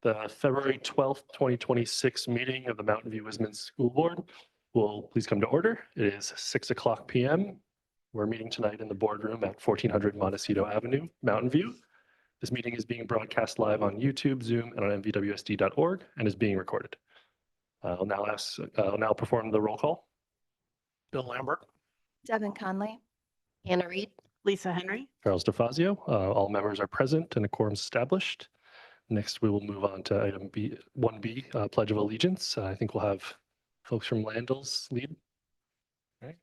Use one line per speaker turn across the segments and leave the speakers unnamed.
The February 12th, 2026 meeting of the Mountain View Wisman School Board will please come to order. It is 6:00 p.m. We're meeting tonight in the boardroom at 1400 Montecito Avenue, Mountain View. This meeting is being broadcast live on YouTube, Zoom, and on MVWSD.org and is being recorded. I'll now perform the roll call.
Bill Lambert.
Devin Conley.
Anna Reed.
Lisa Henry.
Charles DeFazio. All members are present and a quorum is established. Next, we will move on to item 1B, Pledge of Allegiance. I think we'll have folks from Landell's lead. All right.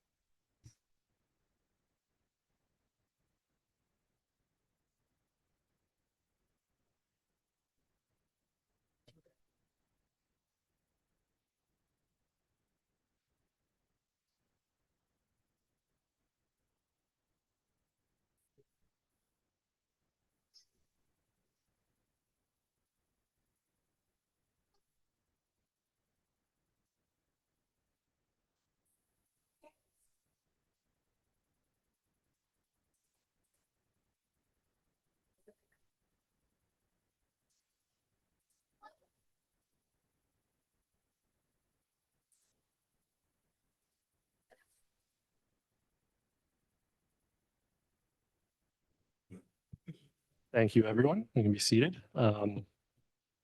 Thank you, everyone. You can be seated.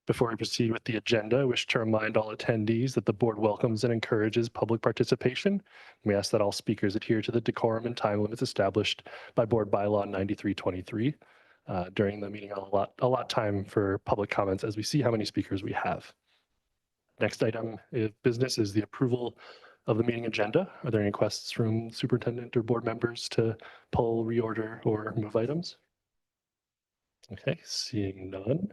Before we proceed with the agenda, I wish to remind all attendees that the board welcomes and encourages public participation. We ask that all speakers adhere to the decorum and time limits established by Board Bylaw 9323. During the meeting, I'll allot time for public comments as we see how many speakers we have. Next item of business is the approval of the meeting agenda. Are there any requests from superintendent or board members to pull, reorder, or move items? Okay, seeing none.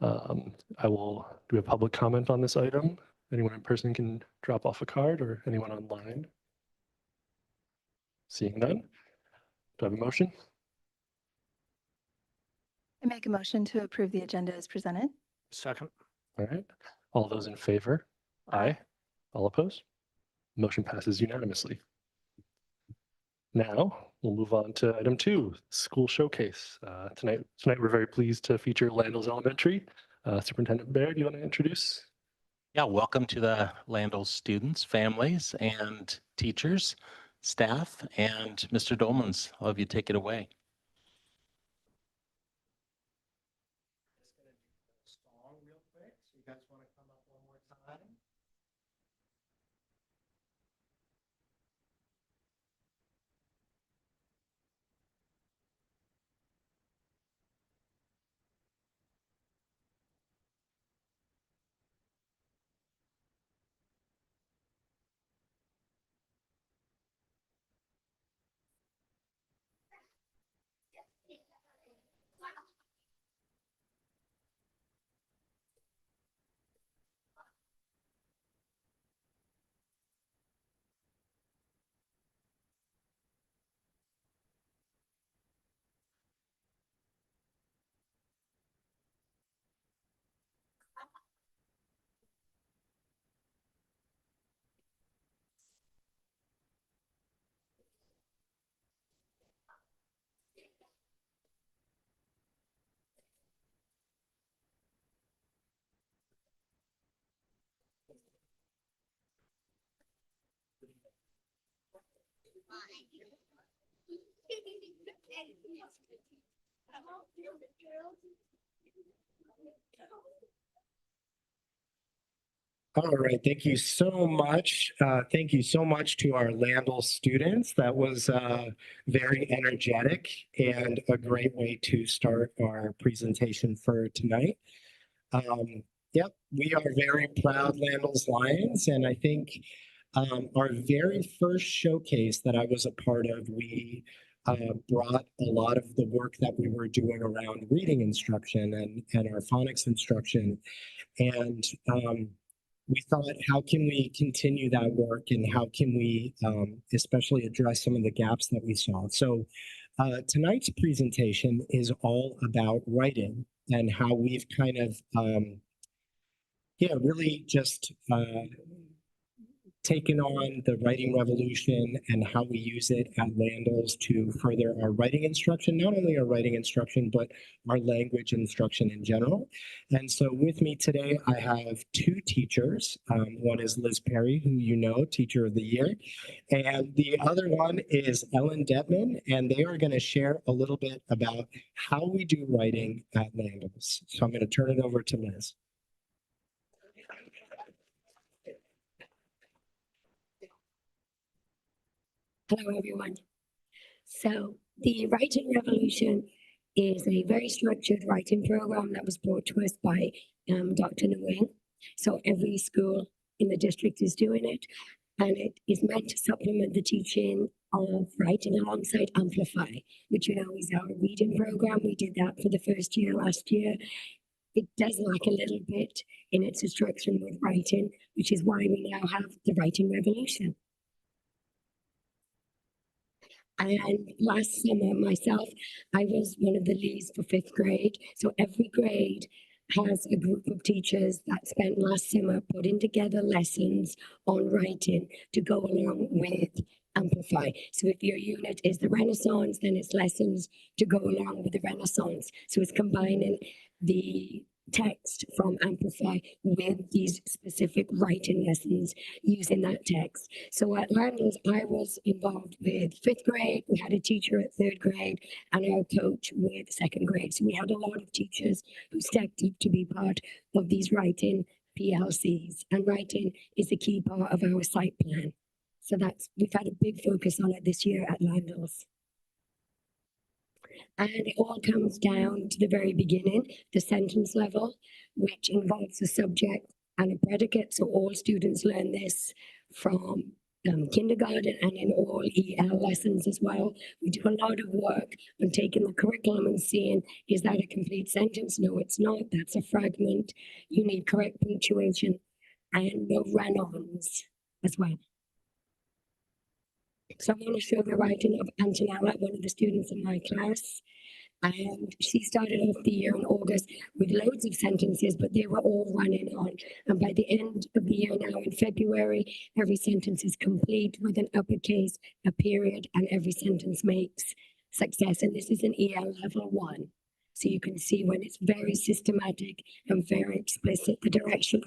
I will do a public comment on this item. Anyone in person can drop off a card or anyone online. Seeing none. Do I have a motion?
I make a motion to approve the agenda as presented.
Second.
All right. All those in favor? Aye. All opposed? Motion passes unanimously. Now we'll move on to item 2, school showcase. Tonight we're very pleased to feature Landell's Elementary. Superintendent Baird, do you want to introduce?
Yeah, welcome to the Landell's students, families, and teachers, staff, and Mr. Dolmans. I'll have you take it away.
Just going to do the song real quick. So you guys want to come up one more time? All right, thank you so much. Thank you so much to our Landell students. That was very energetic and a great way to start our presentation for tonight. Yep, we are very proud Landell's Lions, and I think our very first showcase that I was a part of, we brought a lot of the work that we were doing around reading instruction and our phonics instruction, and we thought, how can we continue that work and how can we especially address some of the gaps that we saw? So tonight's presentation is all about writing and how we've kind of, really just taken on the writing revolution and how we use it at Landals to further our writing instruction, not only our writing instruction, but our language instruction in general. And so with me today, I have two teachers. One is Liz Perry, who you know, Teacher of the Year, and the other one is Ellen Detman, and they are going to share a little bit about how we do writing at Landals. So I'm going to turn it over to Liz.
Hello, everyone. So the Writing Revolution is a very structured writing program that was brought to us by Dr. Nguyen. So every school in the district is doing it, and it is meant to supplement the teaching of writing alongside Amplify, which you know is our reading program. We did that for the first year last year. It does lack a little bit in its instruction with writing, which is why we now have the Writing Revolution. And last summer, myself, I was one of the leads for 5th grade. So every grade has a group of teachers that spent last summer putting together lessons on writing to go along with Amplify. So if your unit is the Renaissance, then it's lessons to go along with the Renaissance. So it's combining the text from Amplify with these specific writing lessons using that text. So at Landals, I was involved with 5th grade. We had a teacher at 3rd grade and our coach with 2nd grade. So we had a lot of teachers who stepped up to be part of these writing PLCs. And writing is a key part of our site plan. So we've had a big focus on it this year at Landals. And it all comes down to the very beginning, the sentence level, which involves a subject and a predicate. So all students learn this from kindergarten and in all EL lessons as well. We do a lot of work on taking the curriculum and seeing, is that a complete sentence? No, it's not. That's a fragment. You need correct punctuation and no run-ons as well. So I'm going to show the writing of Antonella, one of the students in my class. And she started off the year in August with loads of sentences, but they were all running on. And by the end of the year now in February, every sentence is complete with an uppercase, a period, and every sentence makes success. And this is an EL level 1. So you can see when it's very systematic and very explicit, the direction.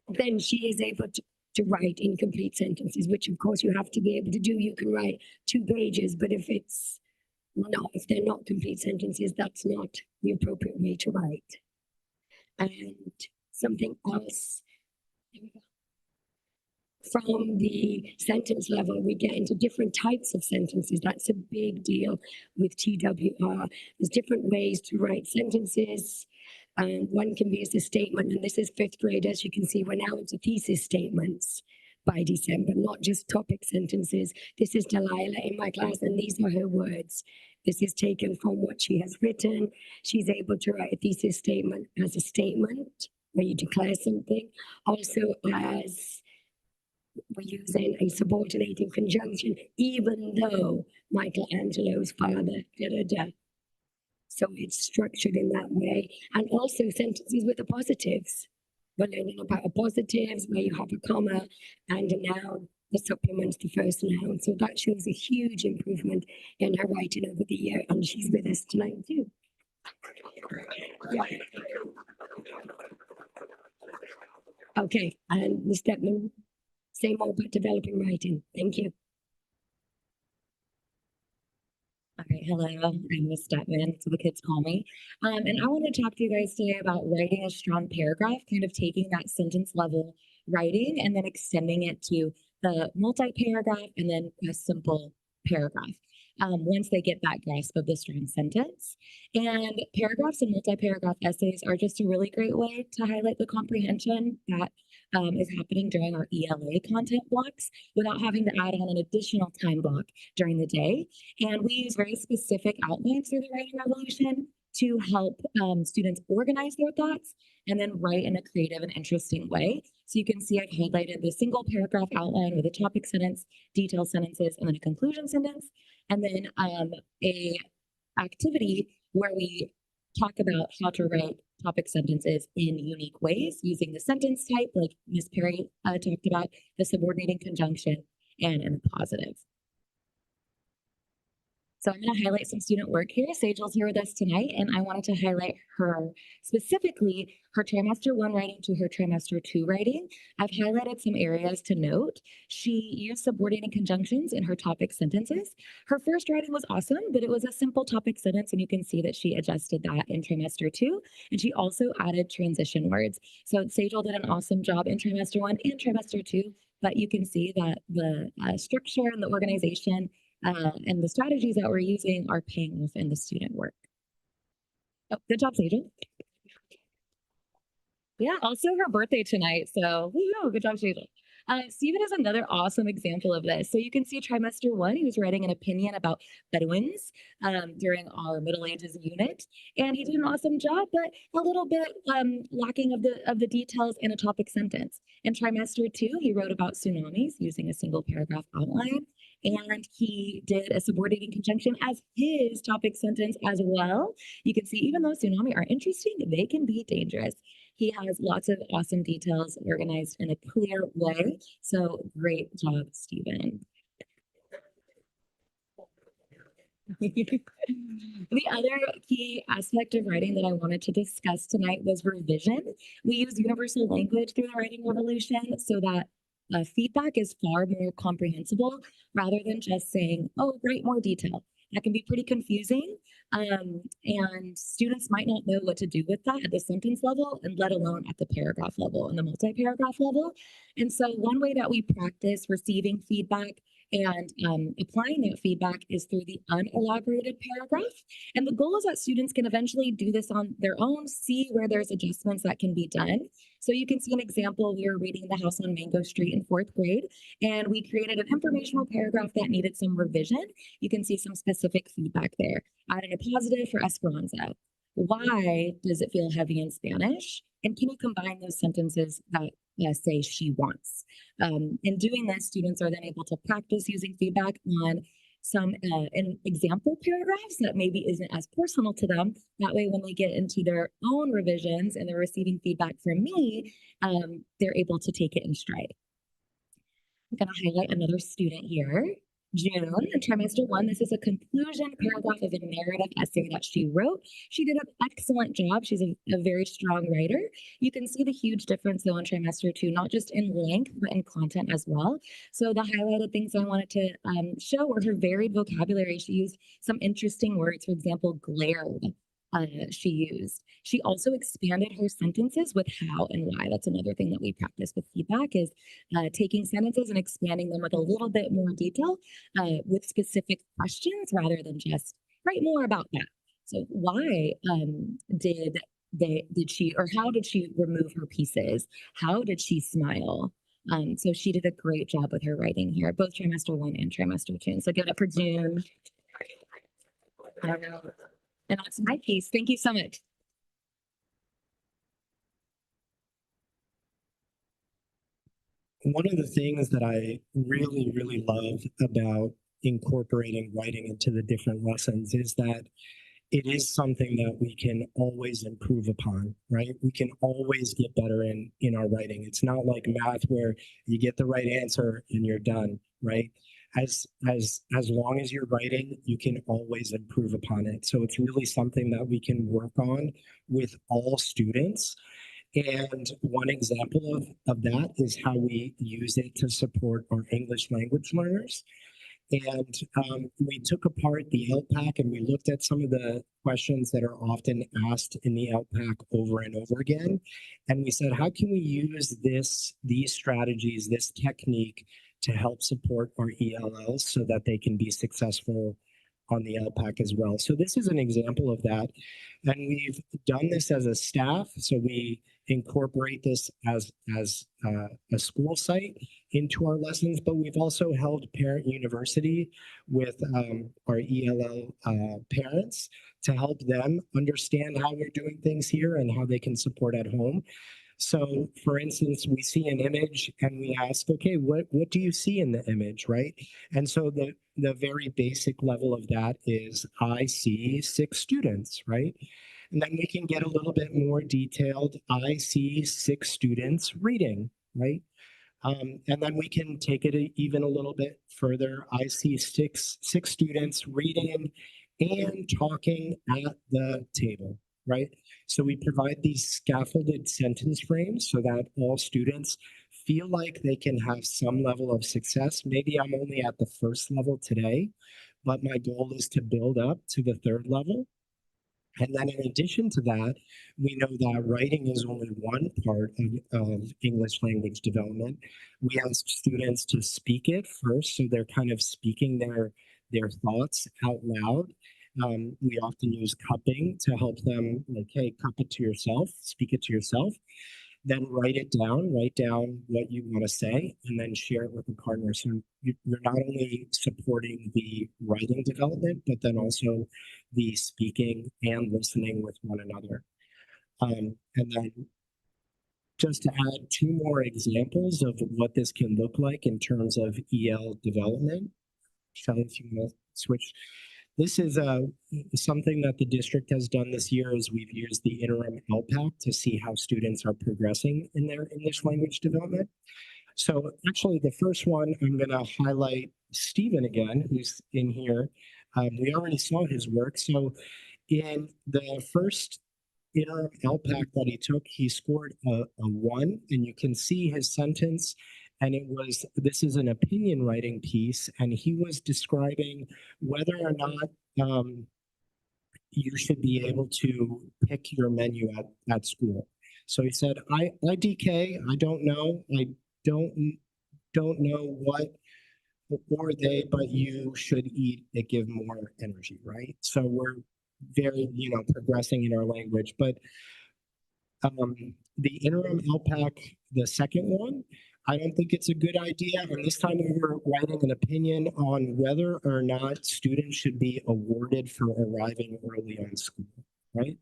Then she is able to write incomplete sentences, which of course you have to be able to do. You can write 2 pages, but if they're not complete sentences, that's not the appropriate way to write. And something else, from the sentence level, we get into different types of sentences. That's a big deal with TWR. There's different ways to write sentences. One can be as a statement, and this is 5th grade. As you can see, we're now into thesis statements by December, not just topic sentences. This is Delilah in my class, and these are her words. This is taken from what she has written. She's able to write a thesis statement as a statement where you declare something. Also as we're using a subordinating conjunction, even though Michelangelo's father, da-da-da. So it's structured in that way. And also sentences with the positives. We're learning about positives where you have a comma and a noun that supplements the first noun. So that shows a huge improvement in her writing over the year. And she's with us tonight too. Yeah. Okay, and Ms. Detman, say more about developing writing. Thank you.
All right, hello, I'm Miss Detman, that's what the kids call me. And I want to talk to you guys today about writing a strong paragraph, kind of taking that sentence level writing and then extending it to the multi-paragraph and then a simple paragraph. Once they get that grasp of the strong sentence. And paragraphs and multi-paragraph essays are just a really great way to highlight the comprehension that is happening during our ELA content blocks without having to add on an additional time block during the day. And we use very specific outlines through the Writing Revolution to help students organize their thoughts and then write in a creative and interesting way. So you can see I've highlighted the single paragraph outline with a topic sentence, detail sentences, and then a conclusion sentence. And then a activity where we talk about how to write topic sentences in unique ways using the sentence type, like Ms. Perry talked about, the subordinating conjunction, and in the positive. So I'm going to highlight some student work here. Sajal's here with us tonight, and I wanted to highlight her, specifically her trimester 1 writing to her trimester 2 writing. I've highlighted some areas to note. She used subordinating conjunctions in her topic sentences. Her first writing was awesome, but it was a simple topic sentence, and you can see that she adjusted that in trimester 2. And she also added transition words. So Sajal did an awesome job in trimester 1 and trimester 2, but you can see that the structure and the organization and the strategies that we're using are paying off in the student work. Oh, good job, Sajal. Yeah, also her birthday tonight. So good job, Sajal. Stephen is another awesome example of this. So you can see trimester 1, he was writing an opinion about Bedouins during our Middle Ages unit. And he did an awesome job, but a little bit lacking of the details in a topic sentence. In trimester 2, he wrote about tsunamis using a single paragraph outline. And he did a subordinating conjunction as his topic sentence as well. You can see, even though tsunami are interesting, they can be dangerous. He has lots of awesome details organized in a clear way. So great job, Stephen. The other key aspect of writing that I wanted to discuss tonight was revision. We use universal language through the writing revolution so that feedback is far more comprehensible rather than just saying, oh, write more detail. That can be pretty confusing. And students might not know what to do with that at the sentence level, and let alone at the paragraph level and the multi-paragraph level. And so one way that we practice receiving feedback and applying that feedback is through the unelaborated paragraph. And the goal is that students can eventually do this on their own, see where there's adjustments that can be done. So you can see an example. We were reading The House on Mango Street in 4th grade, and we created an informational paragraph that needed some revision. You can see some specific feedback there. Added a positive for Esperanza. Why does it feel heavy in Spanish? And can you combine those sentences that say she wants? In doing this, students are then able to practice using feedback on some example paragraphs that maybe isn't as personal to them. That way, when they get into their own revisions and they're receiving feedback from me, they're able to take it in stride. I'm going to highlight another student here. June, in trimester 1, this is a conclusion paragraph of a narrative essay that she wrote. She did an excellent job. She's a very strong writer. You can see the huge difference though in trimester 2, not just in length, but in content as well. So the highlighted things I wanted to show were her varied vocabulary. She used some interesting words, for example, glared. She used. She also expanded her sentences with how and why. That's another thing that we practice with feedback is taking sentences and expanding them with a little bit more detail with specific questions rather than just write more about that. So why did she, or how did she remove her pieces? How did she smile? So she did a great job with her writing here, both trimester 1 and trimester 2. So give it up for June. And that's my piece. Thank you so much.
One of the things that I really, really love about incorporating writing into the different lessons is that it is something that we can always improve upon, right? We can always get better in our writing. It's not like math where you get the right answer and you're done, right? As long as you're writing, you can always improve upon it. So it's really something that we can work on with all students. And one example of that is how we use it to support our English language learners. And we took apart the LPAC and we looked at some of the questions that are often asked in the LPAC over and over again. And we said, how can we use these strategies, this technique to help support our ELLs so that they can be successful on the LPAC as well. So this is an example of that. And we've done this as a staff. So we incorporate this as a school site into our lessons, but we've also held parent university with our ELL parents to help them understand how we're doing things here and how they can support at home. So for instance, we see an image and we ask, okay, what do you see in the image, right? And so the very basic level of that is I see 6 students, right? And then we can get a little bit more detailed. I see 6 students reading, right? And then we can take it even a little bit further. I see six students reading and talking at the table, right? So we provide these scaffolded sentence frames so that all students feel like they can have some level of success. Maybe I'm only at the first level today, but my goal is to build up to the 3rd level. And then in addition to that, we know that writing is only one part of English language development. We ask students to speak it first, so they're kind of speaking their thoughts out loud. We often use cupping to help them, like, hey, cup it to yourself, speak it to yourself. Then write down what you want to say, and then share it with a partner. So you're not only supporting the writing development, but then also the speaking and listening with one another. And then just to add 2 more examples of what this can look like in terms of EL development. Shelley, if you want to switch. This is something that the district has done this year is we've used the interim LPAC to see how students are progressing in their English language development. So actually the first one, I'm going to highlight Stephen again, who's in here. We already saw his work. So in the first interim LPAC that he took, he scored a 1, and you can see his sentence. And this is an opinion writing piece, and he was describing whether or not you should be able to pick your menu at school. So he said, IDK, I don't know. I don't know what or they, but you should eat it, give more energy, right? So we're very, progressing in our language. But the interim LPAC, the second one, I don't think it's a good idea. And this time we were writing an opinion on whether or not students should be awarded for arriving early on school, right?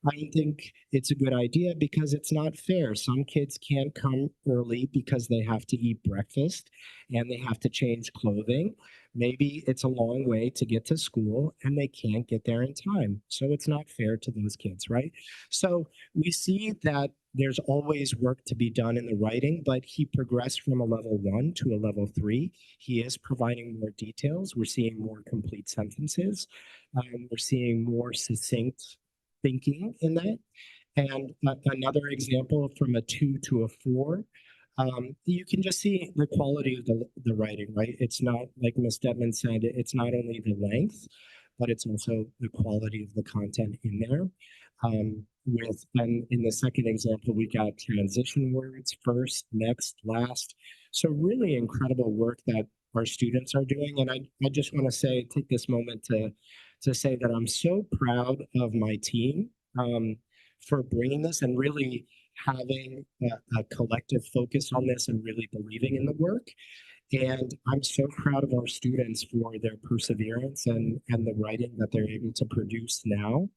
I don't think it's a good idea because it's not fair. Some kids can't come early because they have to eat breakfast and they have to change clothing. Maybe it's a long way to get to school and they can't get there in time. So it's not fair to those kids, right? So we see that there's always work to be done in the writing, but he progressed from a level 1 to a level 3. He is providing more details. We're seeing more complete sentences. We're seeing more succinct thinking in that. And another example from a 2 to a 4, you can just see the quality of the writing, right? It's not, like Ms. Detman said, it's not only the length, but it's also the quality of the content in there. And in the second example, we got transition words, first, next, last. So really incredible work that our students are doing. And I just want to take this moment to say that I'm so proud of my team for bringing this and really having a collective focus on this and really believing in the work. And I'm so proud of our students for their perseverance and the writing that they're able to produce now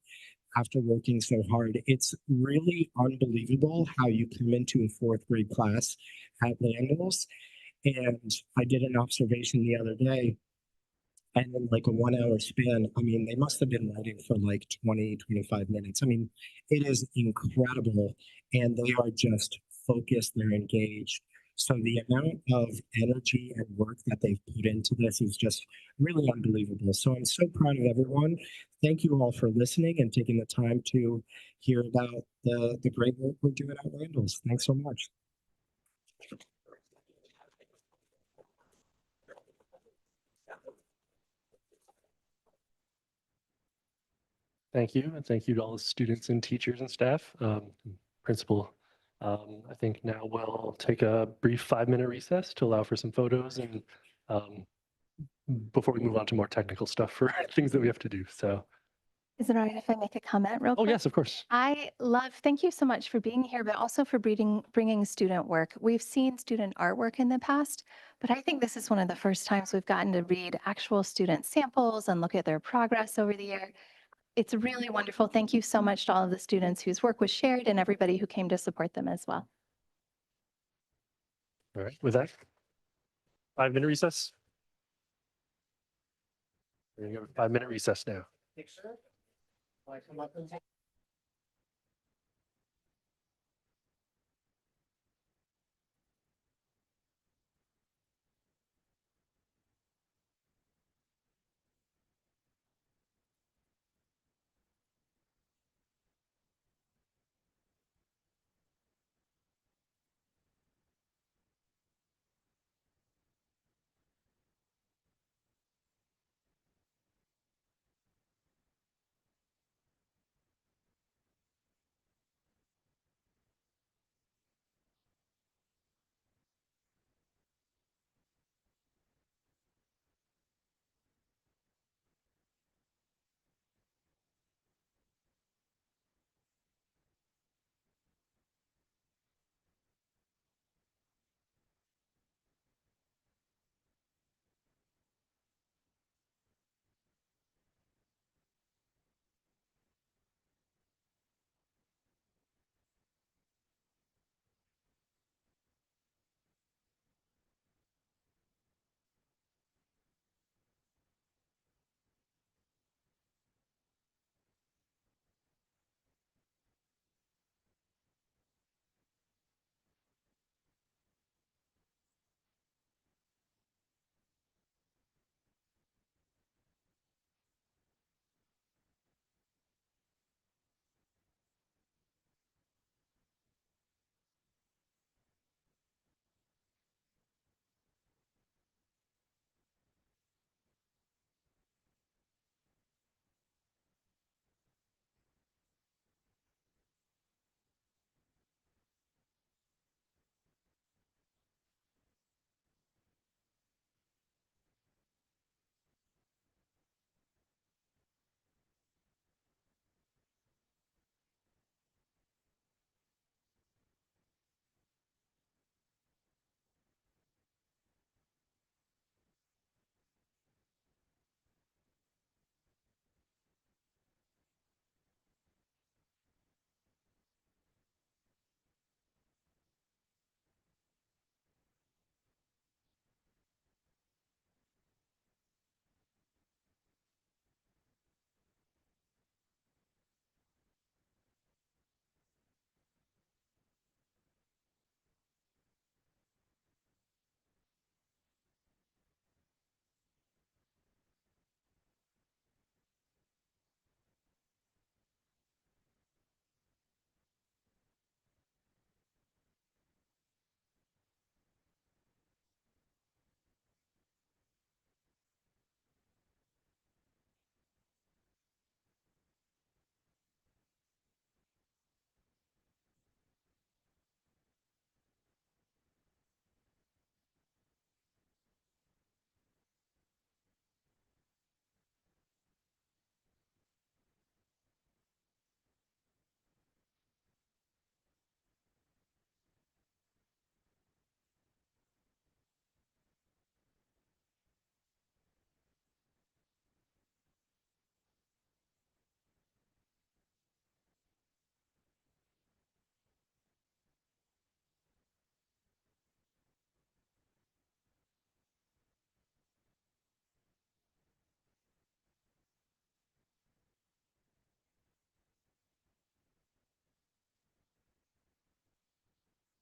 after working so hard. It's really unbelievable how you come into a 4th grade class at Landals. And I did an observation the other day, and in like a 1-hour span, I mean, they must have been writing for like 20, 25 minutes. I mean, it is incredible. And they are just focused, they're engaged. So the amount of energy and work that they've put into this is just really unbelievable. So I'm so proud of everyone. Thank you all for listening and taking the time to hear about the great work we're doing at Randall's. Thanks so much.
Thank you, and thank you to all the students and teachers and staff. Principal, I think now we'll take a brief 5-minute recess to allow for some photos and before we move on to more technical stuff for things that we have to do. So,
Is it all right if I make a comment real
oh
quick?
yes, of course.
Thank you so much for being here, but also for bringing student work. We've seen student artwork in the past, but I think this is one of the first times we've gotten to read actual student samples and look at their progress over the year. It's really wonderful. Thank you so much to all of the students whose work was shared and everybody who came to support them as well.
All right, with that, 5-minute recess. We're gonna go 5-minute recess now.
Picture? Like, come up and take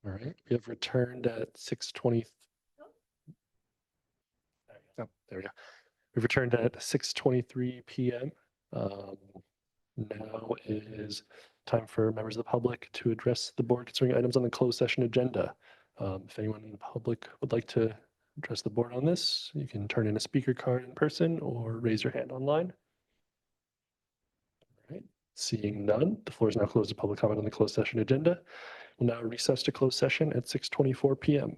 All right, we have returned at 6:20. Oh, there we go. We've returned at 6:23 p.m. Now is time for members of the public to address the board concerning items on the closed session agenda. If anyone in the public would like to address the board on this, you can turn in a speaker card in person or raise your hand online. All right, seeing none, the floor is now closed to public comment on the closed session agenda. We'll now recess to closed session at 6:24 p.m.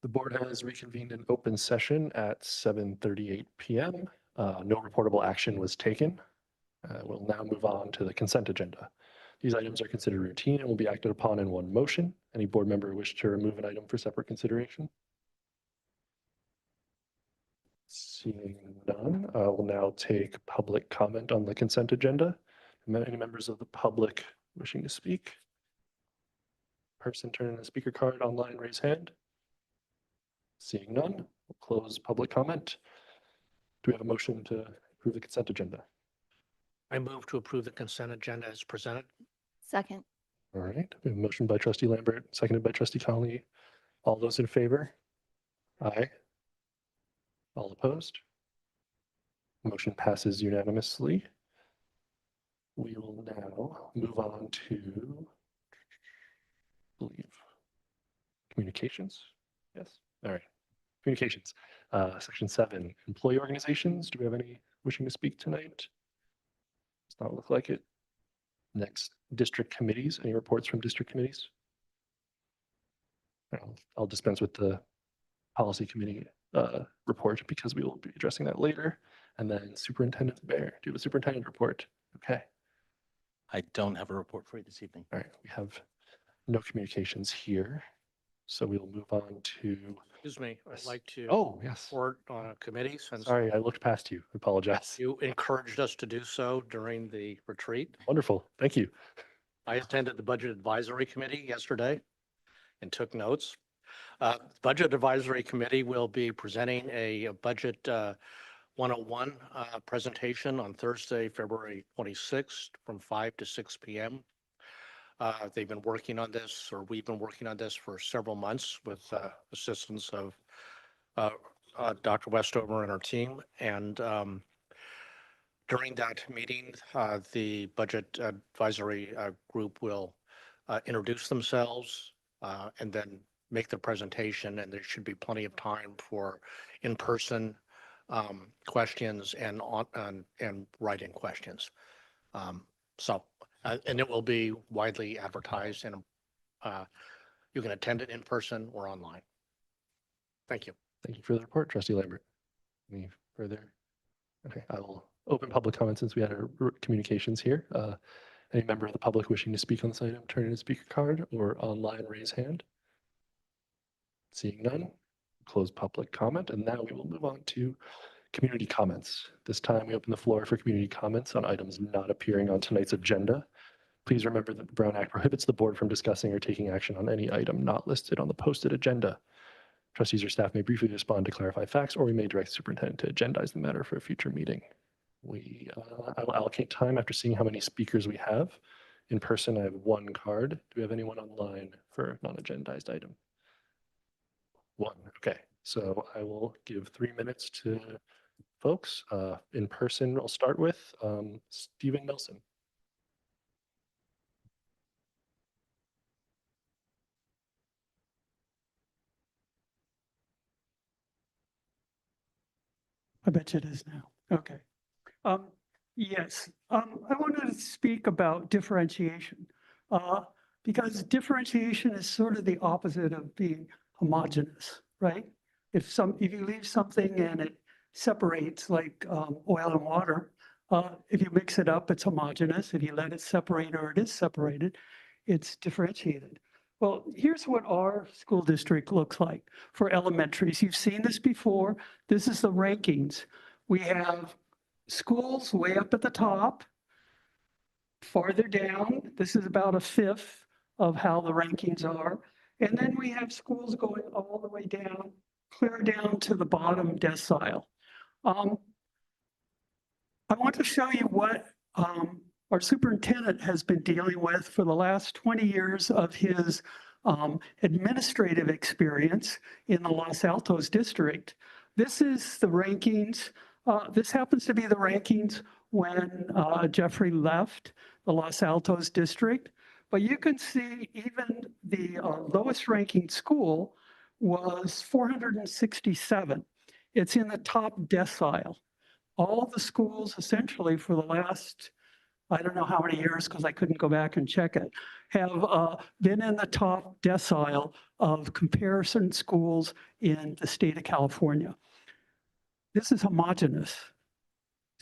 The board has reconvened in open session at 7:38 PM. No reportable action was taken. We'll now move on to the consent agenda. These items are considered routine and will be acted upon in one motion. Any board member wish to remove an item for separate consideration? Seeing none, we'll now take public comment on the consent agenda. Any members of the public wishing to speak? Person turning the speaker card online, raise hand. Seeing none, we'll close public comment. Do we have a motion to approve the consent agenda?
I move to approve the consent agenda as presented.
Second.
All right, we have a motion by trustee Lambert, seconded by trustee Conley. All those in favor? Aye. All opposed? Motion passes unanimously. We will now move on to, I believe, communications. Yes, all right. Communications, section 7, employee organizations. Do we have any wishing to speak tonight? Does not look like it. Next, district committees. Any reports from district committees? I'll dispense with the policy committee report because we will be addressing that later. And then Superintendent Bear, do you have a superintendent report? Okay.
I don't have a report for you this evening.
All right, we have no communications here. So we'll move on to,
Excuse me, I'd like to
oh, yes.
report on a committee since
Sorry, I looked past you. I apologize.
you encouraged us to do so during the retreat.
Wonderful. Thank you.
I attended the Budget Advisory Committee yesterday and took notes. Budget Advisory Committee will be presenting a Budget 101 presentation on Thursday, February 26th from 5 to 6 p.m. They've been working on this, or we've been working on this for several months with assistance of Dr. Westover and our team. And during that meeting, the Budget Advisory Group will introduce themselves and then make the presentation, and there should be plenty of time for in-person questions and write-in questions. And it will be widely advertised, and you can attend it in person or online. Thank you.
Thank you for the report, trustee Lambert. Any further? Okay, I will open public comment since we had our communications here. Any member of the public wishing to speak on this item, turn in a speaker card or online raise hand. Seeing none, close public comment, and now we will move on to community comments. This time we open the floor for community comments on items not appearing on tonight's agenda. Please remember that the Brown Act prohibits the board from discussing or taking action on any item not listed on the posted agenda. Trustees or staff may briefly respond to clarify facts, or we may direct the superintendent to agendize the matter for a future meeting. I will allocate time after seeing how many speakers we have. In person, I have one card. Do we have anyone online for a non-agendized item? One, okay. So I will give 3 minutes to folks. In person, I'll start with Stephen Nelson.
I bet you it is now. Okay. Yes, I wanted to speak about differentiation because differentiation is sort of the opposite of being homogeneous, right? If you leave something and it separates like oil and water, if you mix it up, it's homogeneous. If you let it separate or it is separated, it's differentiated. Well, here's what our school district looks like for elementaries. You've seen this before. This is the rankings. We have schools way up at the top. Farther down, this is about a fifth of how the rankings are. And then we have schools going all the way down, clear down to the bottom decile. I want to show you what our superintendent has been dealing with for the last 20 years of his administrative experience in the Los Altos district. This is the rankings. This happens to be the rankings when Jeffrey left the Los Altos district. But you can see even the lowest ranking school was 467. It's in the top decile. All the schools essentially for the last I don't know how many years because I couldn't go back and check it, have been in the top decile of comparison schools in the state of California. This is homogeneous.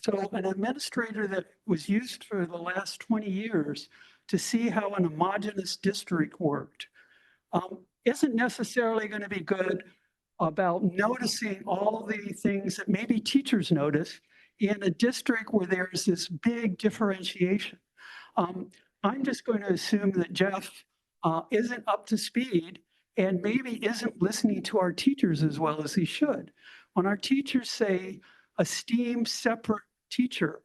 So an administrator that was used for the last 20 years to see how an homogeneous district worked isn't necessarily going to be good about noticing all the things that maybe teachers notice in a district where there's this big differentiation. I'm just going to assume that Jeff isn't up to speed and maybe isn't listening to our teachers as well as he should. When our teachers say a STEAM separate teacher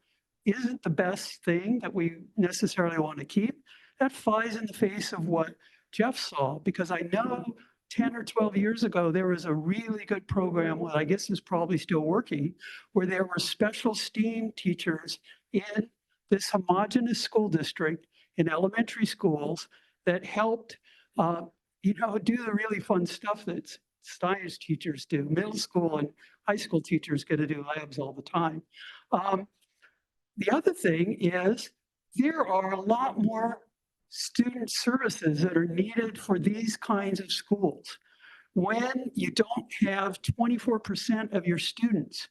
isn't the best thing that we necessarily want to keep, that flies in the face of what Jeff saw, because I know 10 or 12 years ago, there was a really good program, what I guess is probably still working, where there were special STEAM teachers in this homogeneous school district in elementary schools that helped, do the really fun stuff that science teachers do. Middle school and high school teachers get to do labs all the time. The other thing is there are a lot more student services that are needed for these kinds of schools. When you don't have 24% of your students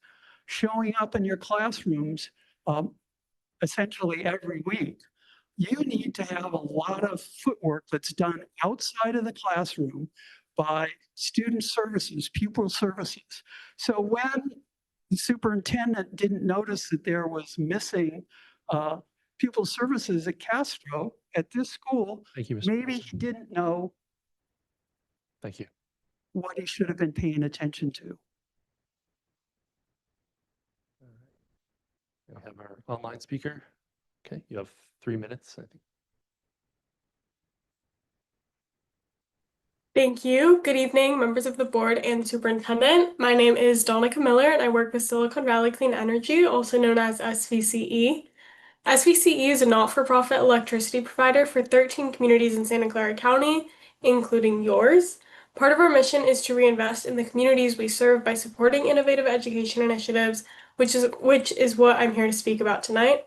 showing up in your classrooms essentially every week, you need to have a lot of footwork that's done outside of the classroom by student services, pupil services. So when the superintendent didn't notice that there was missing pupil services at Castro at this school,
Thank you, Mr.
maybe
President.
he didn't know
Thank you.
what he should have been paying attention to.
We have our online speaker. Okay, you have 3 minutes, I think.
Thank you. Good evening, members of the board and superintendent. My name is Donica Miller and I work with Silicon Valley Clean Energy, also known as SVCE. SVCE is a not-for-profit electricity provider for 13 communities in Santa Clara County, including yours. Part of our mission is to reinvest in the communities we serve by supporting innovative education initiatives, which is what I'm here to speak about tonight.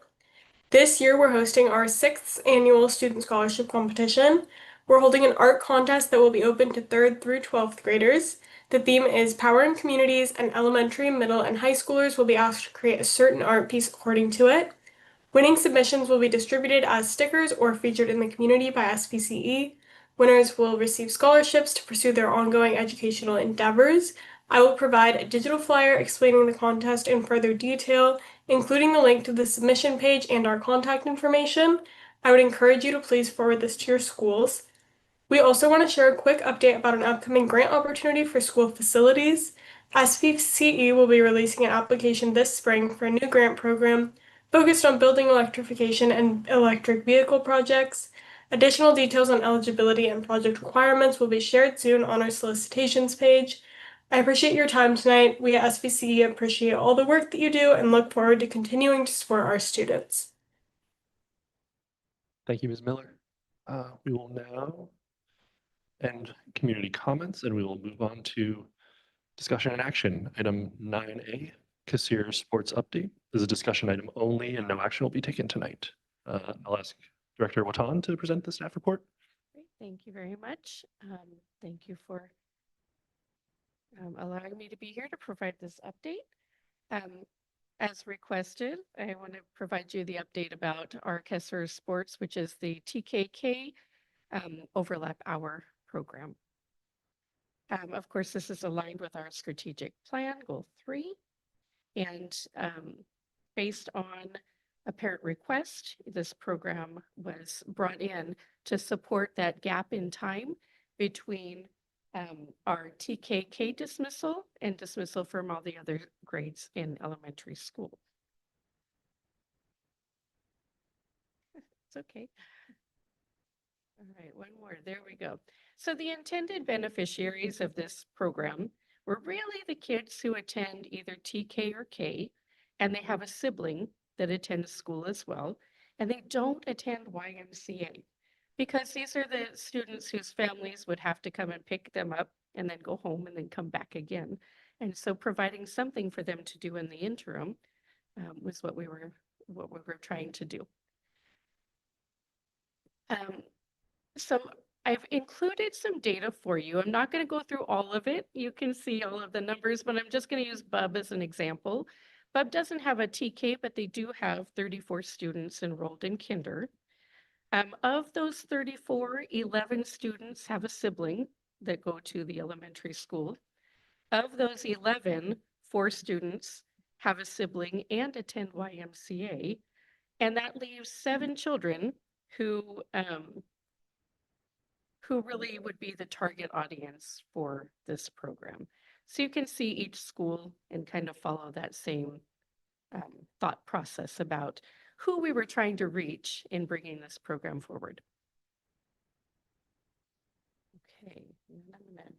This year, we're hosting our 6th annual student scholarship competition. We're holding an art contest that will be open to 3rd through 12th graders. The theme is Powering Communities, and elementary, middle, and high schoolers will be asked to create a certain art piece according to it. Winning submissions will be distributed as stickers or featured in the community by SVCE. Winners will receive scholarships to pursue their ongoing educational endeavors. I will provide a digital flyer explaining the contest in further detail, including the link to the submission page and our contact information. I would encourage you to please forward this to your schools. We also want to share a quick update about an upcoming grant opportunity for school facilities. SVCE will be releasing an application this spring for a new grant program focused on building electrification and electric vehicle projects. Additional details on eligibility and project requirements will be shared soon on our solicitations page. I appreciate your time tonight. We at SVCE appreciate all the work that you do and look forward to continuing to support our students.
Thank you, Ms. Miller. We will now end community comments and we will move on to discussion and action. Item 9A, Cassier Sports Update. This is a discussion item only and no action will be taken tonight. I'll ask Director Watan to present the staff report.
Great, thank you very much. Thank you for allowing me to be here to provide this update. As requested, I want to provide you the update about our Kessler Sports, which is the TKK overlap hour program. Of course, this is aligned with our strategic plan, goal 3, and based on a parent request, this program was brought in to support that gap in time between our TKK dismissal and dismissal from all the other grades in elementary school. It's okay. All right, one more, there we go. So the intended beneficiaries of this program were really the kids who attend either TK or K, and they have a sibling that attends school as well, and they don't attend YMCA. Because these are the students whose families would have to come and pick them up and then go home and then come back again. And so providing something for them to do in the interim was what we were trying to do. Um, so I've included some data for you. I'm not going to go through all of it. You can see all of the numbers, but I'm just going to use Bub as an example. Bub doesn't have a TK, but they do have 34 students enrolled in kinder. Of those 34, 11 students have a sibling that go to the elementary school. Of those 11, 4 students have a sibling and attend YMCA, and that leaves 7 children who really would be the target audience for this program. So you can see each school and kind of follow that same thought process about who we were trying to reach in bringing this program forward. Okay, and I'm gonna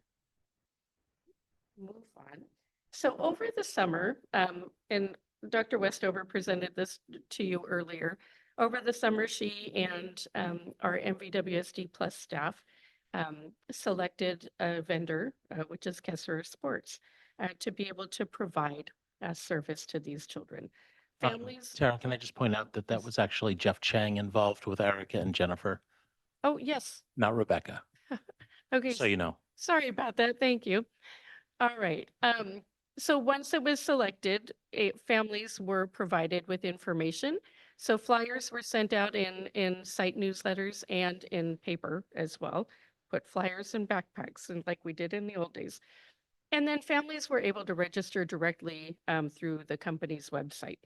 move on. So over the summer, and Dr. Westover presented this to you earlier, over the summer, she and our MVWSD Plus staff selected a vendor, which is Kessler Sports, to be able to provide service to these children. Families.
Tara, can I just point out that that was actually Jeff Chang involved with Erica and Jennifer,
Oh, yes.
not Rebecca,
Okay.
so you know.
Sorry about that. Thank you. All right. So once it was selected, families were provided with information. So flyers were sent out in site newsletters and in paper as well. Put flyers in backpacks and like we did in the old days. And then families were able to register directly through the company's website.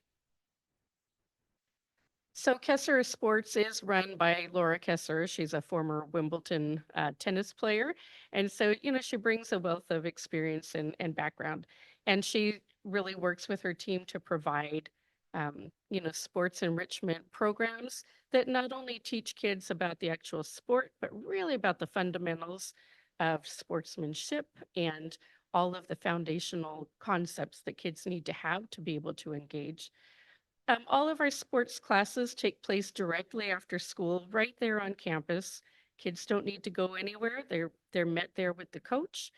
So Kessler Sports is run by Laura Kessler. She's a former Wimbledon tennis player. And so, you know, she brings a wealth of experience and background. And she really works with her team to provide, you know, sports enrichment programs that not only teach kids about the actual sport, but really about the fundamentals of sportsmanship and all of the foundational concepts that kids need to have to be able to engage. All of our sports classes take place directly after school, right there on campus. Kids don't need to go anywhere. They're met there with the coach.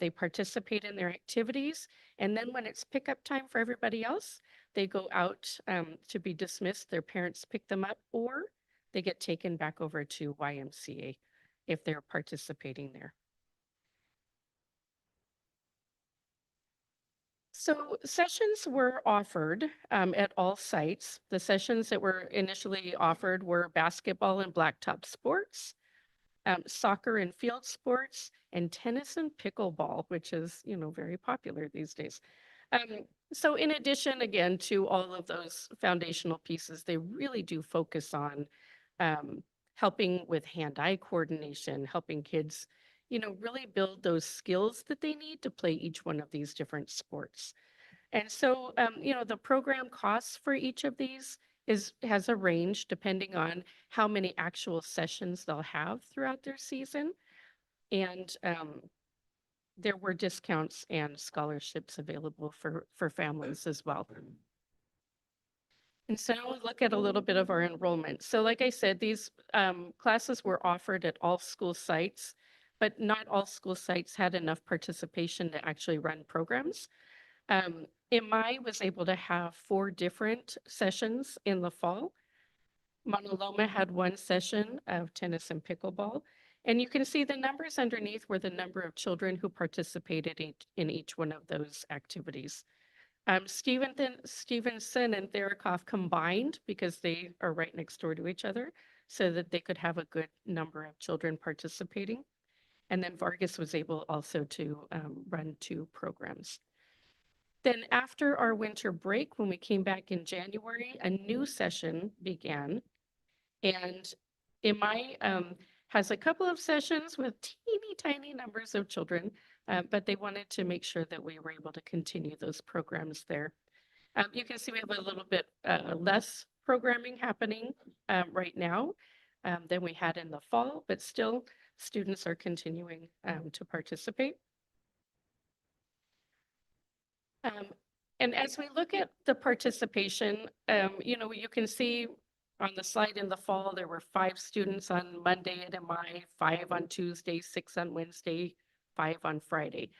They participate in their activities. And then when it's pickup time for everybody else, they go out to be dismissed. Their parents pick them up, or they get taken back over to YMCA if they're participating there. So sessions were offered at all sites. The sessions that were initially offered were basketball and blacktop sports, soccer and field sports, and tennis and pickleball, which is, you know, very popular these days. So in addition, again, to all of those foundational pieces, they really do focus on helping with hand-eye coordination, helping kids, you know, really build those skills that they need to play each one of these different sports. And so, you know, the program costs for each of these has a range depending on how many actual sessions they'll have throughout their season. And there were discounts and scholarships available for families as well. And so now we'll look at a little bit of our enrollment. So like I said, these classes were offered at all school sites, but not all school sites had enough participation to actually run programs. MI was able to have 4 different sessions in the fall. Mauna Loma had 1 session of tennis and pickleball. And you can see the numbers underneath were the number of children who participated in each one of those activities. Stevenson and Therakoff combined because they are right next door to each other so that they could have a good number of children participating. And then Vargas was able also to run 2 programs. Then after our winter break, when we came back in January, a new session began. And MI has a couple of sessions with teeny tiny numbers of children, but they wanted to make sure that we were able to continue those programs there. You can see we have a little bit less programming happening right now than we had in the fall, but still students are continuing to participate. And as we look at the participation, you know, you can see on the slide in the fall, there were 5 students on Monday at MI, 5 on Tuesday, 6 on Wednesday, 5 on Friday.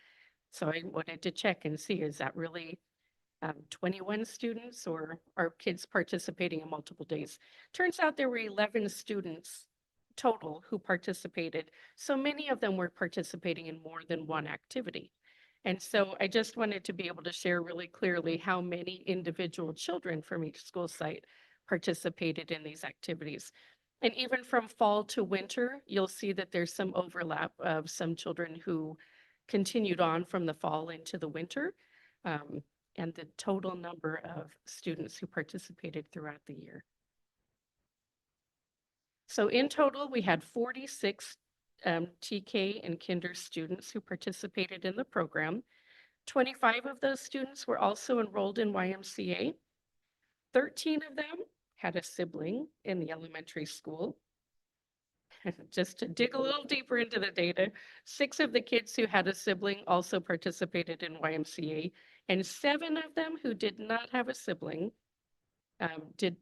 So I wanted to check and see, is that really 21 students, or are kids participating in multiple days? Turns out there were 11 students total who participated. So many of them were participating in more than one activity. And so I just wanted to be able to share really clearly how many individual children from each school site participated in these activities. And even from fall to winter, you'll see that there's some overlap of some children who continued on from the fall into the winter, and the total number of students who participated throughout the year. So in total, we had 46 TK and kinder students who participated in the program. 25 of those students were also enrolled in YMCA. 13 of them had a sibling in the elementary school. Just to dig a little deeper into the data, 6 of the kids who had a sibling also participated in YMCA, and 7 of them who did not have a sibling did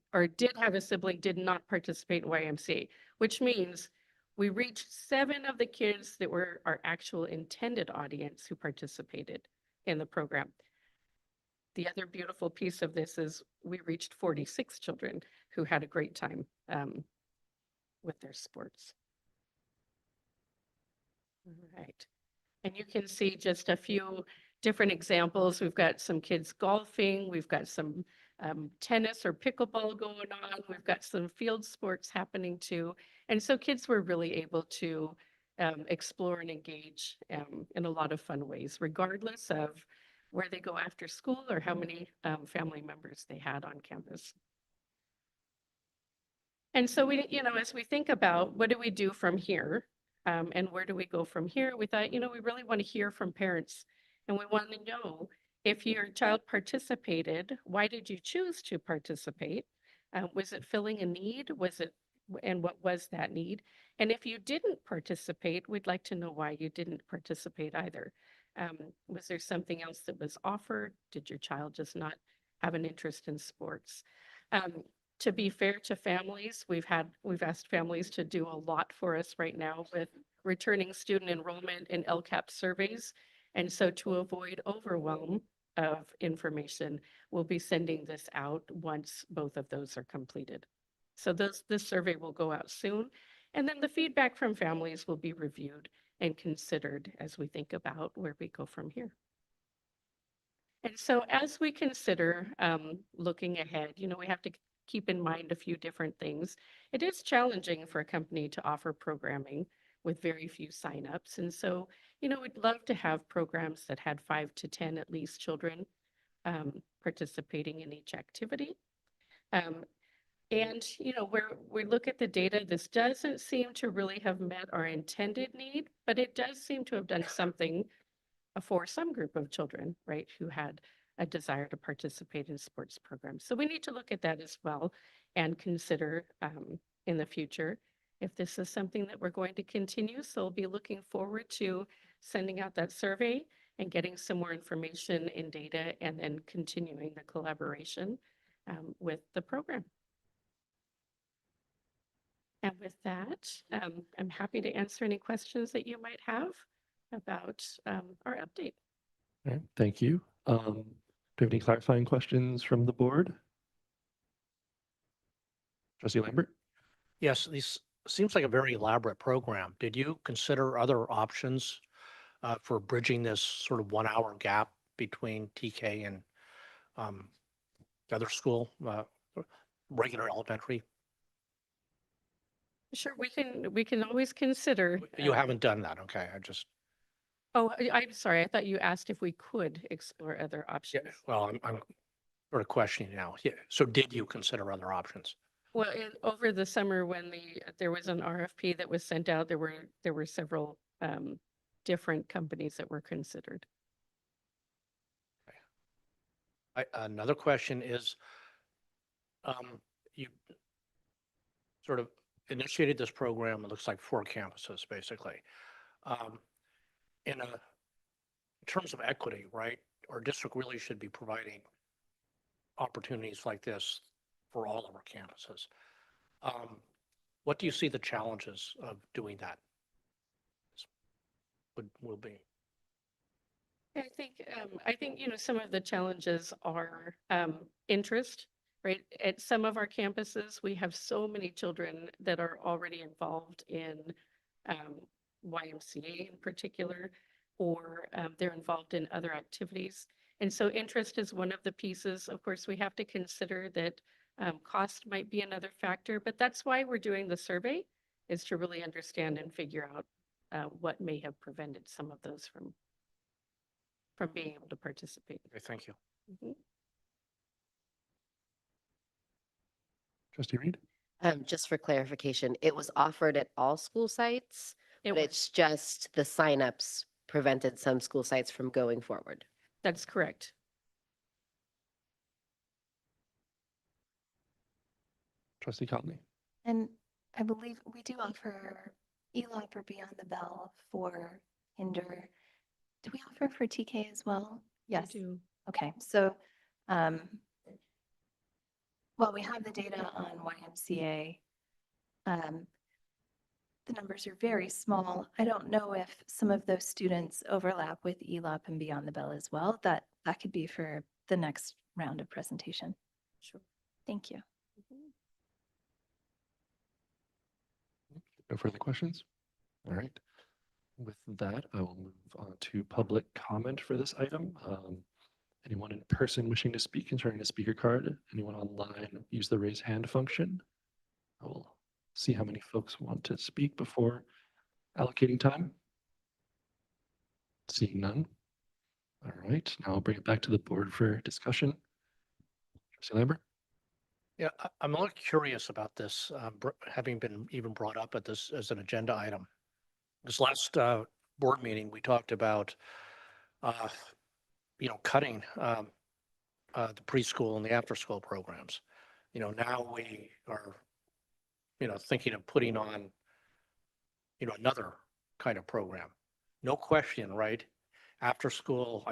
have a sibling did not participate in YMCA, which means we reached 7 of the kids that were our actual intended audience who participated in the program. The other beautiful piece of this is we reached 46 children who had a great time with their sports. All right. And you can see just a few different examples. We've got some kids golfing, we've got some tennis or pickleball going on, we've got some field sports happening too. And so kids were really able to explore and engage in a lot of fun ways, regardless of where they go after school or how many family members they had on campus. And so we, as we think about what do we do from here, and where do we go from here, we thought, we really want to hear from parents, and we want to know if your child participated, why did you choose to participate? Was it filling a need? And what was that need? And if you didn't participate, we'd like to know why you didn't participate either. Was there something else that was offered? Did your child just not have an interest in sports? To be fair to families, we've asked families to do a lot for us right now with returning student enrollment and LCAP surveys. And so to avoid overwhelm of information, we'll be sending this out once both of those are completed. So this survey will go out soon. And then the feedback from families will be reviewed and considered as we think about where we go from here. And so as we consider looking ahead, we have to keep in mind a few different things. It is challenging for a company to offer programming with very few signups. And so, we'd love to have programs that had 5 to 10 at least children participating in each activity. And, where we look at the data, this doesn't seem to really have met our intended need, but it does seem to have done something for some group of children, right, who had a desire to participate in sports programs. So we need to look at that as well and consider in the future if this is something that we're going to continue. So we'll be looking forward to sending out that survey and getting some more information and data, and then continuing the collaboration with the program. And with that, I'm happy to answer any questions that you might have about our update.
All right, thank you. Do you have any clarifying questions from the board? Trustee Lambert?
Yes, this seems like a very elaborate program. Did you consider other options for bridging this sort of 1 hour gap between TK and the other school, regular elementary?
Sure, we can always consider.
You haven't done that, okay?
Oh, I'm sorry. I thought you asked if we could explore other
Yeah,
options.
well, I'm sort of questioning now. Yeah. So did you consider other options?
Well, over the summer when there was an RFP that was sent out, there were several different companies that were considered.
Another question is, you sort of initiated this program, it looks like 4 campuses, basically. In terms of equity, right, our district really should be providing opportunities like this for all of our campuses. What do you see the challenges of doing that will be?
I think some of the challenges are interest right? At some of our campuses, we have so many children that are already involved in YMCA in particular, or they're involved in other activities. And so interest is one of the pieces. Of course, we have to consider that cost might be another factor, but that's why we're doing the survey, is to really understand and figure out what may have prevented some of those from being able to participate.
Okay, thank you.
Mhm.
Trustee Reed?
Just for clarification, it was offered at all school sites,
It
but
was,
it's just the signups prevented some school sites from going forward.
that's correct.
Trustee Conley?
And I believe we do offer ELOP or Beyond the Bell for Hinder. Do we offer for TK as well?
We
Yes.
do.
Okay, so, well, we have the data on YMCA. The numbers are very small. I don't know if some of those students overlap with ELOP and Beyond the Bell as well. That could be for the next round of presentation.
Sure.
Thank you.
No further questions? All right. With that, I will move on to public comment for this item. Anyone in person wishing to speak can turn in a speaker card. Anyone online, use the raise hand function. I will see how many folks want to speak before allocating time. Seeing none. All right, now I'll bring it back to the board for discussion. Trustee Lambert?
Yeah, I'm a little curious about this, having been even brought up at this as an agenda item. This last board meeting, we talked about, cutting the preschool and the after-school programs. Now we are, thinking of putting on, another kind of program. No question, right? After school,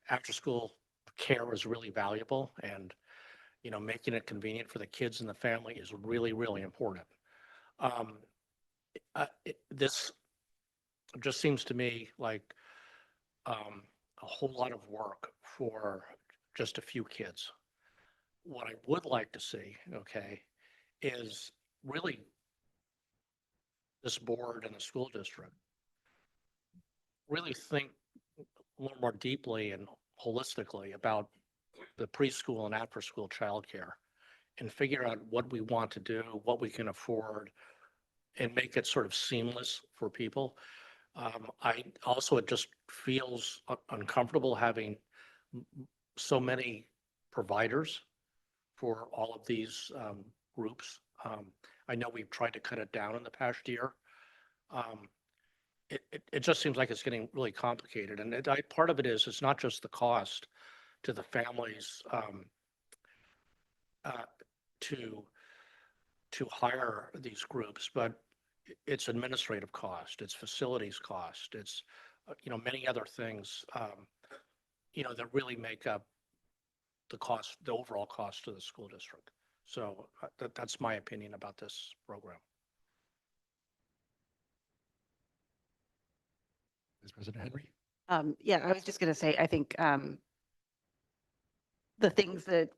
after school care is really valuable, and making it convenient for the kids and the family is really, really important. This just seems to me like a whole lot of work for just a few kids. What I would like to see, okay, is really this board and the school district really think a little more deeply and holistically about the preschool and after school childcare, and figure out what we want to do, what we can afford, and make it sort of seamless for people. It just feels uncomfortable having so many providers for all of these groups. I know we've tried to cut it down in the past year. It just seems like it's getting really complicated. And part of it is, it's not just the cost to the families to hire these groups, but it's administrative cost, it's facilities cost, it's many other things that really make up the cost, the overall cost to the school district. So that's my opinion about this program.
Vice President Henry?
Yeah, I was just going to say, I think the things that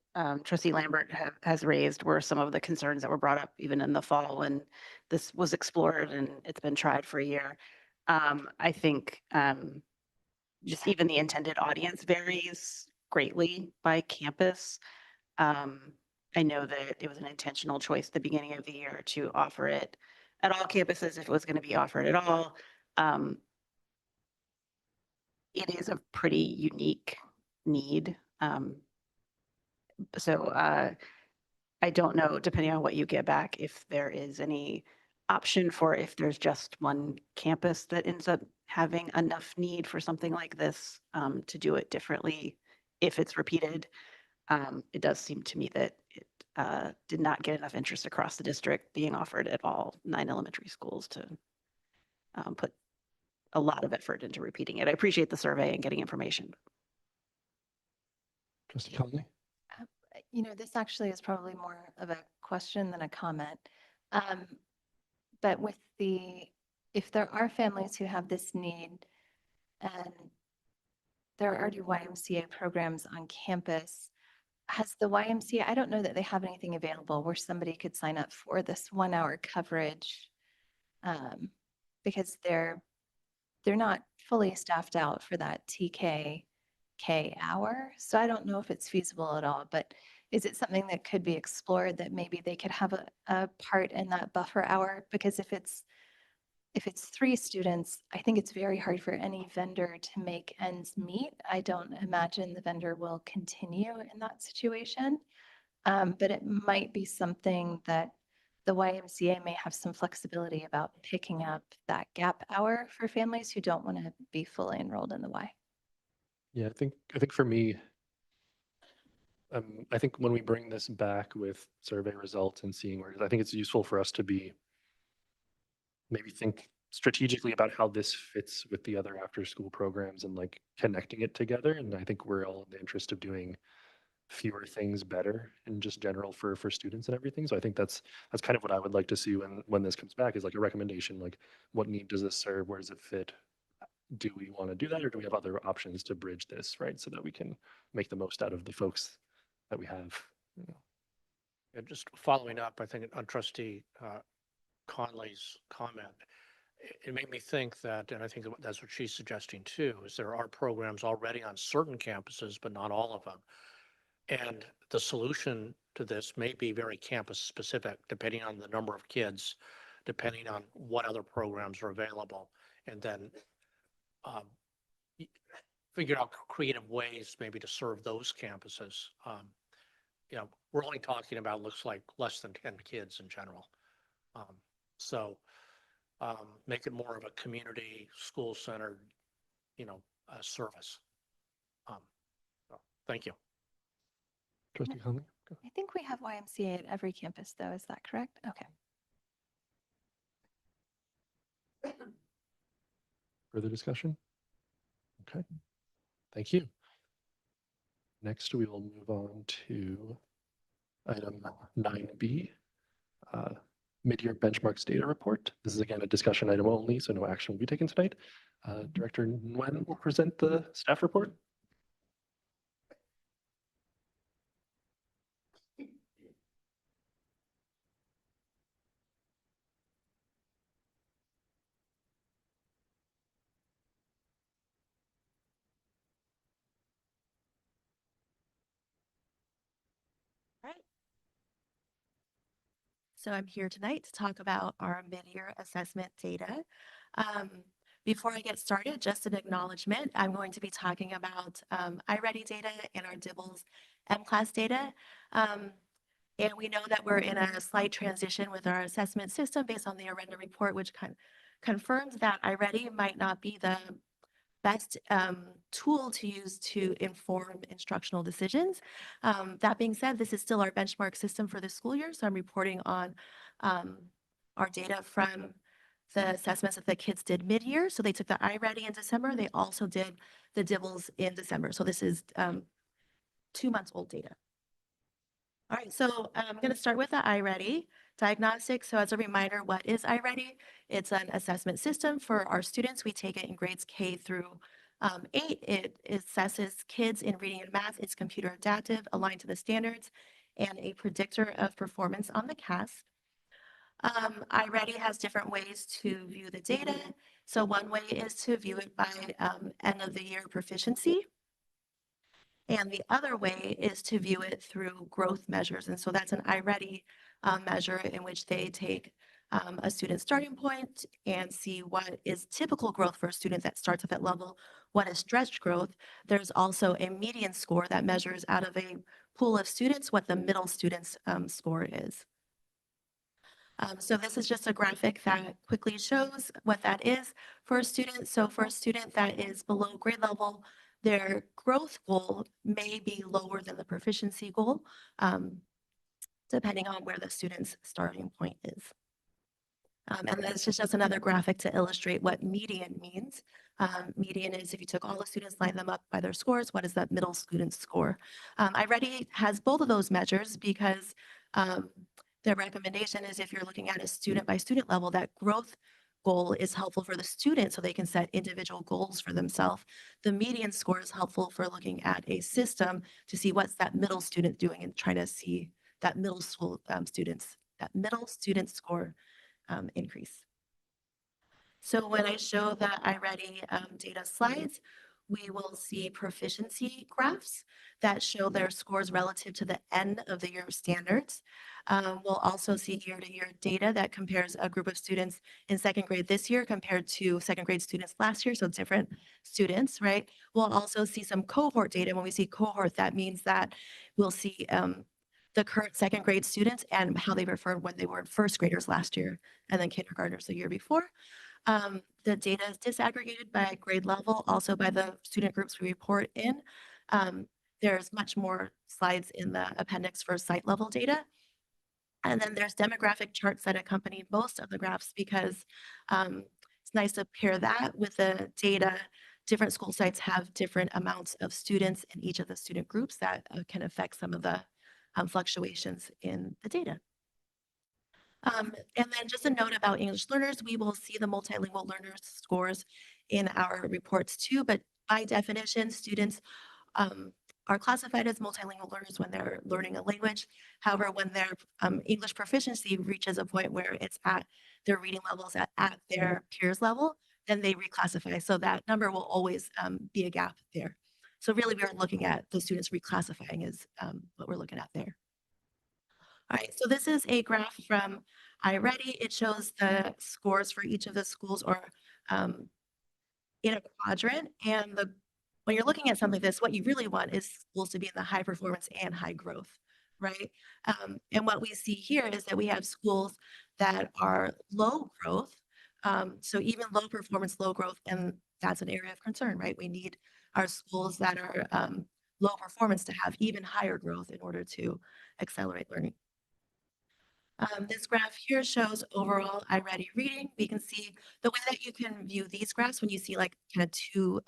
Trustee Lambert has raised were some of the concerns that were brought up even in the fall when this was explored and it's been tried for a year. I think just even the intended audience varies greatly by campus. I know that it was an intentional choice at the beginning of the year to offer it at all campuses if it was going to be offered at all. It is a pretty unique need. So I don't know, depending on what you get back, if there is any option for if there's just one campus that ends up having enough need for something like this to do it differently if it's repeated. It does seem to me that it did not get enough interest across the district being offered at all 9 elementary schools to put a lot of effort into repeating it. I appreciate the survey and getting information.
Trustee Conley?
This actually is probably more of a question than a comment. But if there are families who have this need and there are already YMCA programs on campus, has the YMCA, I don't know that they have anything available where somebody could sign up for this 1 hour coverage. Because they're not fully staffed out for that TKK hour. So I don't know if it's feasible at all, but is it something that could be explored that maybe they could have a part in that buffer hour? Because if it's 3 students, I think it's very hard for any vendor to make ends meet. I don't imagine the vendor will continue in that situation. But it might be something that the YMCA may have some flexibility about picking up that gap hour for families who don't want to be fully enrolled in the Y.
Yeah, I think for me, I think when we bring this back with survey results and seeing where it is, I think it's useful for us to be maybe think strategically about how this fits with the other after school programs and like connecting it together. And I think we're all in the interest of doing fewer things better in just general for students and everything. So I think that's kind of what I would like to see when this comes back, is like a recommendation, like what need does this serve? Where does it fit? Do we want to do that, or do we have other options to bridge this, right? So that we can make the most out of the folks that we have. You know.
And just following up, I think on Trustee Conley's comment, it made me think that, and I think that's what she's suggesting too, is there are programs already on certain campuses, but not all of them. And the solution to this may be very campus specific, depending on the number of kids, depending on what other programs are available, and then figure out creative ways maybe to serve those campuses. You know, we're only talking about, looks like, less than 10 kids in general. So make it more of a community school centered, you know, service. So thank you.
Trustee Conley? Go.
I think we have YMCA at every campus though, is that correct? Okay.
Further discussion? Okay, thank you. Next, we will move on to item 9B, mid-year benchmarks data report. This is again a discussion item only, so no action will be taken tonight. Director Nguyen will present the staff report.
So I'm here tonight to talk about our mid-year assessment data. Before I get started, just an acknowledgement, I'm going to be talking about iReady data and our DIBELS M-Class data. And we know that we're in a slight transition with our assessment system based on the Arenda report, which confirms that iReady might not be the best tool to use to inform instructional decisions. That being said, this is still our benchmark system for the school year. So I'm reporting on our data from the assessments that the kids did mid-year. So they took the iReady in December. They also did the DIBELS in December. So this is 2 months old data. All right, so I'm going to start with the iReady diagnostic. So as a reminder, what is iReady? It's an assessment system for our students. We take it in grades K through 8. It assesses kids in reading and math. It's computer adaptive, aligned to the standards, and a predictor of performance on the CAS. iReady has different ways to view the data. So one way is to view it by end of the year proficiency. And the other way is to view it through growth measures. And so that's an iReady measure in which they take a student's starting point and see what is typical growth for a student that starts at that level, what is stretched growth. There's also a median score that measures out of a pool of students what the middle student's score is. So this is just a graphic that quickly shows what that is for a student. So for a student that is below grade level, their growth goal may be lower than the proficiency goal, depending on where the student's starting point is. And this is just another graphic to illustrate what median means. Median is if you took all the students, line them up by their scores, what is that middle student score? iReady has both of those measures because the recommendation is if you're looking at a student by student level, that growth goal is helpful for the student so they can set individual goals for themselves. The median score is helpful for looking at a system to see what's that middle student doing and trying to see that middle school middle student score increase. So when I show the iReady data slides, we will see proficiency graphs that show their scores relative to the end of the year standards. We'll also see year-to-year data that compares a group of students in second grade this year compared to second grade students last year, so different students, right? We'll also see some cohort data. When we see cohort, that means that we'll see the current second grade students and how they referred when they were first graders last year and then kindergartners the year before. The data is disaggregated by grade level, also by the student groups we report in. There's much more slides in the appendix for site level data. And then there's demographic charts that accompany most of the graphs because it's nice to pair that with the data. Different school sites have different amounts of students in each of the student groups that can affect some of the fluctuations in the data. And then just a note about English learners, we will see the multilingual learners scores in our reports too, but by definition, students are classified as multilingual learners when they're learning a language. However, when their English proficiency reaches a point where it's at their reading levels at their peers level, then they reclassify. So that number will always be a gap there. So really we're looking at the students reclassifying is what we're looking at there. All right, so this is a graph from iReady. It shows the scores for each of the schools or in a quadrant. And when you're looking at something like this, what you really want is schools to be in the high performance and high growth, right? And what we see here is that we have schools that are low growth. So even low performance, low growth, and that's an area of concern, right? We need our schools that are low performance to have even higher growth in order to accelerate learning. This graph here shows overall iReady reading. We can see the way that you can view these graphs when you see like kind of two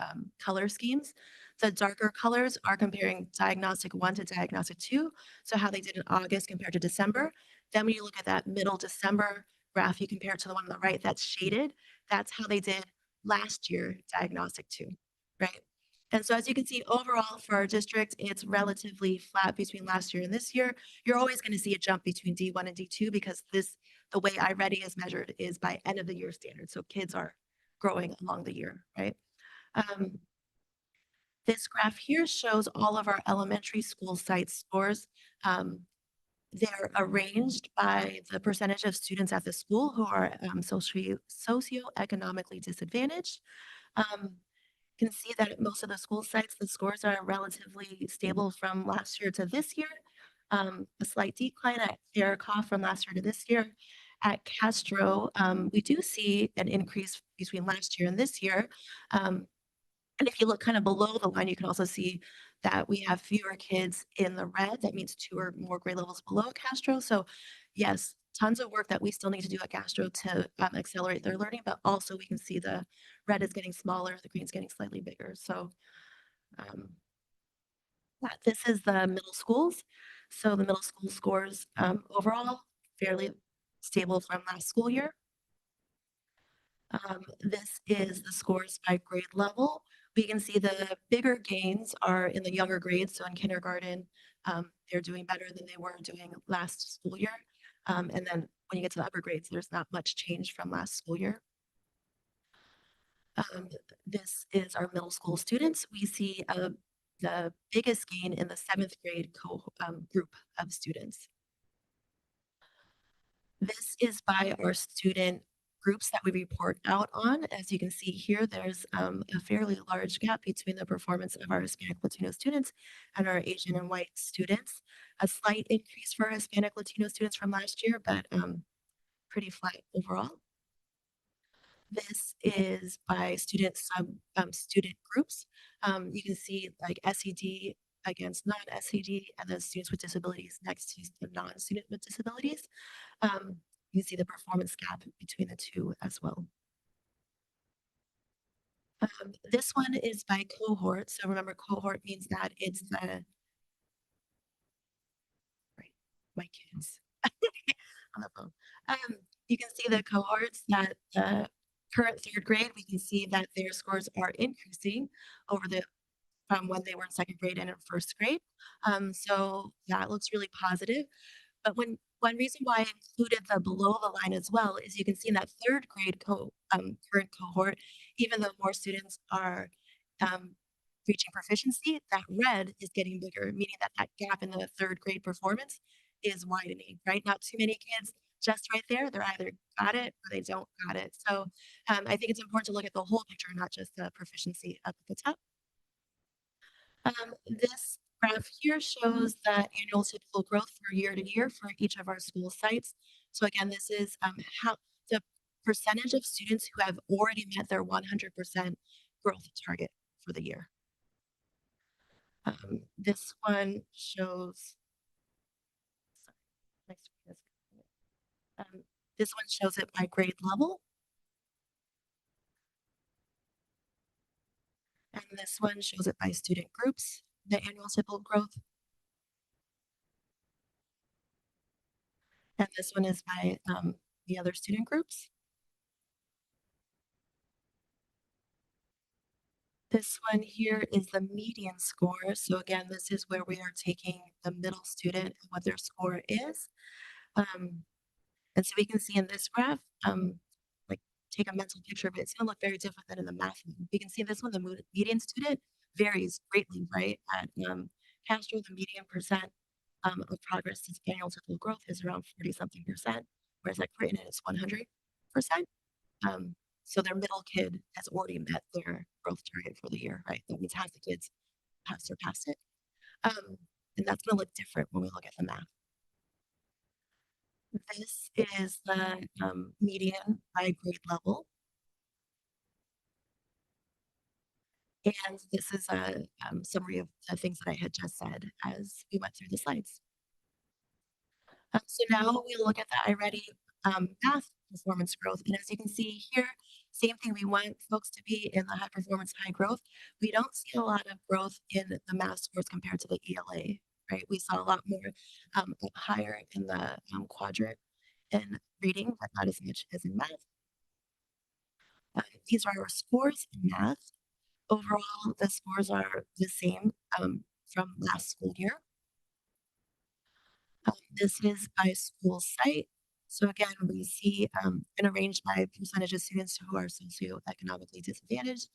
color schemes. The darker colors are comparing diagnostic 1 to diagnostic 2. So how they did in August compared to December. Then when you look at that middle December graph, you compare it to the one on the right that's shaded. That's how they did last year diagnostic 2, right? And so as you can see, overall for our district, it's relatively flat between last year and this year. You're always going to see a jump between D1 and D2 because the way iReady is measured is by end of the year standards. So kids are growing along the year, right? This graph here shows all of our elementary school site scores. They're arranged by the percentage of students at the school who are socioeconomically disadvantaged. Can see that at most of the school sites, the scores are relatively stable from last year to this year. A slight decline at Ericoff from last year to this year. At Castro, we do see an increase between last year and this year. And if you look kind of below the line, you can also see that we have fewer kids in the red. That means 2 or more grade levels below Castro. So yes, tons of work that we still need to do at Castro to accelerate their learning, but also we can see the red is getting smaller, the green's getting slightly bigger. So this is the middle schools. So the middle school scores overall fairly stable from last school year. This is the scores by grade level. We can see the bigger gains are in the younger grades. So in kindergarten, they're doing better than they were doing last school year. And then when you get to the upper grades, there's not much change from last school year. This is our middle school students. We see the biggest gain in the 7th grade group of students. This is by our student groups that we report out on. As you can see here, there's a fairly large gap between the performance of our Hispanic Latino students and our Asian and white students. A slight increase for Hispanic Latino students from last year, but pretty flat overall. This is by student groups. You can see like SED against non-SED and then students with disabilities next to the non-student with disabilities. You can see the performance gap between the two as well. This one is by cohort. So remember, cohort means that it's the, right, my kids on the phone. You can see the cohorts that the current third grade, we can see that their scores are increasing over the from when they were in second grade and in first grade. So that looks really positive. But one reason why I included the below the line as well is you can see in that third grade current cohort, even though more students are reaching proficiency, that red is getting bigger, meaning that that gap in the third grade performance is widening, right? Not too many kids just right there. They're either got it or they don't got it. So I think it's important to look at the whole picture, not just the proficiency up at the top. This graph here shows the annual typical growth for year to year for each of our school sites. So again, this is how the percentage of students who have already met their 100% growth target for the year. This one shows, sorry, my screen is, this one shows it by grade level. And this one shows it by student groups, the annual typical growth. And this one is by the other student groups. This one here is the median score. So again, this is where we are taking the middle student and what their score is. And so we can see in this graph, like take a mental picture of it. It's gonna look very different than in the math one. You can see this one, the median student varies greatly, right? At Castro, the median percent of progress to annual typical growth is around 40 something percent, whereas at Creighton it's 100%. So their middle kid has already met their growth target for the year, right? That means half the kids have surpassed it. And that's gonna look different when we look at the math. This is the median by grade level. And this is a summary of the things that I had just said as we went through the slides. So now we look at the iReady math performance growth. And as you can see here, same thing, we want folks to be in the high performance, high growth. We don't see a lot of growth in the math scores compared to the ELA, right? We saw a lot more higher in the quadrant in reading, but not as much as in math. These are our scores in math. Overall, the scores are the same from last school year. This is by school site. So again, we see an arranged by percentage of students who are socioeconomically disadvantaged.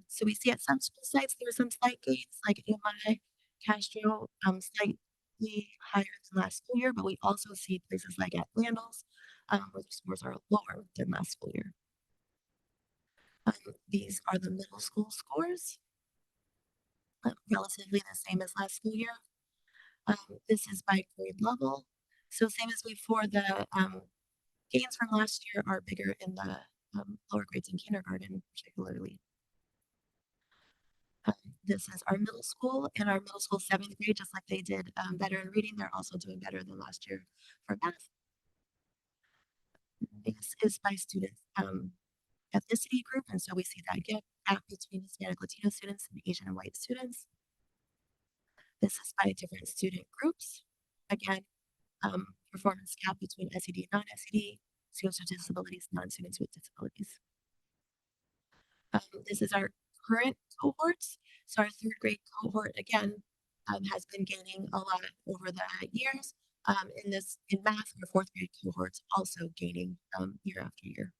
So we see at some school sites, there are some slight gains like AMI, Castro, slightly higher than last school year, but we also see places like at Landals where the scores are lower than last school year. These are the middle school scores, relatively the same as last school year. This is by grade level. So same as before, the gains from last year are bigger in the lower grades in kindergarten, particularly. This is our middle school and our middle school 7th grade, just like they did better in reading, they're also doing better than last year for math. This is by student ethnicity group, and so we see that gap between Hispanic Latino students and Asian and white students. This is by different student groups. Again, performance gap between SED and non-SED, students with disabilities, non-students with disabilities. This is our current cohorts. So our third grade cohort, again, has been gaining a lot over the years. In math, our fourth grade cohorts also gaining year after year.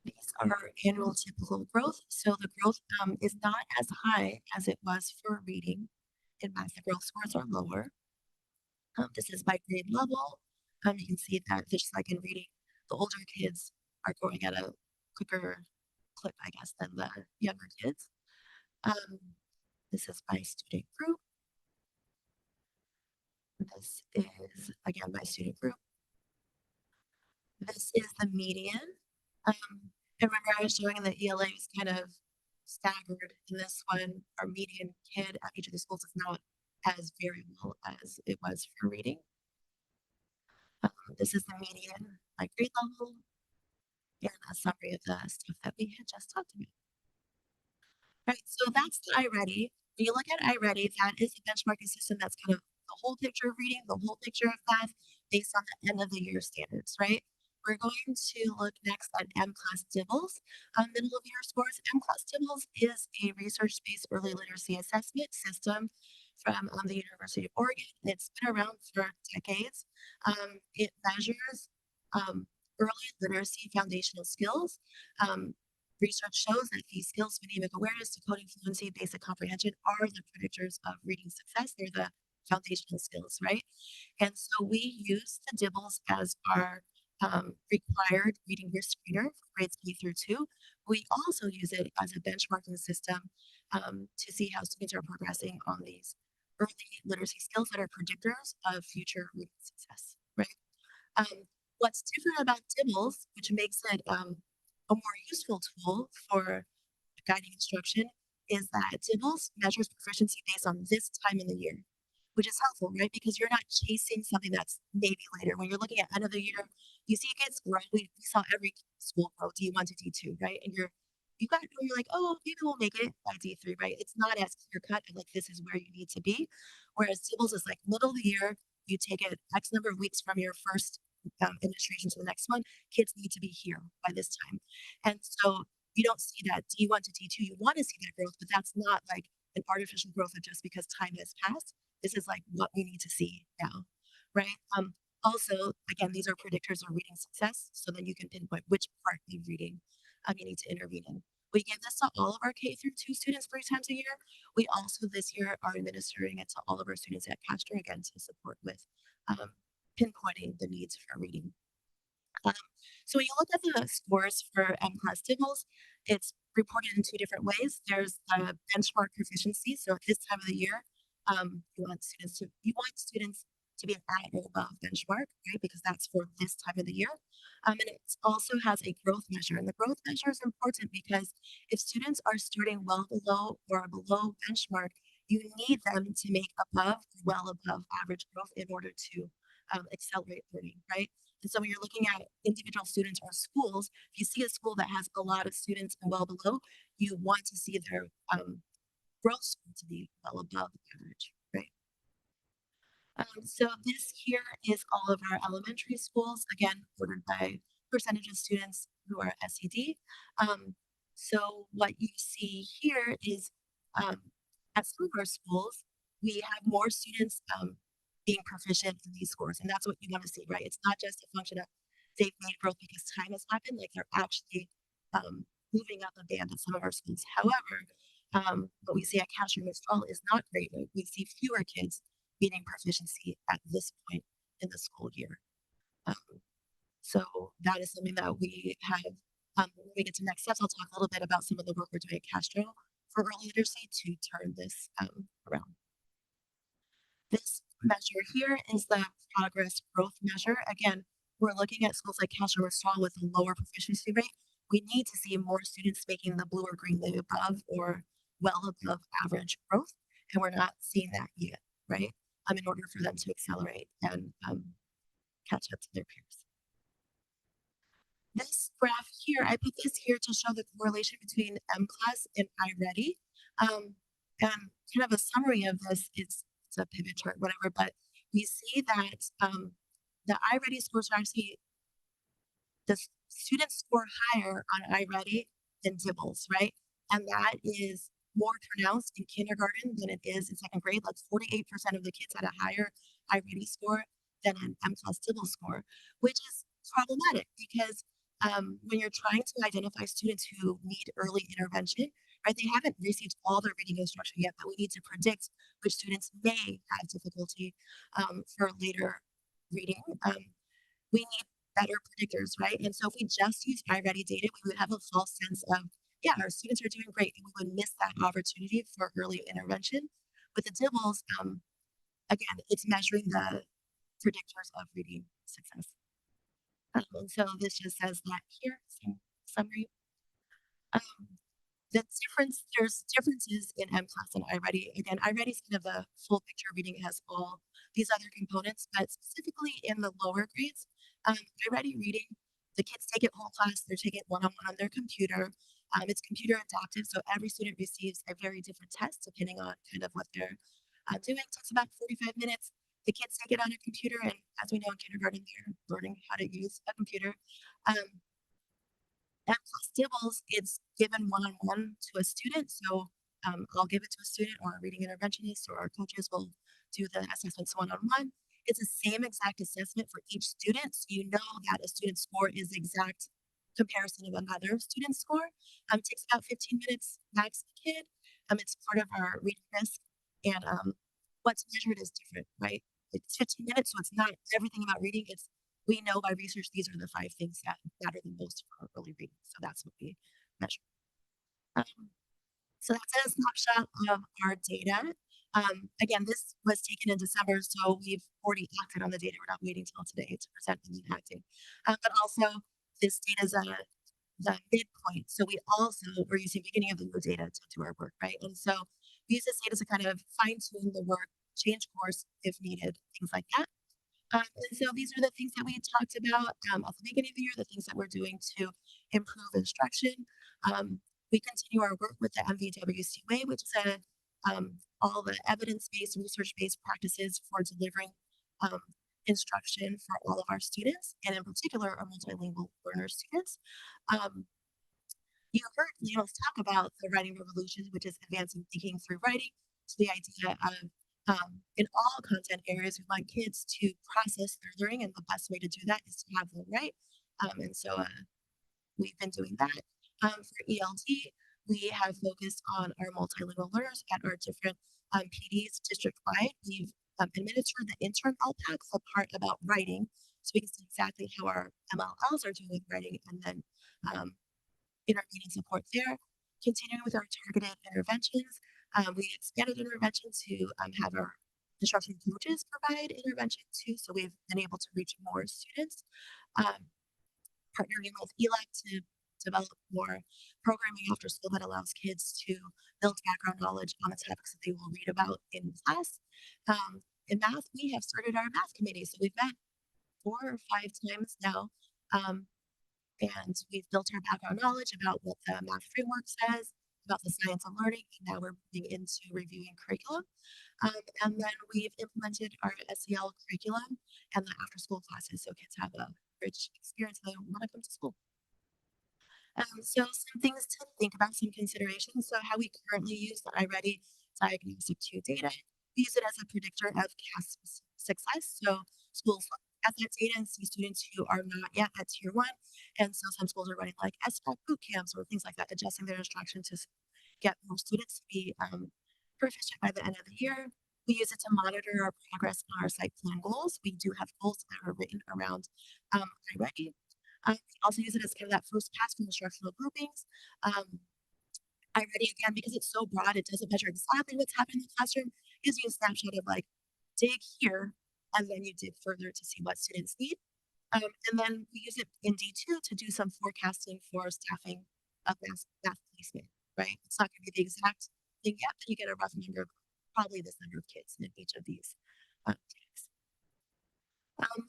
These are our annual typical growth. So the growth is not as high as it was for reading. In math, the growth scores are lower. This is by grade level. You can see that just like in reading, the older kids are growing at a quicker clip, I guess, than the younger kids. This is by student group. This is, again, by student group. This is the median. Remember I was showing that ELA is kind of staggered. In this one, our median kid at each of the schools is not as variable as it was for reading. This is the median by grade level and a summary of the stuff that we had just talked about. Right, so that's the iReady. When you look at iReady, that is a benchmarking system that's kind of the whole picture of reading, the whole picture of math based on the end of the year standards, right? we're going to look next at M-Class Dibbles, middle of year scores. M-Class Dibbles is a research-based early literacy assessment system from the University of Oregon. It's been around for decades. It measures early literacy foundational skills. Research shows that these skills, phonemic awareness, decoding fluency, basic comprehension, are the predictors of reading success. They're the foundational skills, right? And so we use the DIBBLES as our required reading risk screener for grades K through 2. We also use it as a benchmarking system to see how students are progressing on these early literacy skills that are predictors of future reading success, right? What's different about DIBBLES, which makes it a more useful tool for guiding instruction, is that DIBBLES measures proficiency based on this time in the year, which is helpful, right? Because you're not chasing something that's maybe later. When you're looking at end of the year, you see kids grow. We saw every school grow D1 to D2, right? And you're like, oh, maybe we'll make it by D3, right? It's not as clear cut and like this is where you need to be. Whereas DIBBLES is like middle of the year, you take it X number of weeks from your first administration to the next one. Kids need to be here by this time. And so you don't see that D1 to D2. You want to see that growth, but that's not like an artificial growth of just because time has passed. This is like what we need to see now, right? Also, again, these are predictors of reading success, so then you can pinpoint which part of reading you need to intervene in. We give this to all of our K-2 students 3 times a year. We also this year are administering it to all of our students at Castro, again, to support with pinpointing the needs for reading. So when you look at the scores for M-Class DIBBLES, it's reported in 2 different ways. There's the benchmark proficiency. So at this time of the year, you want students to be at or above benchmark, right? Because that's for this time of the year. And it also has a growth measure. And the growth measure is important because if students are starting well below or below benchmark, you need them to make above, well above average growth in order to accelerate learning, right? And so when you're looking at individual students or schools, if you see a school that has a lot of students and well below, you want to see their growth score to be well above average, right? So this here is all of our elementary schools, again, ordered by percentage of students who are SED. So what you see here is at some of our schools, we have more students being proficient in these scores. And that's what you want to see, right? It's not just a function of they've made growth because time has happened, like they're actually moving up a band at some of our schools. However, what we see at Castro Mistral is not great. Right? We see fewer kids meeting proficiency at this point in the school year. So that is something that we have. When we get to next steps, I'll talk a little bit about some of the work we're doing at Castro for early literacy to turn this around. This measure here is the progress growth measure. Again, we're looking at schools like Castro Mistral with a lower proficiency rate. We need to see more students making the blue or green the above or well above average growth, and we're not seeing that yet, right? In order for them to accelerate and catch up to their peers. This graph here, I put this here to show the correlation between M-Class and iReady. And kind of a summary of this, it's a pivot chart, whatever, but we see that the iReady scores are actually, the students score higher on iReady than DIBBLES, right? And that is more pronounced in kindergarten than it is in second grade. Like 48% of the kids had a higher iReady score than an M-Class DIBBLES score, which is problematic because when you're trying to identify students who need early intervention, right, they haven't received all their reading instruction yet, but we need to predict which students may have difficulty for later reading. We need better predictors, right? And so if we just use iReady data, we would have a false sense of, yeah, our students are doing great, and we would miss that opportunity for early intervention. With the DIBBLES, again, it's measuring the predictors of reading success. And so this just says that here, some summary. There's differences in M-Class and iReady. Again, iReady is kind of the full picture reading. It has all these other components, but specifically in the lower grades, iReady reading, the kids take it whole class, they're taking it one-on-one on their computer. It's computer adaptive, so every student receives a very different test depending on kind of what they're doing. It takes about 45 minutes. the kids take it on a computer, and as we know in kindergarten, they're learning how to use a computer. Um, and plus Dibbles, it's given one-on-one to a student. So I'll give it to a student, or a reading interventionist, or our coaches will do the assessments one-on-one. It's the same exact assessment for each student. So you know that a student's score is the exact comparison of another student's score. It takes about 15 minutes max a kid. It's part of our reading risk. And what's measured is different, right? It's 15 minutes, so it's not everything about reading. It's we know by research these are the 5 things that matter the most for early reading. So that's what we measure. So that's a snapshot of our data. Again, this was taken in December, so we've already acted on the data. We're not waiting till today to present and then acting. But also, this data is the midpoint. So we also were using beginning of the year data to do our work, right? And so we use this data to kind of fine tune the work, change course if needed, things like that. And so these are the things that we talked about at the beginning of the year, the things that we're doing to improve instruction. We continue our work with the MVWSD way, which is all the evidence-based, research-based practices for delivering instruction for all of our students, and in particular, our multilingual learner students. You heard Leo's talk about the writing revolution, which is advancing thinking through writing. So the idea of in all content areas, we want kids to process their learning, and the best way to do that is to have them write. And so we've been doing that. For ELT, we have focused on our multilingual learners at our different PDs district-wide. We've administered the intern LPAC, the part about writing, so we can see exactly how our MLLs are doing with writing, and then intervening support there. Continuing with our targeted interventions, we expanded intervention to have our instruction coaches provide intervention too, so we've been able to reach more students. Partnering with ELAC to develop more programming after school that allows kids to build background knowledge on the topics that they will read about in class. In math, we have started our math committee, so we've met 4 or 5 times now. And we've built our background knowledge about what the math framework says, about the science of learning, and now we're moving into reviewing curriculum. And then we've implemented our SEL curriculum and the after school classes, so kids have a rich experience when they want to come to school. So some things to think about, some considerations. So how we currently use the iReady diagnostic 2 data, we use it as a predictor of CAS success. So schools look at that data and see students who are not yet at tier 1. And so some schools are running like SPAC boot camps or things like that, adjusting their instruction to get more students to be proficient by the end of the year. We use it to monitor our progress on our site plan goals. We do have goals that are written around iReady. We also use it as kind of that first pass for instructional groupings. iReady, again, because it's so broad, it doesn't measure exactly what's happening in the classroom. It gives you a snapshot of like, dig here, and then you dig further to see what students need. And then we use it in D2 to do some forecasting for staffing of math placement, right? It's not going to be the exact thing yet, but you get a rough number of probably this number of kids in each of these tasks.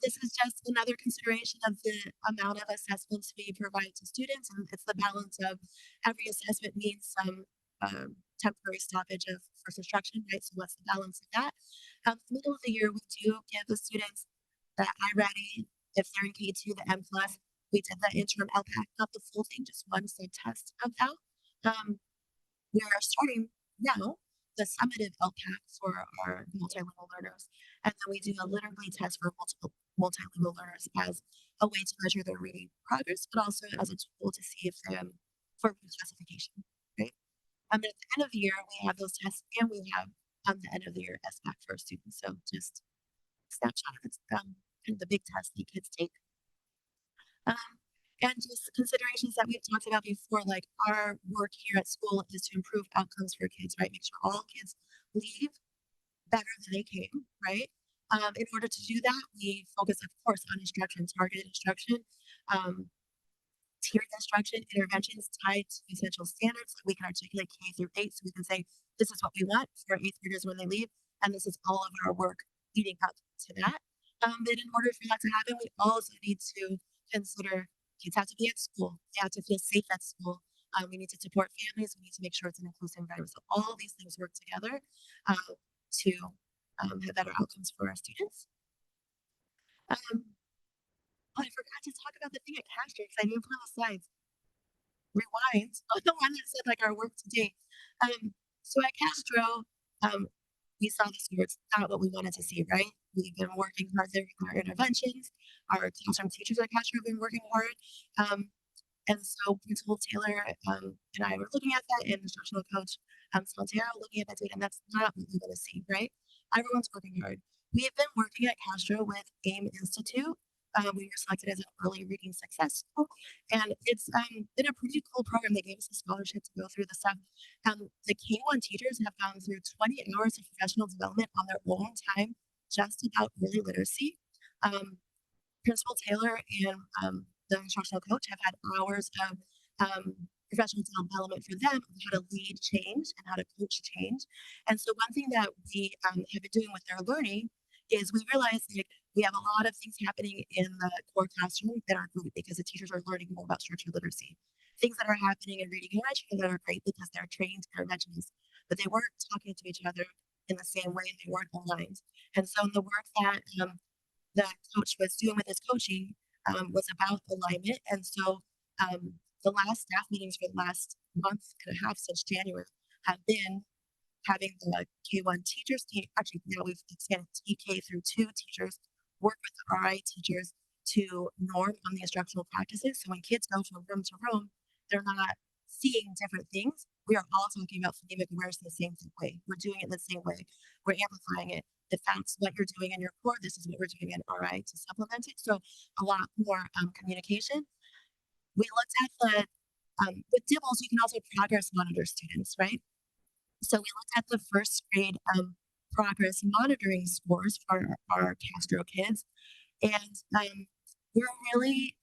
This is just another consideration of the amount of assessments we provide to students, and it's the balance of every assessment means some temporary stoppage of first instruction, right? So what's the balance of that? In the middle of the year, we do give the students the iReady. If they're in K2, the M+, we did the interim LPAC, not the full thing, just one test of that. We are starting now the summative LPAC for our multilingual learners. And then we do a literally test for multiple multilingual learners as a way to measure their reading progress, but also as a tool to see if for reclassification, right? At the end of the year, we have those tests, and we have the end of the year SBAC for our students. So just a snapshot of kind of the big test that kids take. And just considerations that we've talked about before, like our work here at school is to improve outcomes for kids, right? Make sure all kids leave better than they came, right? In order to do that, we focus, of course, on instruction, targeted instruction, tiered instruction, interventions tied to essential standards that we can articulate K through 8. So we can say, this is what we want for 8th graders when they leave, and this is all of our work leading up to that. But in order for that to happen, we also need to consider kids have to be at school. They have to feel safe at school. We need to support families. We need to make sure it's an inclusive environment. So all these things work together to have better outcomes for our students. Oh, I forgot to talk about the thing at Castro because I didn't put on the slides. Rewind. The one that said like our work today. So at Castro, we saw the scores, not what we wanted to see, right? We've been working hard there with our interventions. Our classroom teachers at Castro have been working hard. And so Principal Taylor and I were looking at that, and instructional coach Santero looking at that data, and that's not what we want to see, right? Everyone's working hard. We have been working at Castro with AIM Institute. We were selected as an early reading success school, and it's been a pretty cool program. They gave us a scholarship to go through the stuff. The K1 teachers have gone through 20 hours of professional development on their own time, just about early literacy. Principal Taylor and the instructional coach have had hours of professional development for them on how to lead change and how to coach change. And so one thing that we have been doing with their learning is we realized like we have a lot of things happening in the core classroom that are great because the teachers are learning more about structured literacy. Things that are happening in reading and writing that are great because they're trained interventionists, but they weren't talking to each other in the same way, they weren't aligned. And so in the work that the coach was doing with his coaching was about alignment. And so the last staff meetings for the last month and a half since January have been having the K1 teachers, actually now we've expanded TK through 2 teachers, work with the RI teachers to norm on the instructional practices. So when kids go from room to room, they're not seeing different things. We are all talking about phonemic awareness in the same way. We're doing it in the same way. We're amplifying it. If that's what you're doing in your core, this is what we're doing in RI to supplement it. So a lot more communication. We looked at the, with DIBELS, you can also progress monitor students, right? So we looked at the first grade progress monitoring scores for our Castro kids. And we're really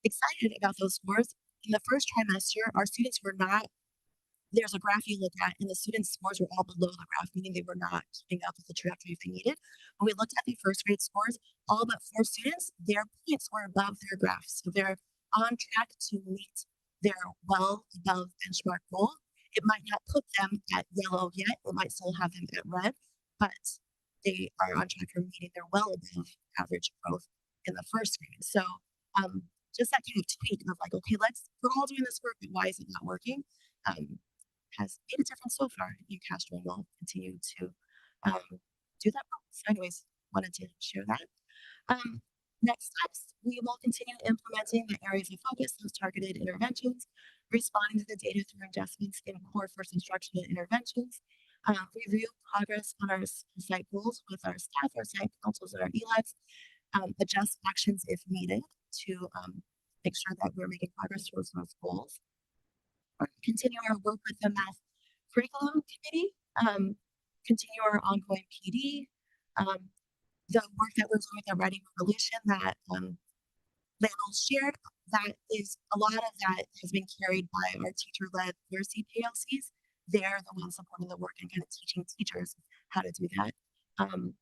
excited about those scores. In the first trimester, our students were not, there's a graph you look at, and the students' scores were all below the graph, meaning they were not keeping up with the trajectory they needed. When we looked at the first grade scores, all but 4 students, their points were above their graphs. So they're on track to meet their well above benchmark goal. It might not put them at yellow yet, it might still have them at red, but they are on track for meeting their well above average growth in the first grade. So just that kind of tweak of like, okay, we're all doing this work, but why is it not working? Has made a difference so far in Castro, and will continue to do that. So anyways, wanted to share that. Next steps, we will continue implementing the areas of focus, those targeted interventions, responding to the data through adjustments in core first instruction and interventions, review progress on our site goals with our staff, our site councils, and our ELECs, adjust actions if needed to make sure that we're making progress towards those goals. Continue our work with the math curriculum committee, continue our ongoing PD, the work that we're doing with the writing revolution that Landell shared, that is a lot of that has been carried by our teacher-led literacy PLCs. They're the ones supporting the work and kind of teaching teachers how to do that. And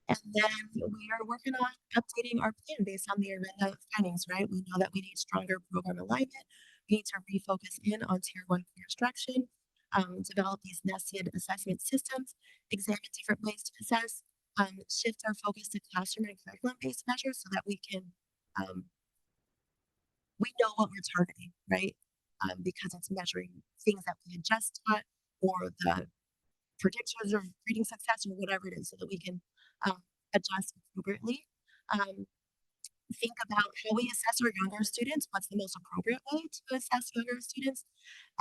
then we are working on updating our plan based on the IRENDA findings, right? We know that we need stronger program alignment. We need to refocus in on tier 1 instruction, develop these nested assessment systems, examine different ways to assess, shift our focus to classroom and curriculum-based measures so that we can, we know what we're targeting, right? Because it's measuring things that we had just taught or the predictors of reading success or whatever it is so that we can adjust appropriately. Think about how we assess our younger students, what's the most appropriate way to assess younger students.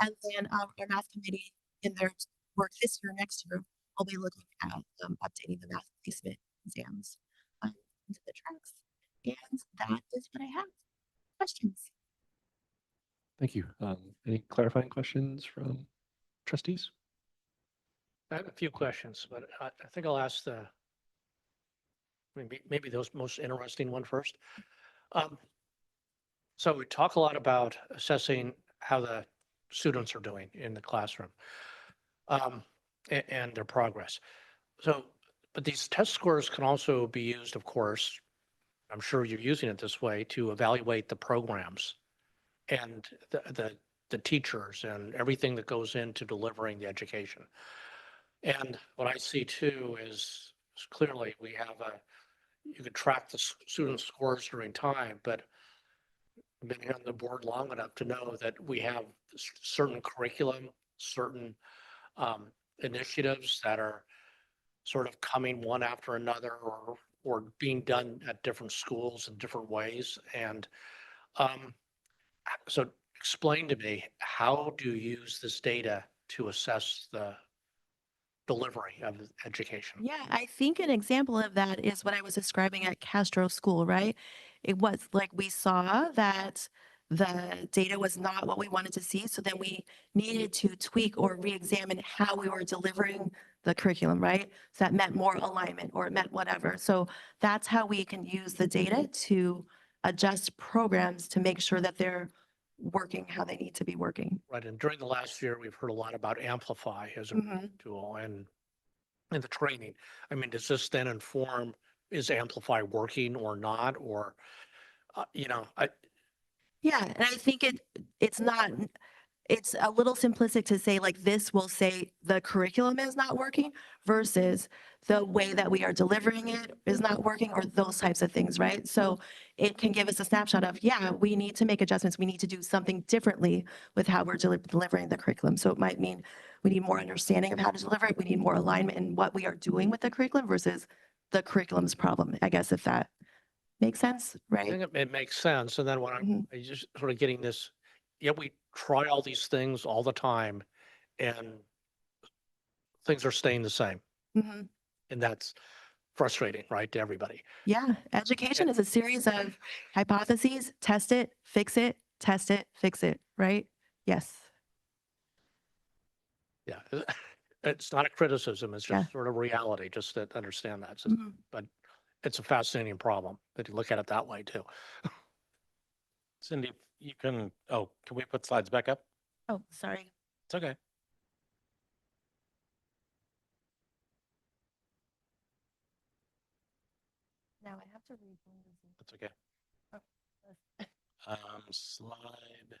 And then our math committee in their work this year, next year, will be looking at updating the math placement exams into the tracks. And that is what I have. Questions?
Thank you. Any clarifying questions from trustees?
I have a few questions, but I think I'll ask maybe those most interesting one first. So we talk a lot about assessing how the students are doing in the classroom and their progress. So, but these test scores can also be used, of course, I'm sure you're using it this way, to evaluate the programs and the teachers and everything that goes into delivering the education. And what I see too is clearly we have you can track the student scores during time, but I've been here on the board long enough to know that we have certain curriculum, certain initiatives that are sort of coming one after another or being done at different schools in different ways. And um, so explain to me, how do you use this data to assess the delivery of education?
Yeah, I think an example of that is what I was describing at Castro School, right? It was like we saw that the data was not what we wanted to see. So then we needed to tweak or re-examine how we were delivering the curriculum, right? So that meant more alignment or it meant whatever. So that's how we can use the data to adjust programs to make sure that they're working how they need to be working.
Right. And during the last year, we've heard a lot about Amplify as a
Mhm.
tool and the training. I mean, does this then inform, is Amplify working or not? Or,
Yeah, and I think it's not it's a little simplistic to say like this will say the curriculum is not working versus the way that we are delivering it is not working or those types of things, right? So it can give us a snapshot of, yeah, we need to make adjustments. We need to do something differently with how we're delivering the curriculum. So it might mean we need more understanding of how to deliver it. We need more alignment in what we are doing with the curriculum versus the curriculum's problem, I guess, if that makes sense,
I
right?
think it makes sense. And then when
Mhm.
I just sort of getting this, yeah, we try all these things all the time and things are staying the same.
Mhm.
And that's frustrating, right, to everybody.
Yeah, education is a series of hypotheses, test it, fix it, test it, fix it, right? Yes.
Yeah. It's not a criticism. It's
Yeah.
just sort of reality, just to understand that.
Mhm.
But it's a fascinating problem that you look at it that way too.
Cindy, you can, oh, can we put slides back up?
Oh, sorry.
It's okay.
Now I have to read.
That's okay. Slide.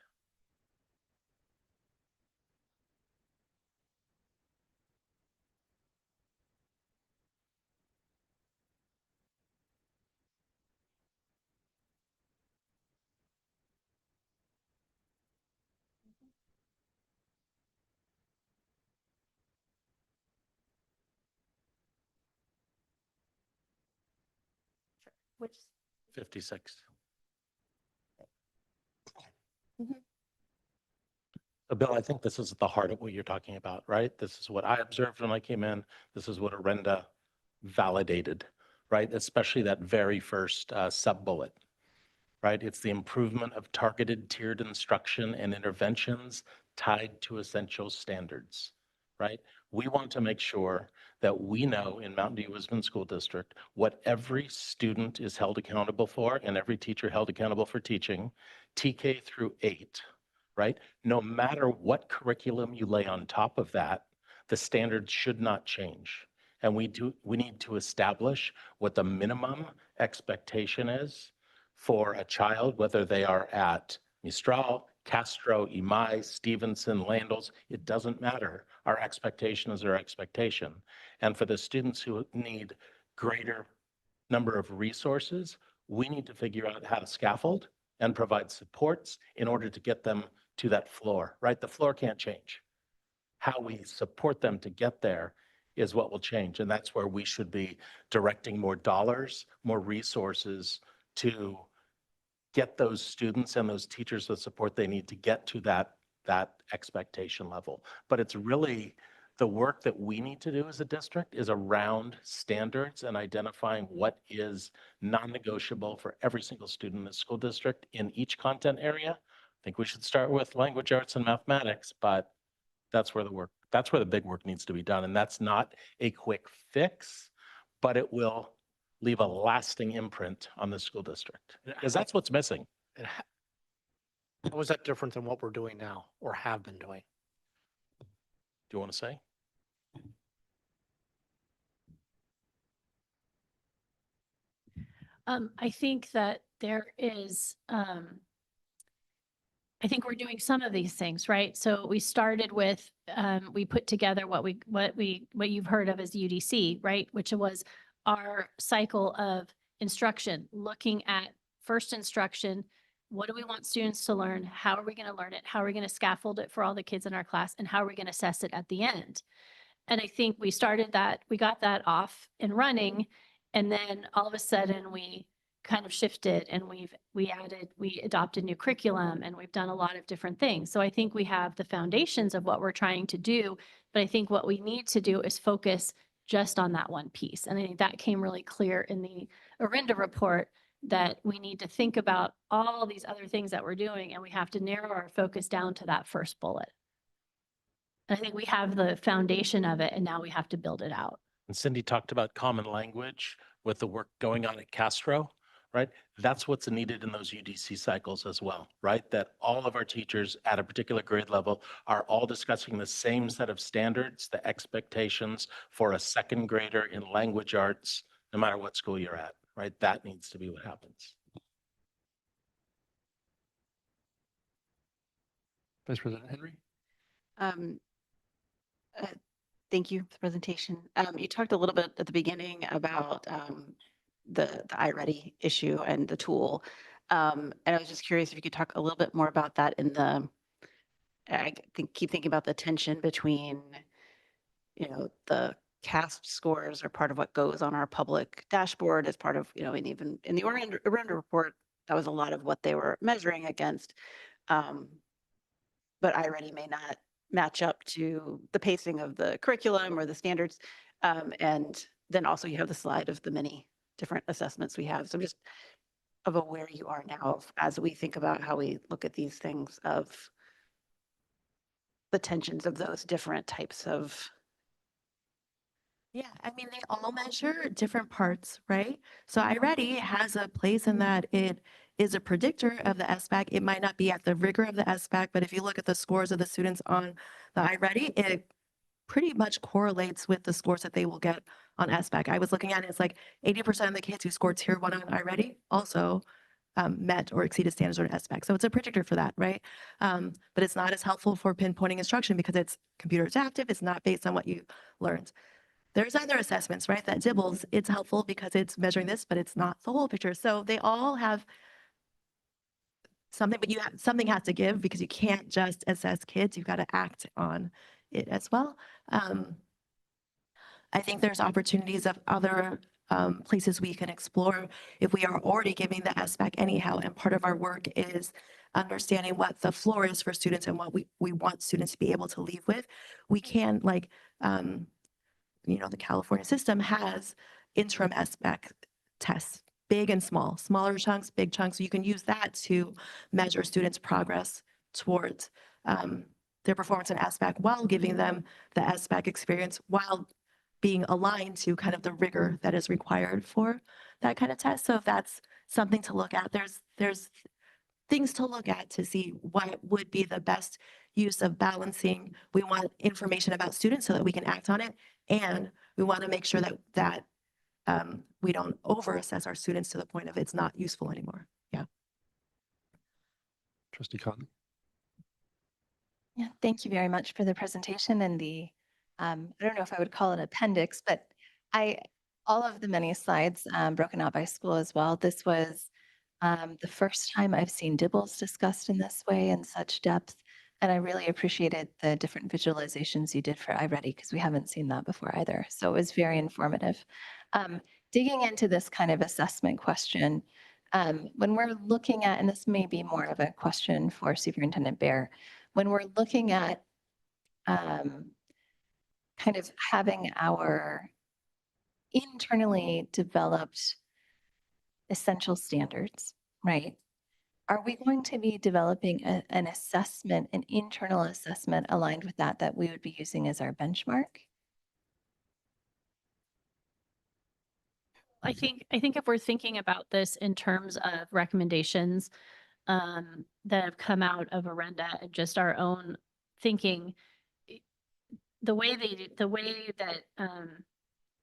Which?
56.
Mhm.
Bill, I think this is at the heart of what you're talking about, right? This is what I observed when I came in. This is what Arenda validated, right? Especially that very first sub-bullet, right? It's the improvement of targeted tiered instruction and interventions tied to essential standards, right? We want to make sure that we know in Mountain View Wisdom School District what every student is held accountable for and every teacher held accountable for teaching, TK through 8, right? No matter what curriculum you lay on top of that, the standards should not change. And we need to establish what the minimum expectation is for a child, whether they are at Mistral, Castro, Imai, Stevenson, Landals, it doesn't matter. Our expectation is our expectation. And for the students who need greater number of resources, we need to figure out how to scaffold and provide supports in order to get them to that floor, right? The floor can't change. How we support them to get there is what will change. And that's where we should be directing more dollars, more resources to get those students and those teachers the support they need to get to that expectation level. But it's really the work that we need to do as a district is around standards and identifying what is non-negotiable for every single student in the school district in each content area. I think we should start with language arts and mathematics, but that's where the big work needs to be done. And that's not a quick fix, but it will leave a lasting imprint on the school district because that's what's missing.
And how is that different than what we're doing now or have been doing?
Do you want to say?
I think that there is I think we're doing some of these things, right? So we started with, we put together what you've heard of as UDC, right? Which was our cycle of instruction, looking at first instruction. What do we want students to learn? How are we going to learn it? How are we going to scaffold it for all the kids in our class? And how are we going to assess it at the end? And I think we started that, we got that off and running. And then all of a sudden we kind of shifted and we adopted new curriculum and we've done a lot of different things. So I think we have the foundations of what we're trying to do, but I think what we need to do is focus just on that one piece. And I think that came really clear in the Orinda report, that we need to think about all these other things that we're doing and we have to narrow our focus down to that first bullet. And I think we have the foundation of it and now we have to build it out.
And Cindy talked about common language with the work going on at Castro, right? That's what's needed in those UDC cycles as well, right? That all of our teachers at a particular grade level are all discussing the same set of standards, the expectations for a second grader in language arts, no matter what school you're at, right? That needs to be what happens.
Vice President Henry?
Thank you for the presentation. You talked a little bit at the beginning about the iReady issue and the tool. And I was just curious if you could talk a little bit more about that in the, keep thinking about the tension between, the CASP scores are part of what goes on our public dashboard as part of, and even in the Orinda report, that was a lot of what they were measuring against. But iReady may not match up to the pacing of the curriculum or the standards. And then also you have the slide of the many different assessments we have. So I'm just of where you are now as we think about how we look at these things, of the tensions of those different types of.
Yeah, I mean, they all measure different parts, right? So iReady has a place in that it is a predictor of the SBAC. It might not be at the rigor of the SBAC, but if you look at the scores of the students on the iReady, it pretty much correlates with the scores that they will get on SBAC. I was looking at it, it's like 80% of the kids who scored tier 1 on iReady also met or exceeded standards on SBAC. So it's a predictor for that, right? But it's not as helpful for pinpointing instruction because it's computer adaptive. It's not based on what you learned. There's other assessments, right? That DIBELS, it's helpful because it's measuring this, but it's not the whole picture. So they all have something, but something has to give because you can't just assess kids. You've got to act on it as well. I think there's opportunities of other places we can explore if we are already giving the SBAC anyhow. And part of our work is understanding what the floor is for students and what we want students to be able to leave with. We can the California system has interim SBAC tests, big and small, smaller chunks, big chunks. So you can use that to measure students' progress towards their performance in SBAC while giving them the SBAC experience, while being aligned to kind of the rigor that is required for that kind of test. So if that's something to look at, there's things to look at to see what would be the best use of balancing. We want information about students so that we can act on it. And we want to make sure that we don't over-assess our students to the point of it's not useful anymore. Yeah.
Trustee Cotton?
Yeah, thank you very much for the presentation and the, I don't know if I would call it appendix, but all of the many slides broken out by school as well. This was the first time I've seen DIBELS discussed in this way in such depth. And I really appreciated the different visualizations you did for iReady because we haven't seen that before either. So it was very informative. Digging into this kind of assessment question, when we're looking at, and this may be more of a question for Superintendent Baer, when we're looking at kind of having our internally developed essential standards, right? Are we going to be developing an assessment, an internal assessment aligned with that we would be using as our benchmark?
I think if we're thinking about this in terms of recommendations that have come out of Orinda and just our own thinking, the way that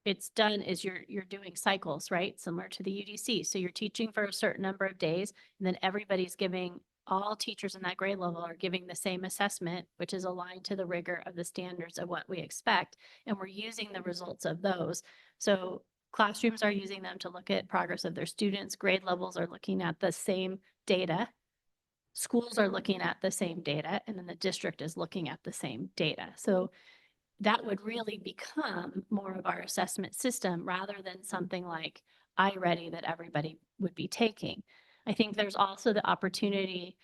it's done is you're doing cycles, right? Similar to the UDC. So you're teaching for a certain number of days and then everybody's giving all teachers in that grade level are giving the same assessment, which is aligned to the rigor of the standards of what we expect. And we're using the results of those. So classrooms are using them to look at progress of their students. Grade levels are looking at the same data. Schools are looking at the same data, and then the district is looking at the same data. So that would really become more of our assessment system rather than something like iReady that everybody would be taking. I think there's also the opportunity,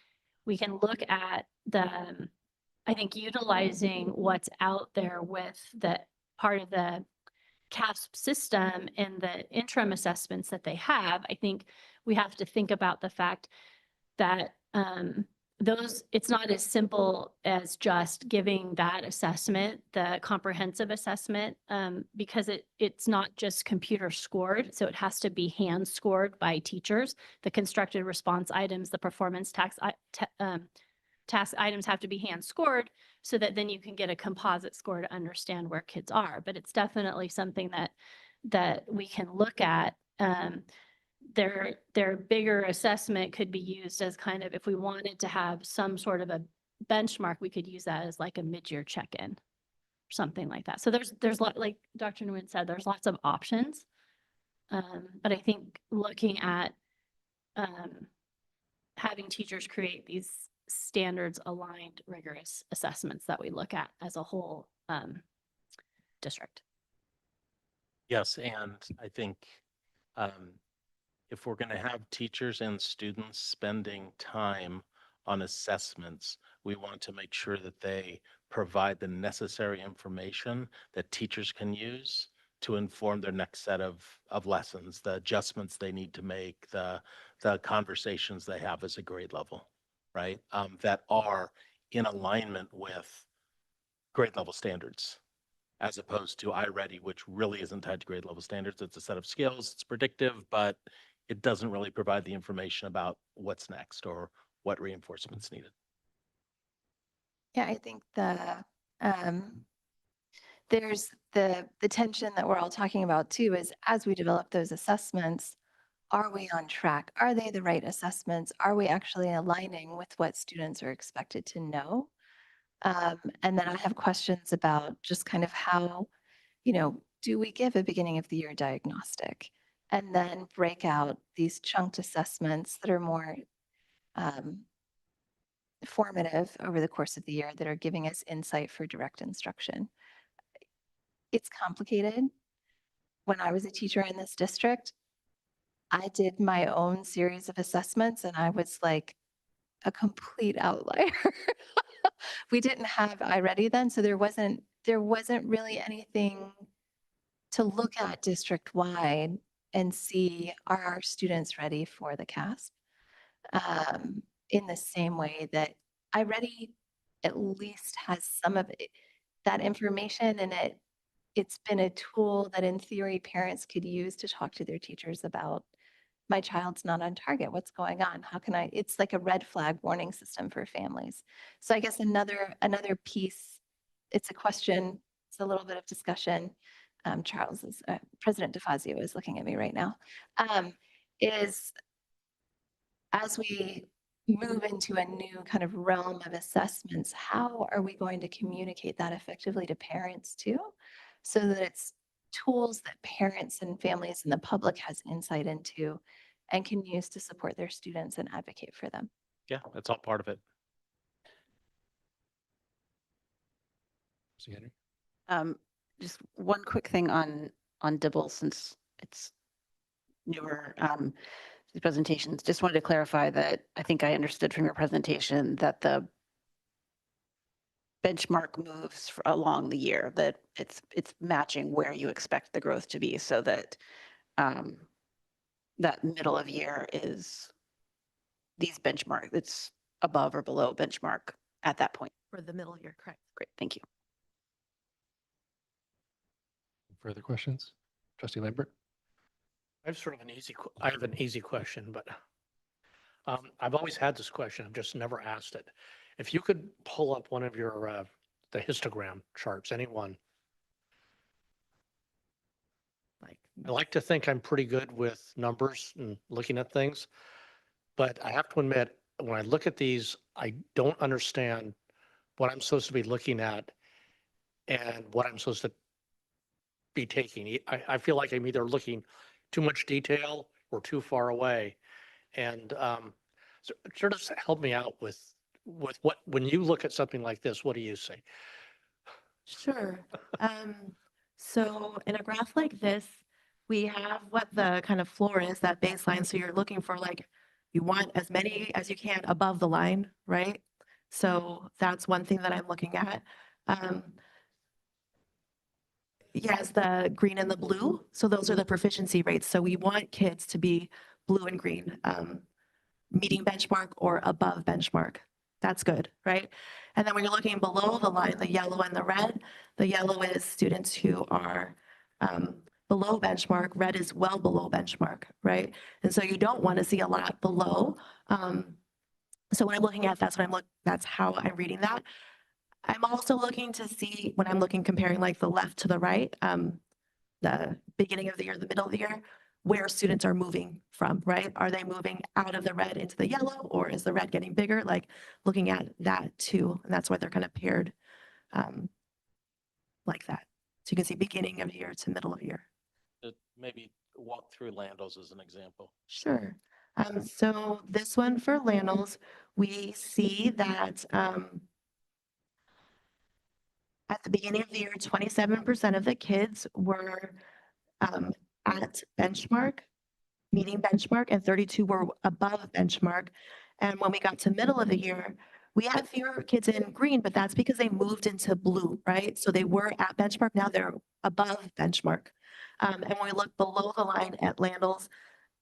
we can look at I think utilizing what's out there with the part of the CASP system and the interim assessments that they have. I think we have to think about the fact that it's not as simple as just giving that assessment, the comprehensive assessment, because it's not just computer scored. So it has to be hand scored by teachers. The constructed response items, the performance task items have to be hand scored so that then you can get a composite score to understand where kids are. But it's definitely something that we can look at. Their bigger assessment could be used as kind of, if we wanted to have some sort of a benchmark, we could use that as like a mid-year check-in, something like that. So there's like Dr. Nguyen said, there's lots of options. But I think looking at having teachers create these standards aligned, rigorous assessments that we look at as a whole district.
Yes, and I think if we're going to have teachers and students spending time on assessments, we want to make sure that they provide the necessary information that teachers can use to inform their next set of lessons, the adjustments they need to make, the conversations they have as a grade level, right? That are in alignment with grade level standards, as opposed to iReady, which really isn't tied to grade level standards. It's a set of skills, it's predictive, but it doesn't really provide the information about what's next or what reinforcement's needed.
Yeah, I think there's the tension that we're all talking about too, is as we develop those assessments, are we on track? Are they the right assessments? Are we actually aligning with what students are expected to know? And then I have questions about just kind of how, do we give a beginning of the year diagnostic and then break out these chunked assessments that are more formative over the course of the year that are giving us insight for direct instruction? It's complicated. When I was a teacher in this district, I did my own series of assessments and I was like a complete outlier. We didn't have iReady then, so there wasn't really anything to look at district-wide and see, are our students ready for the CASP? In the same way that iReady at least has some of that information, and it's been a tool that in theory parents could use to talk to their teachers about, my child's not on target, what's going on? How can it's like a red flag warning system for families. So I guess another piece, it's a question, it's a little bit of discussion. President DeFazio is looking at me right now, is as we move into a new kind of realm of assessments, how are we going to communicate that effectively to parents too? So that it's tools that parents and families and the public has insight into and can use to support their students and advocate for them.
Yeah, that's all part of it.
Just one quick thing on Dibble, since it's newer, the presentations. Just wanted to clarify that I think I understood from your presentation that the benchmark moves along the year, that it's matching where you expect the growth to be, so that that middle of year is these benchmark, it's above or below benchmark at that point.
For the middle year, correct.
Great, thank you.
Further questions? Trustee Lambert?
I have sort of I have an easy question, but I've always had this question. I've just never asked it. If you could pull up one of your, the histogram charts, any one. I like to think I'm pretty good with numbers and looking at things, but I have to admit, when I look at these, I don't understand what I'm supposed to be looking at and what I'm supposed to be taking. I feel like I'm either looking too much detail or too far away. And so sort of help me out with what, when you look at something like this, what do you see?
Sure. So in a graph like this, we have what the kind of floor is, that baseline. So you're looking for like, you want as many as you can above the line, right? So that's one thing that I'm looking at. Yes, the green and the blue. So those are the proficiency rates. So we want kids to be blue and green, meeting benchmark or above benchmark. That's good, right? And then when you're looking below the line, the yellow and the yellow is students who are below benchmark, red is well below benchmark, right? And so you don't want to see a lot below. So when I'm looking at, that's how I'm reading that. I'm also looking to see, when I'm looking, comparing like the left to the right, the beginning of the year, the middle of the year, where students are moving from, right? Are they moving out of the red into the yellow, or is the red getting bigger? Like looking at that too. And that's why they're kind of paired like that. So you can see beginning of year to middle of year.
Maybe walk through Landos as an example.
Sure. So this one for Lanels, we see that at the beginning of the year, 27% of the kids were at benchmark, meeting benchmark, and 32 were above benchmark. And when we got to middle of the year, we had fewer kids in green, but that's because they moved into blue, right? So they were at benchmark, now they're above benchmark. And when we look below the line at Landals,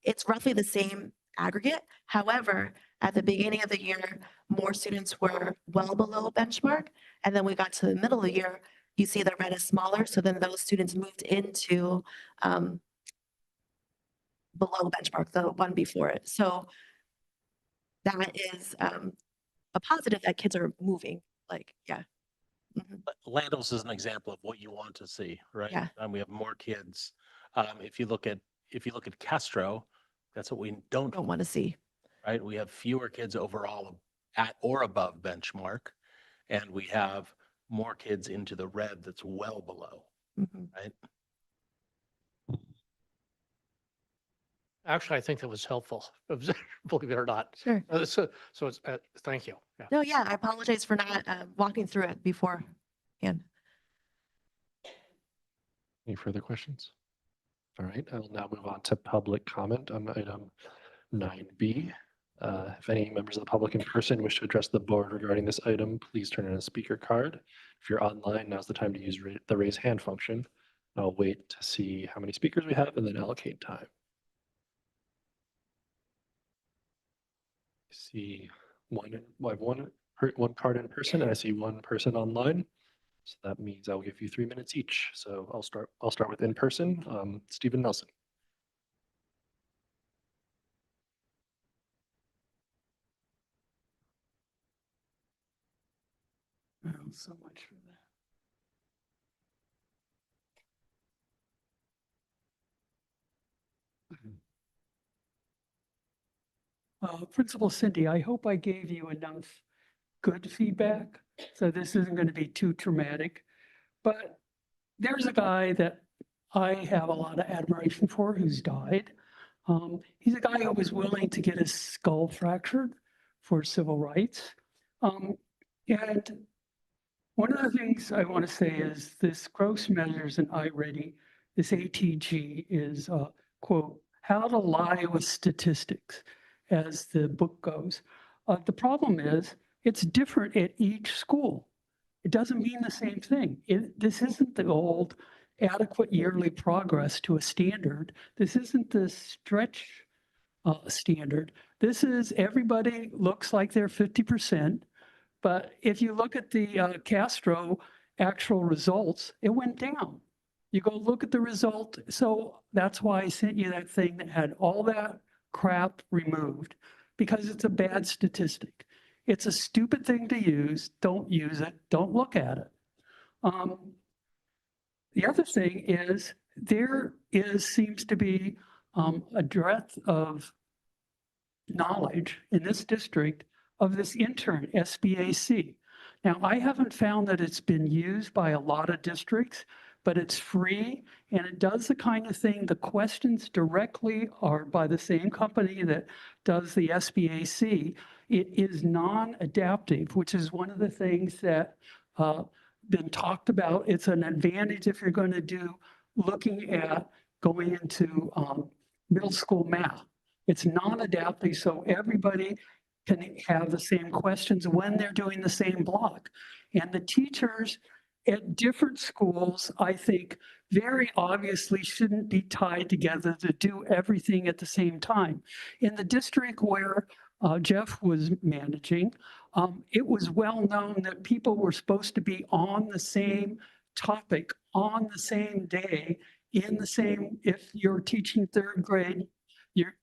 it's roughly the same aggregate. However, at the beginning of the year, more students were well below benchmark. And then we got to the middle of the year, you see the red is smaller. So then those students moved into below benchmark, the one before it. So that is a positive that kids are moving, like, yeah.
But Landos is an example of what you want to see, right?
Yeah.
We have more kids. If you look at Castro, that's what we don't
want to see.
Right? We have fewer kids overall at or above benchmark, and we have more kids into the red that's well below, right?
Actually, I think that was helpful, believe it or not.
Sure.
So it's, thank you. Yeah.
No, yeah, I apologize for not walking through it before. And
Any further questions? All right, I will now move on to public comment on item 9B. If any members of the public in person wish to address the board regarding this item, please turn in a speaker card. If you're online, now's the time to use the raise hand function. I'll wait to see how many speakers we have and then allocate time. I see I have one card in person, and I see one person online. So that means I'll give you 3 minutes each. So I'll start with in person. Stephen Nelson.
Oh, so much for that. Principal Cindy, I hope I gave you enough good feedback, so this isn't going to be too traumatic. But there's a guy that I have a lot of admiration for who's died. He's a guy who was willing to get his skull fractured for civil rights. And one of the things I want to say is this gross measures and I-ready, this ATG is, quote, how to lie with statistics, as the book goes. The problem is it's different at each school. It doesn't mean the same thing. This isn't the old adequate yearly progress to a standard. This isn't the stretch standard. This is everybody looks like they're 50%. But if you look at the Castro actual results, it went down. You go look at the result. So that's why I sent you that thing that had all that crap removed, because it's a bad statistic. It's a stupid thing to use. Don't use it. Don't look at it. The other thing is seems to be a breadth of knowledge in this district of this intern, SBAC. Now, I haven't found that it's been used by a lot of districts, but it's free and it does the kind of thing, the questions directly are by the same company that does the SBAC. It is non-adaptive, which is one of the things that been talked about. It's an advantage if you're going to do looking at going into middle school math. It's non-adaptive, so everybody can have the same questions when they're doing the same block. And the teachers at different schools, I think, very obviously shouldn't be tied together to do everything at the same time. In the district where Jeff was managing, it was well known that people were supposed to be on the same topic on the same day in the same, if you're teaching third grade,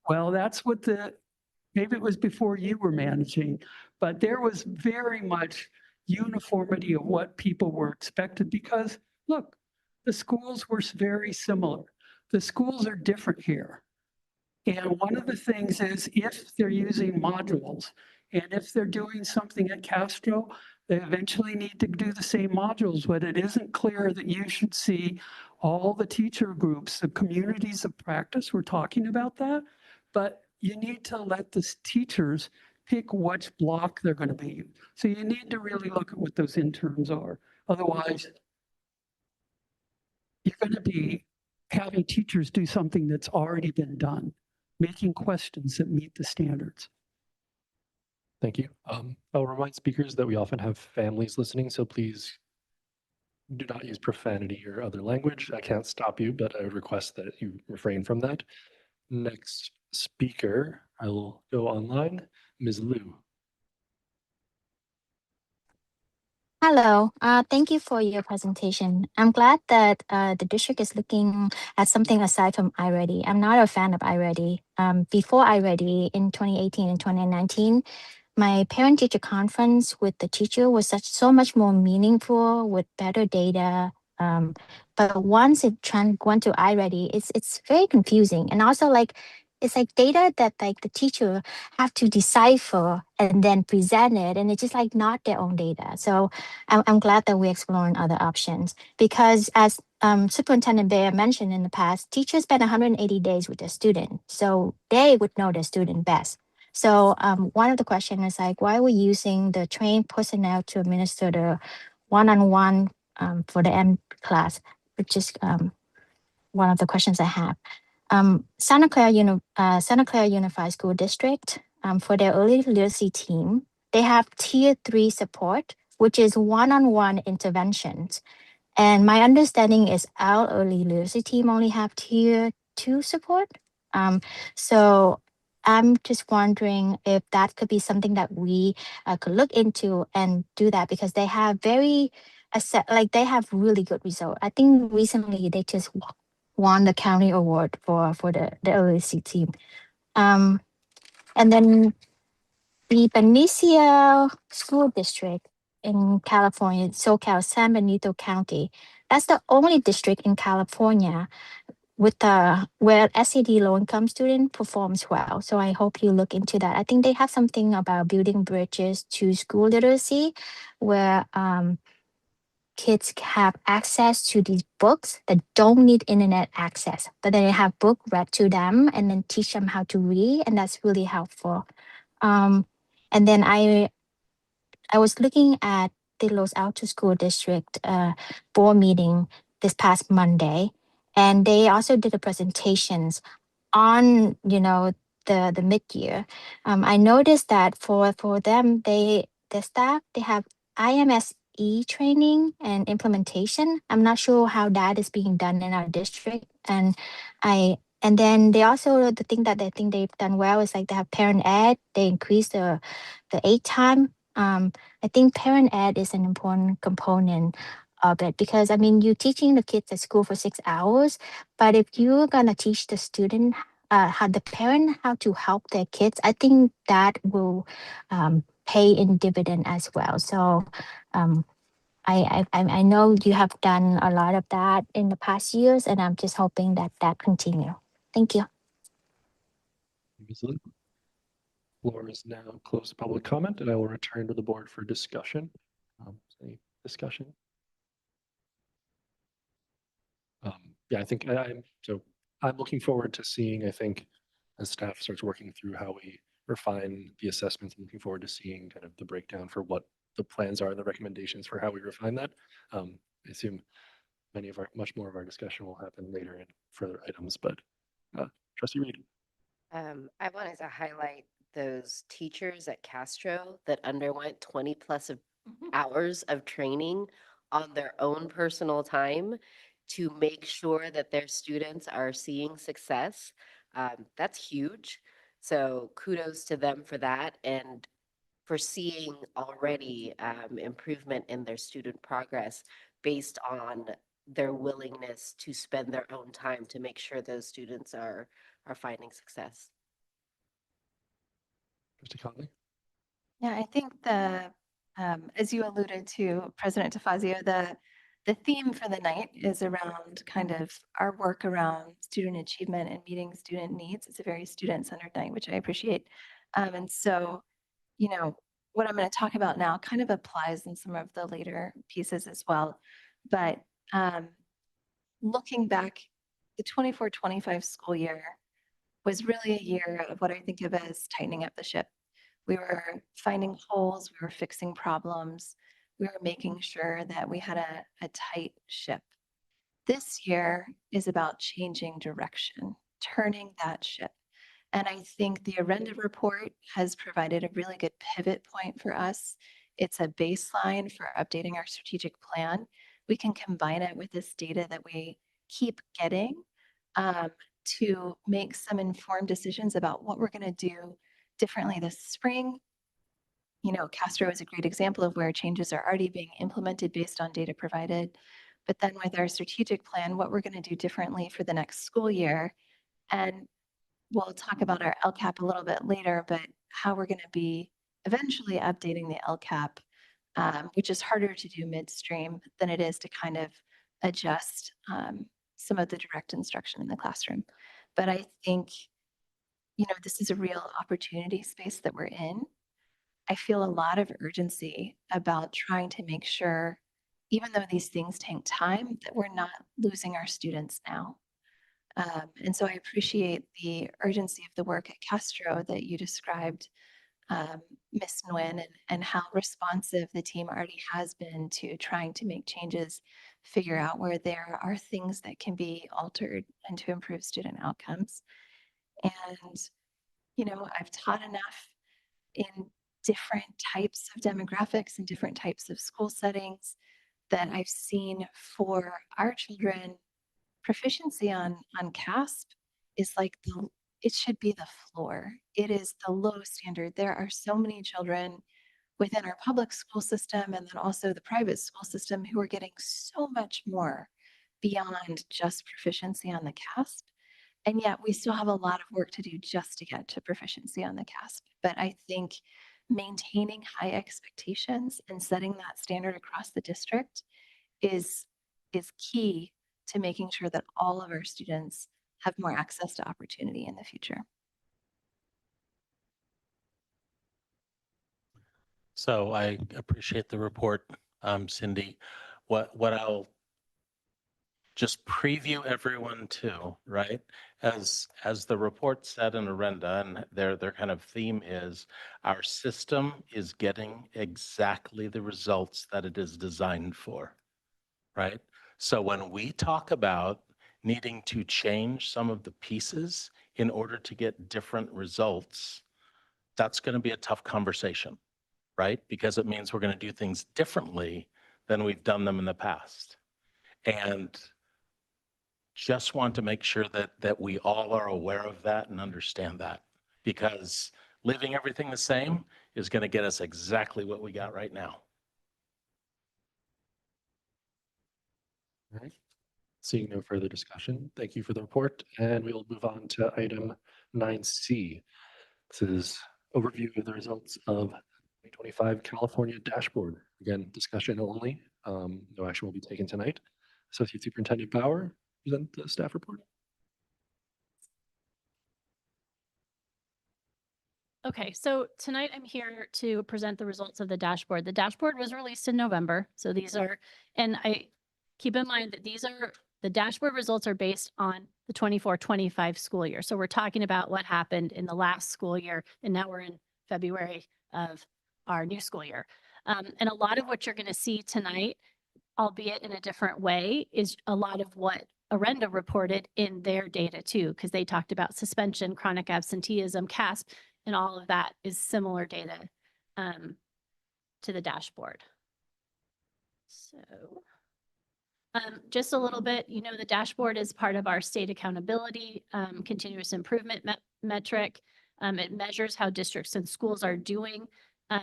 well, that's what maybe it was before you were managing, but there was very much uniformity of what people were expected because look, the schools were very similar. The schools are different here. And one of the things is if they're using modules and if they're doing something at Castro, they eventually need to do the same modules, but it isn't clear that you should see all the teacher groups, the communities of practice. We're talking about that, but you need to let the teachers pick which block they're going to be. So you need to really look at what those interns are. Otherwise, you're going to be having teachers do something that's already been done, making questions that meet the standards.
Thank you. I'll remind speakers that we often have families listening, so please do not use profanity or other language. I can't stop you, but I would request that you refrain from that. Next speaker, I will go online, Ms. Liu.
Hello, thank you for your presentation. I'm glad that the district is looking at something aside from iReady. I'm not a fan of iReady. Before iReady in 2018 and 2019, my parent-teacher conference with the teacher was so much more meaningful with better data. But once it went to iReady, it's very confusing, and also it's like data that like the teacher have to decipher and then present it, and it's just like not their own data. So I'm glad that we're exploring other options because as Superintendent Bayer mentioned in the past, teachers spend 180 days with their student, so they would know their student best. So one of the questions is like, why are we using the trained personnel to administer the one-on-one for the M class, which is one of the questions I have. Santa Clara Unified School District, for their early literacy team, they have tier 3 support, which is one-on-one interventions. And my understanding is our early literacy team only have tier 2 support. So I'm just wondering if that could be something that we could look into and do that because they have they have really good results. I think recently they just won the county award for the LAC team. And then the Benicia School District in California, SoCal, San Benito County, that's the only district in California with where SAD low-income student performs well. So I hope you look into that. I think they have something about building bridges to school literacy where kids have access to these books that don't need internet access, but then they have book read to them and then teach them how to read, and that's really helpful. And then I was looking at the Los Altos School District board meeting this past Monday, and they also did a presentations on the mid-year. I noticed that for them, the staff, they have IMSE training and implementation. I'm not sure how that is being done in our district. And then they also, the thing that they think they've done well is like they have parent ed. They increased the aid time. I think parent ed is an important component of it because I mean, you're teaching the kids at school for 6 hours, but if you're gonna teach the student how the parent how to help their kids, I think that will pay in dividend as well. So I know you have done a lot of that in the past years, and I'm just hoping that that continue. Thank you.
floor is now closed to public comment, and I will return to the board for discussion. Any discussion? Yeah, I think I'm looking forward to seeing, I think, as staff starts working through how we refine the assessments, I'm looking forward to seeing kind of the breakdown for what the plans are and the recommendations for how we refine that. I assume much more of our discussion will happen later in further items, but Trustee Reed.
I wanted to highlight those teachers at Castro that underwent 20 plus hours of training on their own personal time to make sure that their students are seeing success. That's huge. So kudos to them for that and for seeing already improvement in their student progress based on their willingness to spend their own time to make sure those students are finding success.
Trustee Conley.
Yeah, I think as you alluded to, President DeFazio, the theme for the night is around kind of our work around student achievement and meeting student needs. It's a very student-centered night, which I appreciate. And so, you know, what I'm going to talk about now kind of applies in some of the later pieces as well. But looking back, the 24-25 school year was really a year of what I think of as tightening up the ship. We were finding holes, we were fixing problems, we were making sure that we had a tight ship. This year is about changing direction, turning that ship. And I think the Arenda report has provided a really good pivot point for us. It's a baseline for updating our strategic plan. We can combine it with this data that we keep getting to make some informed decisions about what we're going to do differently this spring. You know, Castro is a great example of where changes are already being implemented based on data provided. But then with our strategic plan, what we're going to do differently for the next school year. And we'll talk about our LCAP a little bit later, but how we're going to be eventually updating the LCAP, which is harder to do midstream than it is to kind of adjust some of the direct instruction in the classroom. But I think, you know, this is a real opportunity space that we're in. I feel a lot of urgency about trying to make sure, even though these things take time, that we're not losing our students now. And so I appreciate the urgency of the work at Castro that you described, Ms. Nguyen, and how responsive the team already has been to trying to make changes, figure out where there are things that can be altered and to improve student outcomes. And, you know, I've taught enough in different types of demographics and different types of school settings that I've seen for our children, proficiency on CASP is like it should be the floor. It is the low standard. There are so many children within our public school system and then also the private school system who are getting so much more beyond just proficiency on the CASP. And yet we still have a lot of work to do just to get to proficiency on the CASP. But I think maintaining high expectations and setting that standard across the district is key to making sure that all of our students have more access to opportunity in the future.
So I appreciate the report, Cindy. What I'll just preview everyone to, right? As the report said in Arenda, and their kind of theme is our system is getting exactly the results that it is designed for, right? So when we talk about needing to change some of the pieces in order to get different results, that's going to be a tough conversation, right? Because it means we're going to do things differently than we've done them in the past. And just want to make sure that we all are aware of that and understand that, because leaving everything the same is going to get us exactly what we got right now.
All right. Seeing no further discussion, thank you for the report, and we will move on to item 9C. This is overview of the results of 2025 California dashboard. Again, discussion only. No action will be taken tonight. Associate Superintendent Bauer, present the staff report.
Okay, so tonight I'm here to present the results of the dashboard. The dashboard was released in November. So these are, and I keep in mind that the dashboard results are based on the 24-25 school year. So we're talking about what happened in the last school year, and now we're in February of our new school year. And a lot of what you're going to see tonight, albeit in a different way, is a lot of what Arenda reported in their data too, because they talked about suspension, chronic absenteeism, CASP, and all of that is similar data to the dashboard. So just a little bit, the dashboard is part of our state accountability continuous improvement metric. It measures how districts and schools are doing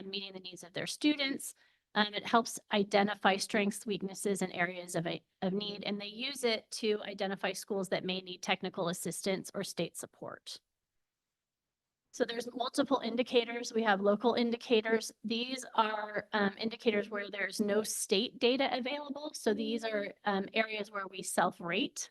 meeting the needs of their students. It helps identify strengths, weaknesses, and areas of need, and they use it to identify schools that may need technical assistance or state support. So there's multiple indicators. We have local indicators. These are indicators where there's no state data available. So these are areas where we self-rate.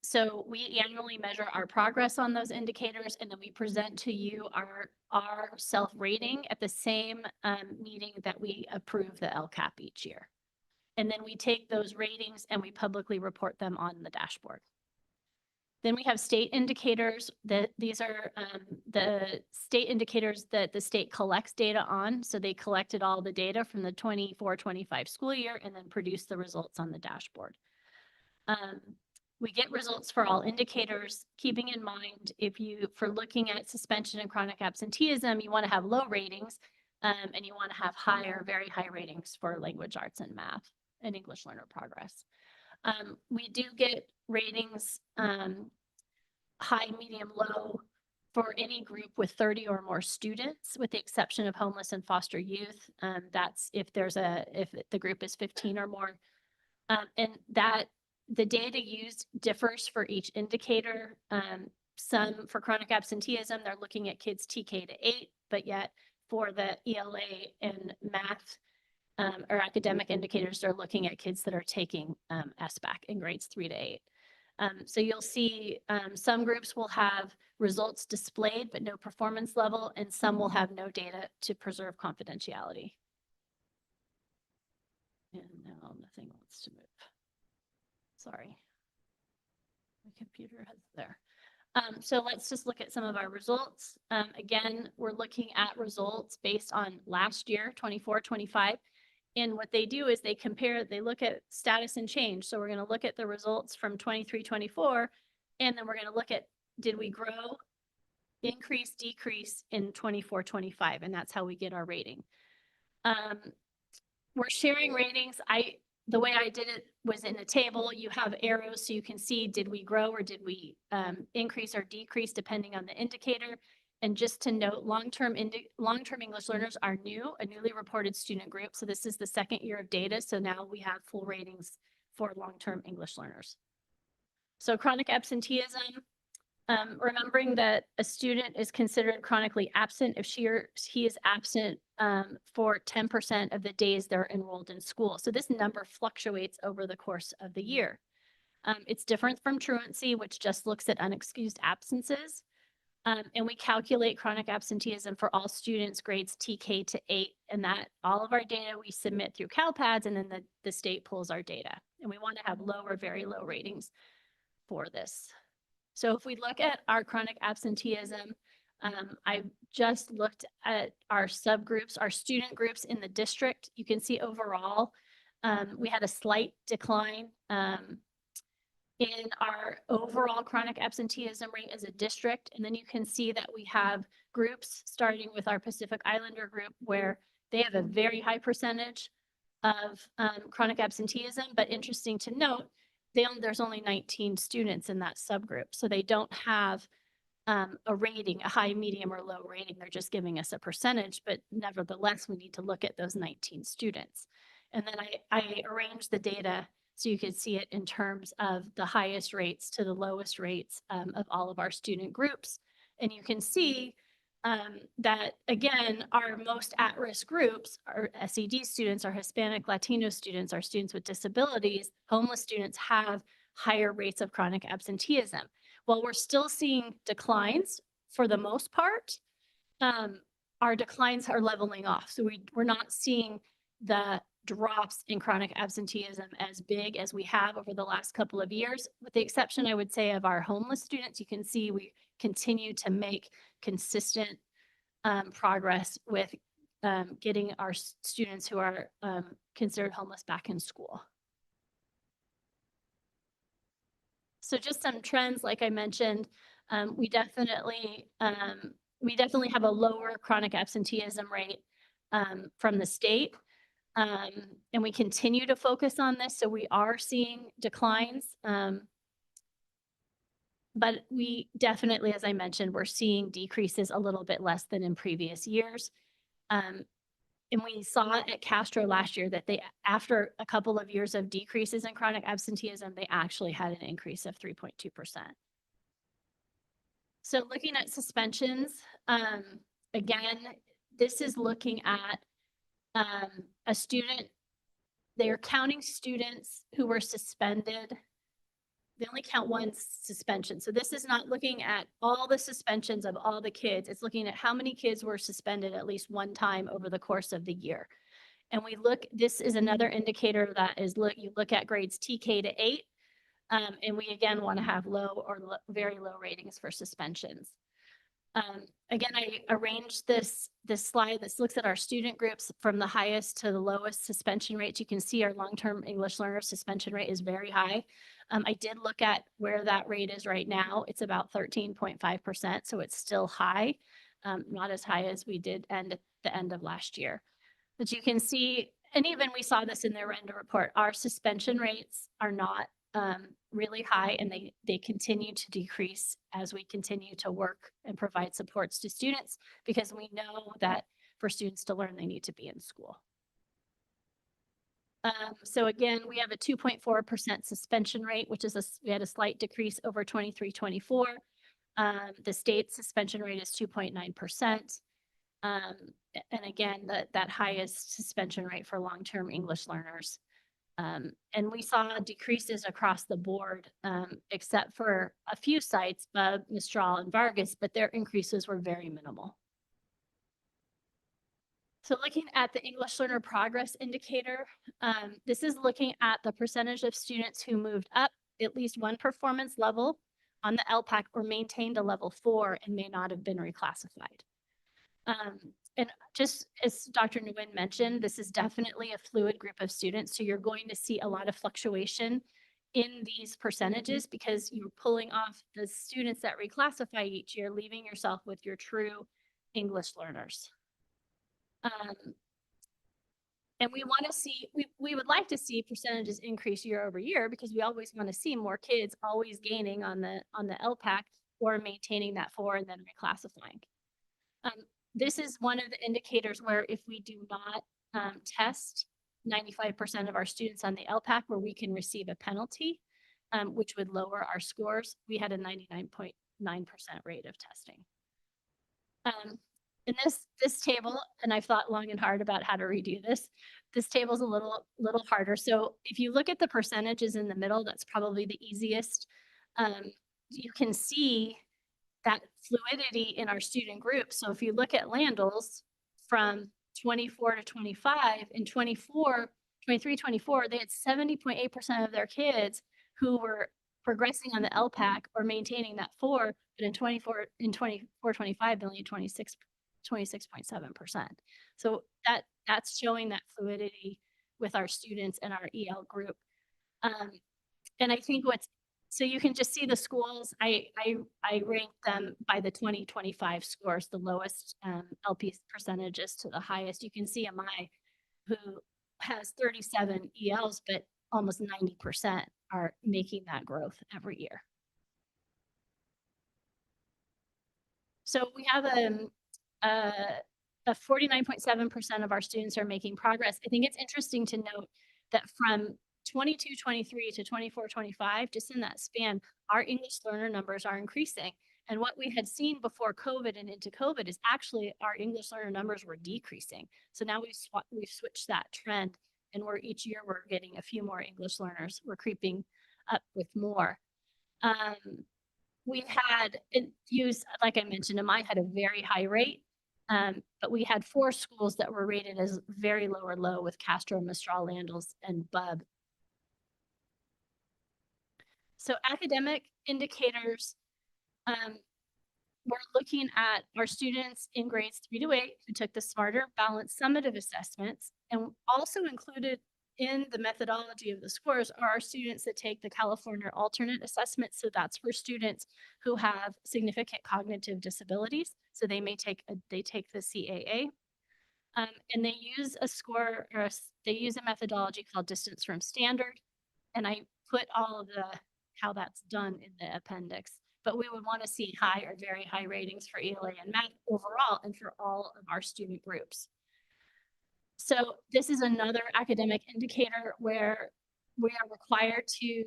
So we annually measure our progress on those indicators, and then we present to you our self-rating at the same meeting that we approve the LCAP each year. And then we take those ratings and we publicly report them on the dashboard. Then we have state indicators that these are the state indicators that the state collects data on. So they collected all the data from the 24-25 school year and then produced the results on the dashboard. We get results for all indicators, keeping in mind for looking at suspension and chronic absenteeism, you want to have low ratings and you want to have very high ratings for language arts and math and English learner progress. We do get ratings high, medium, low for any group with 30 or more students, with the exception of homeless and foster youth. That's if the group is 15 or more. And that the data used differs for each indicator. Some for chronic absenteeism, they're looking at kids TK to 8, but yet for the ELA and math or academic indicators, they're looking at kids that are taking SBAC in grades 3 to 8. So you'll see some groups will have results displayed, but no performance level, and some will have no data to preserve confidentiality. And now nothing wants to move. Sorry. My computer has there. So let's just look at some of our results. Again, we're looking at results based on last year, 24-25. And what they do is they look at status and change. So we're going to look at the results from 23-24, and then we're going to look at, did we grow, increase, decrease in 24-25, and that's how we get our rating. We're sharing ratings. The way I did it was in a table. You have arrows so you can see, did we grow or did we increase or decrease depending on the indicator. And just to note, long-term English learners are a newly reported student group. So this is the second year of data. So now we have full ratings for long-term English learners. So chronic absenteeism, remembering that a student is considered chronically absent if she or he is absent for 10% of the days they're enrolled in school. So this number fluctuates over the course of the year. It's different from truancy, which just looks at unexcused absences. And we calculate chronic absenteeism for all students grades TK to 8, and that all of our data we submit through CalPADS, and then the state pulls our data. And we want to have low or very low ratings for this. So if we look at our chronic absenteeism, I just looked at our subgroups, our student groups in the district. You can see overall, we had a slight decline in our overall chronic absenteeism rate as a district. And then you can see that we have groups starting with our Pacific Islander group where they have a very high percentage of chronic absenteeism. But interesting to note, there's only 19 students in that subgroup. So they don't have a rating, a high, medium, or low rating. They're just giving us a percentage, but nevertheless, we need to look at those 19 students. And then I arranged the data so you can see it in terms of the highest rates to the lowest rates of all of our student groups. And you can see that, again, our most at-risk groups are SED students, our Hispanic Latino students, our students with disabilities, homeless students have higher rates of chronic absenteeism. While we're still seeing declines for the most part, our declines are leveling off. So we're not seeing the drops in chronic absenteeism as big as we have over the last couple of years, with the exception, I would say, of our homeless students. You can see we continue to make consistent progress with getting our students who are considered homeless back in school. So just some trends, like I mentioned, we definitely have a lower chronic absenteeism rate from the state. And we continue to focus on this. So we are seeing declines. But we definitely, as I mentioned, we're seeing decreases a little bit less than in previous years. And we saw it at Castro last year that after a couple of years of decreases in chronic absenteeism, they actually had an increase of 3.2%. So looking at suspensions, again, this is looking at a student, they're counting students who were suspended. They only count one suspension. So this is not looking at all the suspensions of all the kids. It's looking at how many kids were suspended at least one time over the course of the year. And this is another indicator that is, you look at grades TK to 8, and we again want to have low or very low ratings for suspensions. Again, I arranged this slide. This looks at our student groups from the highest to the lowest suspension rates. You can see our long-term English learner suspension rate is very high. I did look at where that rate is right now. It's about 13.5%, so it's still high, not as high as we did at the end of last year. But you can see, and even we saw this in the Renda report, our suspension rates are not really high, and they continue to decrease as we continue to work and provide supports to students, because we know that for students to learn, they need to be in school. So again, we have a 2.4% suspension rate, which is we had a slight decrease over 23-24. The state suspension rate is 2.9%. And again, that highest suspension rate for long-term English learners. And we saw decreases across the board, except for a few sites, Mistral and Vargas, but their increases were very minimal. So looking at the English Learner Progress Indicator, this is looking at the percentage of students who moved up at least one performance level on the LPAC or maintained a level 4 and may not have been reclassified. And just as Dr. Nguyen mentioned, this is definitely a fluid group of students. So you're going to see a lot of fluctuation in these percentages because you're pulling off the students that reclassify each year, leaving yourself with your true English learners. And we want to see, we would like to see percentages increase year over year, because we always want to see more kids always gaining on the LPAC or maintaining that 4 and then reclassifying. This is one of the indicators where if we do not test 95% of our students on the LPAC, where we can receive a penalty, which would lower our scores. We had a 99.9% rate of testing. In this table, and I've thought long and hard about how to redo this table is a little harder. So if you look at the percentages in the middle, that's probably the easiest. You can see that fluidity in our student group. So if you look at Landals from 24 to 25, in 23, 24, they had 70.8% of their kids who were progressing on the LPAC or maintaining that 4, but in 24, 25, they only 26.7%. So that's showing that fluidity with our students and our EL group. And I think so you can just see the schools. I ranked them by the 2025 scores, the lowest LP percentages to the highest. You can see MI, who has 37 ELs, but almost 90% are making that growth every year. So we have a 49.7% of our students are making progress. I think it's interesting to note that from 22-23 to 24-25, just in that span, our English learner numbers are increasing. And what we had seen before COVID and into COVID is actually our English learner numbers were decreasing. So now we've switched that trend, and each year we're getting a few more English learners. We're creeping up with more. we had use, like I mentioned, mine had a very high rate. But we had 4 schools that were rated as very low or low with Castro, Mistral, Landals, and Bub. So academic indicators, we're looking at our students in grades 3 to 8 who took the smarter, balanced, summative assessments, and also included in the methodology of the scores are our students that take the California alternate assessment. So that's for students who have significant cognitive disabilities. So they may take they take the CAA, and they use a score or they use a methodology called distance from standard. And I put all of the how that's done in the appendix. But we would want to see high or very high ratings for ELA and math overall and for all of our student groups. So this is another academic indicator where we are required to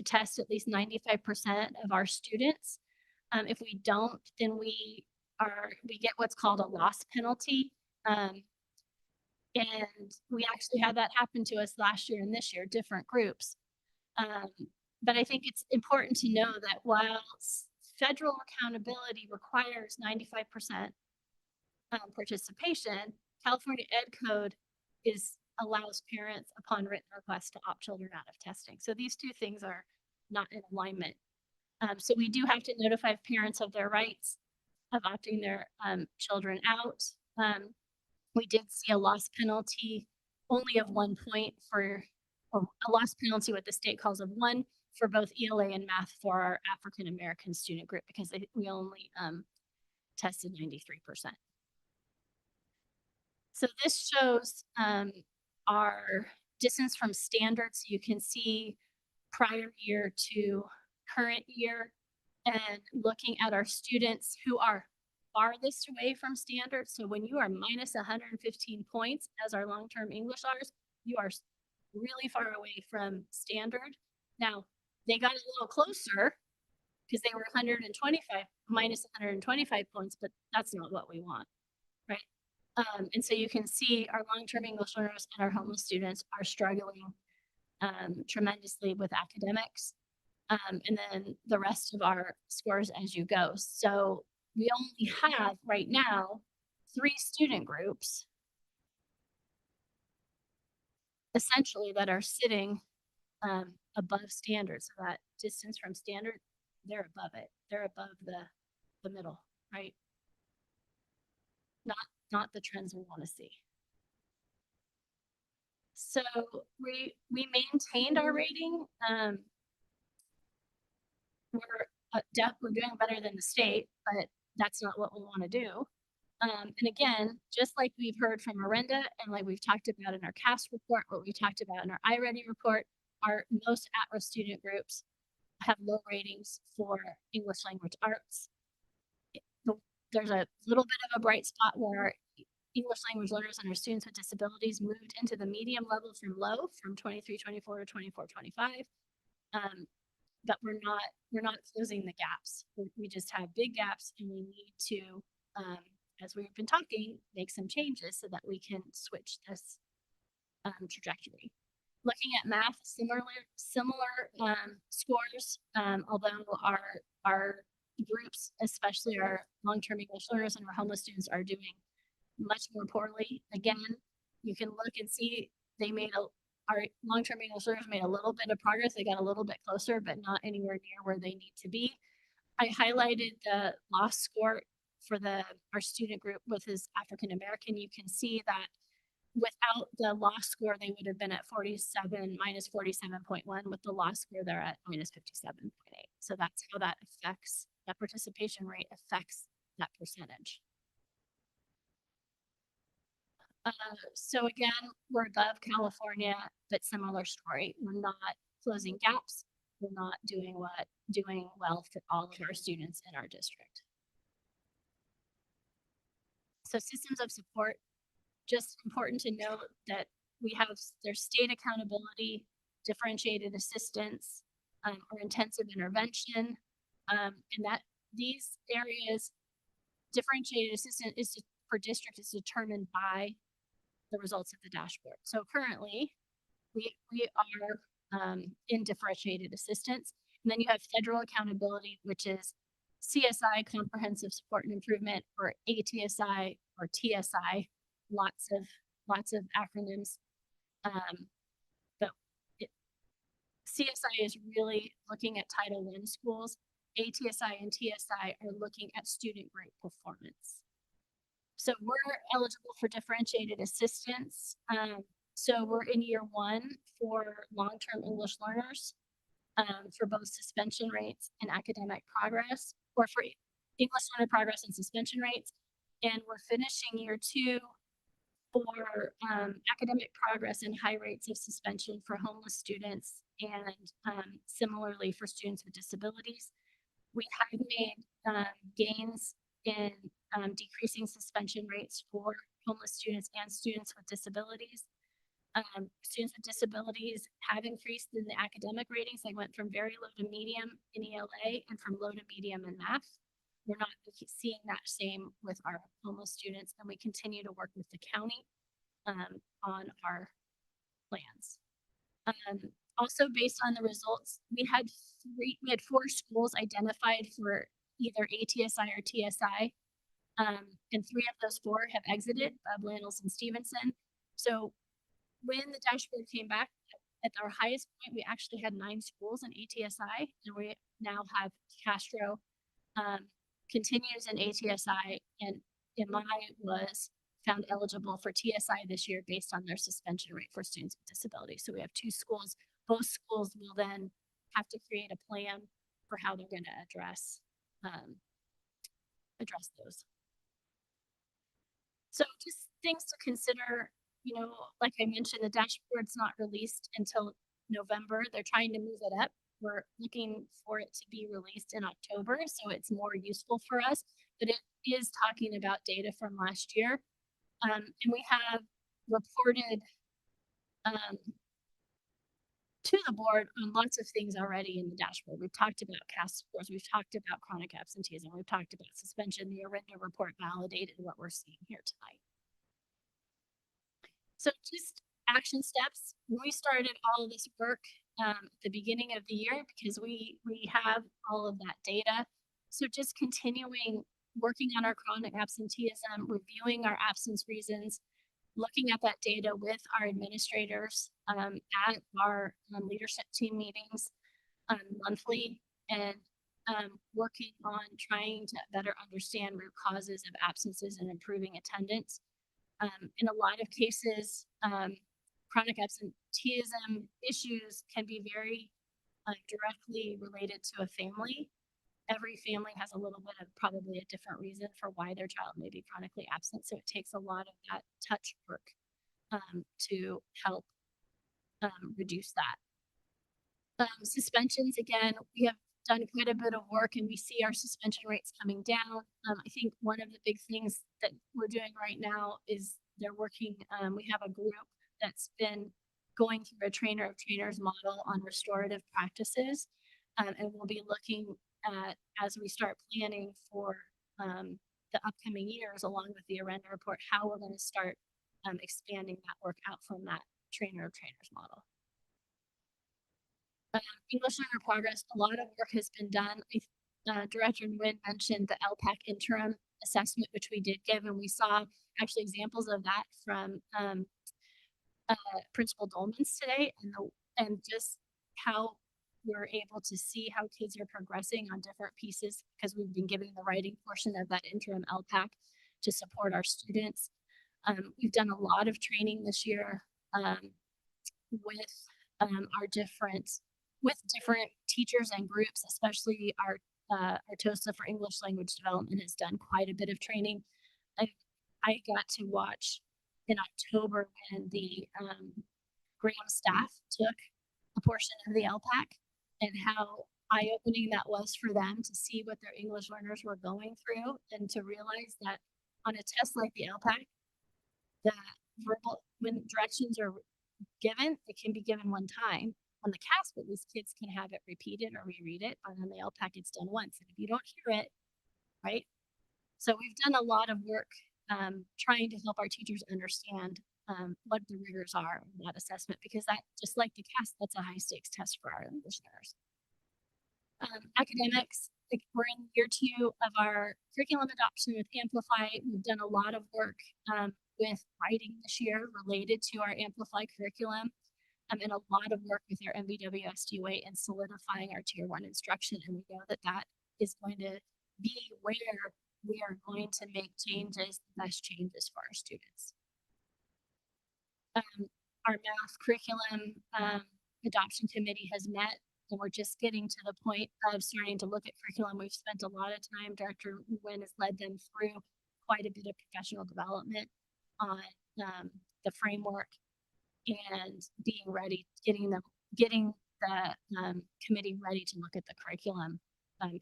test at least 95% of our students. If we don't, then we get what's called a loss penalty. And we actually had that happen to us last year and this year, different groups. But I think it's important to know that while federal accountability requires 95% participation, California Ed Code allows parents upon written request to opt children out of testing. So these two things are not in alignment. So we do have to notify parents of their rights of opting their children out. We did see a loss penalty only of 1 point for a loss penalty, what the state calls of 1 for both ELA and math for our African American student group because we only tested 93%. So this shows our distance from standard. So you can see prior year to current year and looking at our students who are farthest away from standard. So when you are minus 115 points as our long-term English R's, you are really far away from standard. Now, they got a little closer because they were minus 125 points, but that's not what we want, right? And so you can see our long-term English learners and our homeless students are struggling tremendously with academics. And then the rest of our scores as you go. So we only have right now 3 student groups essentially that are sitting above standard. So that distance from standard, they're above it. They're above the middle, right? Not the trends we want to see. So we maintained our rating. We're doing better than the state, but that's not what we want to do. And again, just like we've heard from Miranda and like we've talked about in our CAST report, what we talked about in our iReady report, our most at-risk student groups have low ratings for English language arts. There's a little bit of a bright spot where English language learners and our students with disabilities moved into the medium level from low, from 23-24 to 24-25. But we're not closing the gaps. We just have big gaps, and we need to, as we've been talking, make some changes so that we can switch this trajectory. Looking at math, similar scores, although our groups, especially our long-term English learners and our homeless students, are doing much more poorly. Again, you can look and see our long-term English learners made a little bit of progress. They got a little bit closer, but not anywhere near where they need to be. I highlighted the loss score for our student group with his African American. You can see that without the loss score, they would have been at minus 47.1. With the loss score, they're at minus 57.8. So that's how that participation rate affects that percentage. So again, we're above California, but similar story. We're not closing gaps. We're not doing well for all of our students in our district. So systems of support, just important to note that there's state accountability, differentiated assistance, or intensive intervention, and that these areas, differentiated assistance per district is determined by the results of the dashboard. So currently, we are in differentiated assistance, And then you have federal accountability, which is CSI, comprehensive support and improvement, or ATSI or TSI, lots of acronyms. But CSI is really looking at Title I schools. ATSI and TSI are looking at student grade performance. So we're eligible for differentiated assistance. So we're in year 1 for long-term English learners, for both suspension rates and academic progress, or for English learner progress and suspension rates. And we're finishing year 2 for academic progress and high rates of suspension for homeless students, and similarly for students with disabilities. We have made gains in decreasing suspension rates for homeless students and students with disabilities. Students with disabilities have increased in the academic ratings. They went from very low to medium in ELA and from low to medium in math. We're not seeing that same with our homeless students, and we continue to work with the county on our plans. Also, based on the results, we had 4 schools identified for either ATSI or TSI, and 3 of those 4 have exited, Lannels and Stevenson. So when the dashboard came back at our highest point, we actually had 9 schools in ATSI, and we now have Castro continues in ATSI, and MI was found eligible for TSI this year based on their suspension rate for students with disabilities. So we have 2 schools. Both schools will then have to create a plan for how they're going to address those. So just things to consider, you know, like I mentioned, the dashboard's not released until November. They're trying to move it up. We're looking for it to be released in October, so it's more useful for us, but it is talking about data from last year. And we have reported to the board on lots of things already in the dashboard. We've talked about CAS scores, we've talked about chronic absenteeism, we've talked about suspension. The Orinda report validated what we're seeing here tonight. So just action steps. We started all of this work at the beginning of the year because we have all of that data. So just continuing working on our chronic absenteeism, reviewing our absence reasons, looking at that data with our administrators at our leadership team meetings monthly, and working on trying to better understand root causes of absences and improving attendance. In a lot of cases, chronic absenteeism issues can be very directly related to a family. Every family has a little bit of probably a different reason for why their child may be chronically absent. So it takes a lot of that touch work to help reduce that. Suspensions, again, we have done quite a bit of work and we see our suspension rates coming down. I think one of the big things that we're doing right now is they're working, we have a group that's been going through a trainer of trainers model on restorative practices. And we'll be looking at, as we start planning for the upcoming years, along with the Orinda report, how we're going to start expanding that work out from that trainer of trainers model. English learner progress, a lot of work has been done. Director Nguyen mentioned the LPAC interim assessment, which we did give, and we saw actually examples of that from Principal Dolmans today, and just how we're able to see how kids are progressing on different pieces because we've been giving the writing portion of that interim LPAC to support our students. We've done a lot of training this year with different teachers and groups, especially our TOSA for English language development has done quite a bit of training. I got to watch in October when the Graham staff took a portion of the LPAC and how eye-opening that was for them to see what their English learners were going through and to realize that on a test like the LPAC, the verbal, when directions are given, it can be given one time. On the CAS, but these kids can have it repeated or reread it, and on the LPAC, it's done once. And if you don't hear it, right? So we've done a lot of work trying to help our teachers understand what the rigors are of that assessment, because that, just like the CAS, that's a high stakes test for our English learners. Academics, like, we're in year 2 of our curriculum adoption with Amplify. We've done a lot of work with writing this year related to our Amplify curriculum, and a lot of work with our MVWSD way and solidifying our tier 1 instruction. And we know that that is going to be where we are going to make changes, the best changes for our students. Our math curriculum adoption committee has met, and we're just getting to the point of starting to look at curriculum. We've spent a lot of time, Director Nguyen has led them through quite a bit of professional development on the framework and being ready, getting the committee ready to look at the curriculum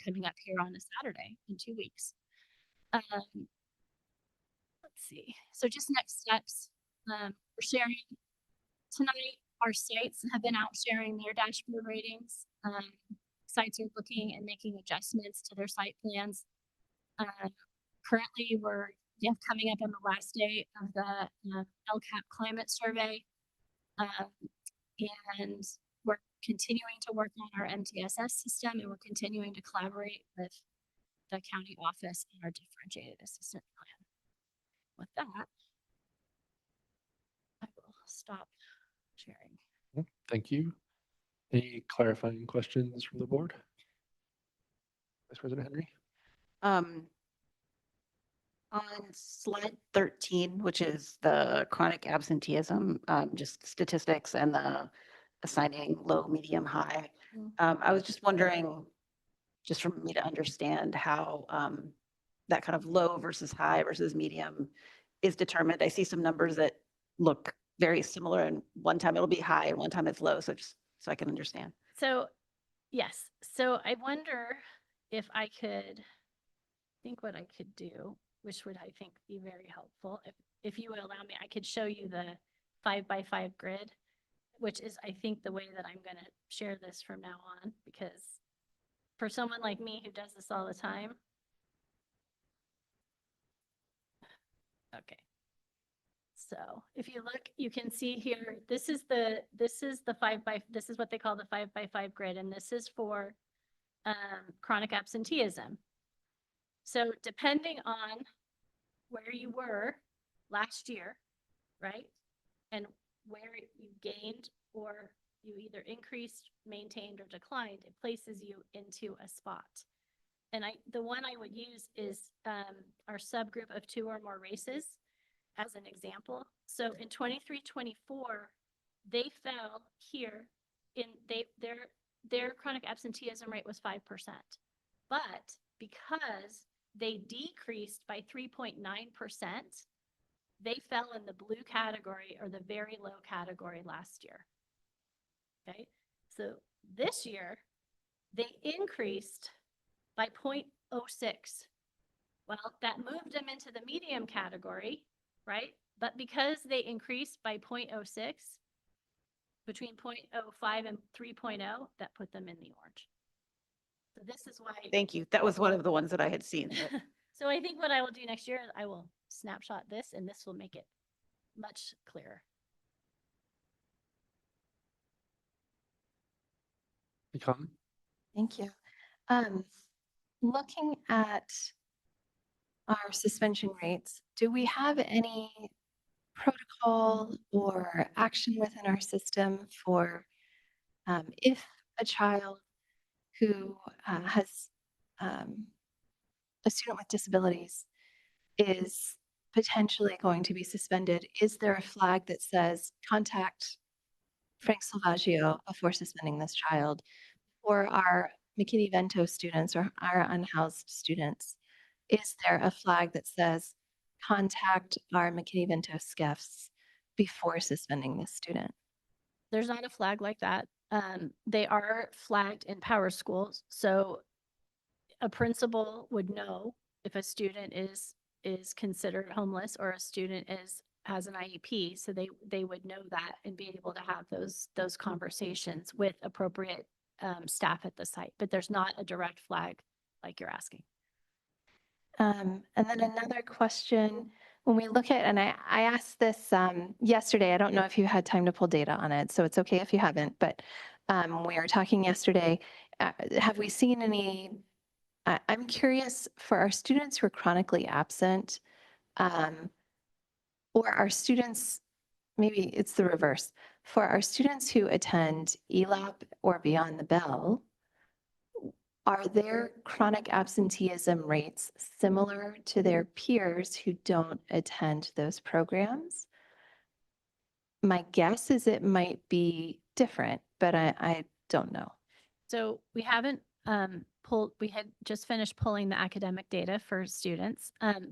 coming up here on a Saturday in 2 weeks. Let's see. So just next steps. We're sharing tonight. Our sites have been out sharing their dashboard ratings. Sites are looking and making adjustments to their site plans. Currently, we're coming up on the last day of the LCAP climate survey. And we're continuing to work on our MTSS system, and we're continuing to collaborate with the county office on our differentiated assistant plan. With that, I will stop sharing.
Thank you. Any clarifying questions from the board? Vice President Henry?
On slide 13, which is the chronic absenteeism, just statistics and the assigning low, medium, high. I was just wondering, just for me to understand how that kind of low versus high versus medium is determined. I see some numbers that look very similar, and one time it'll be high and one time it's low. So just so I can understand.
So yes, so I wonder if I could think what I could do, which would I think be very helpful. If you would allow me, I could show you the 5x5 grid, which is, I think, the way that I'm going to share this from now on, because for someone like me who does this all the time. Okay. So if you look, you can see here, this is what they call the 5x5 grid. And this is for chronic absenteeism. So depending on where you were last year, right? And where you gained or you either increased, maintained, or declined, it places you into a spot. And the one I would use is our subgroup of 2 or more races as an example. So in 23-24, they fell here in their chronic absenteeism rate was 5%. But because they decreased by 3.9%, they fell in the blue category or the very low category last year. Okay, so this year they increased by 0.06. Well, that moved them into the medium category, right? But because they increased by 0.06, between 0.05 and 3.0, that put them in the orange. So this is why.
Thank you. That was one of the ones that I had seen.
So I think what I will do next year is I will snapshot this, and this will make it much clearer.
Any comment?
Thank you. Looking at our suspension rates, do we have any protocol or action within our system for if a child who has a student with disabilities is potentially going to be suspended? Is there a flag that says contact Frank Salvaggio before suspending this child? For our McKinney-Vento students or our unhoused students, is there a flag that says contact our McKinney-Vento SCIFs before suspending this student?
There's not a flag like that. They are flagged in power schools. So a principal would know if a student is considered homeless or a student has an IEP. So they would know that and be able to have those conversations with appropriate staff at the site. But there's not a direct flag like you're asking.
And then another question, when we look at, and I asked this yesterday, I don't know if you had time to pull data on it, so it's okay if you haven't, but we were talking yesterday have we seen any, I'm curious for our students who are chronically absent, or our students, maybe it's the reverse, for our students who attend ELAP or Beyond the Bell, are their chronic absenteeism rates similar to their peers who don't attend those programs? My guess is it might be different, but I don't know.
So we haven't we had just finished pulling the academic data for students,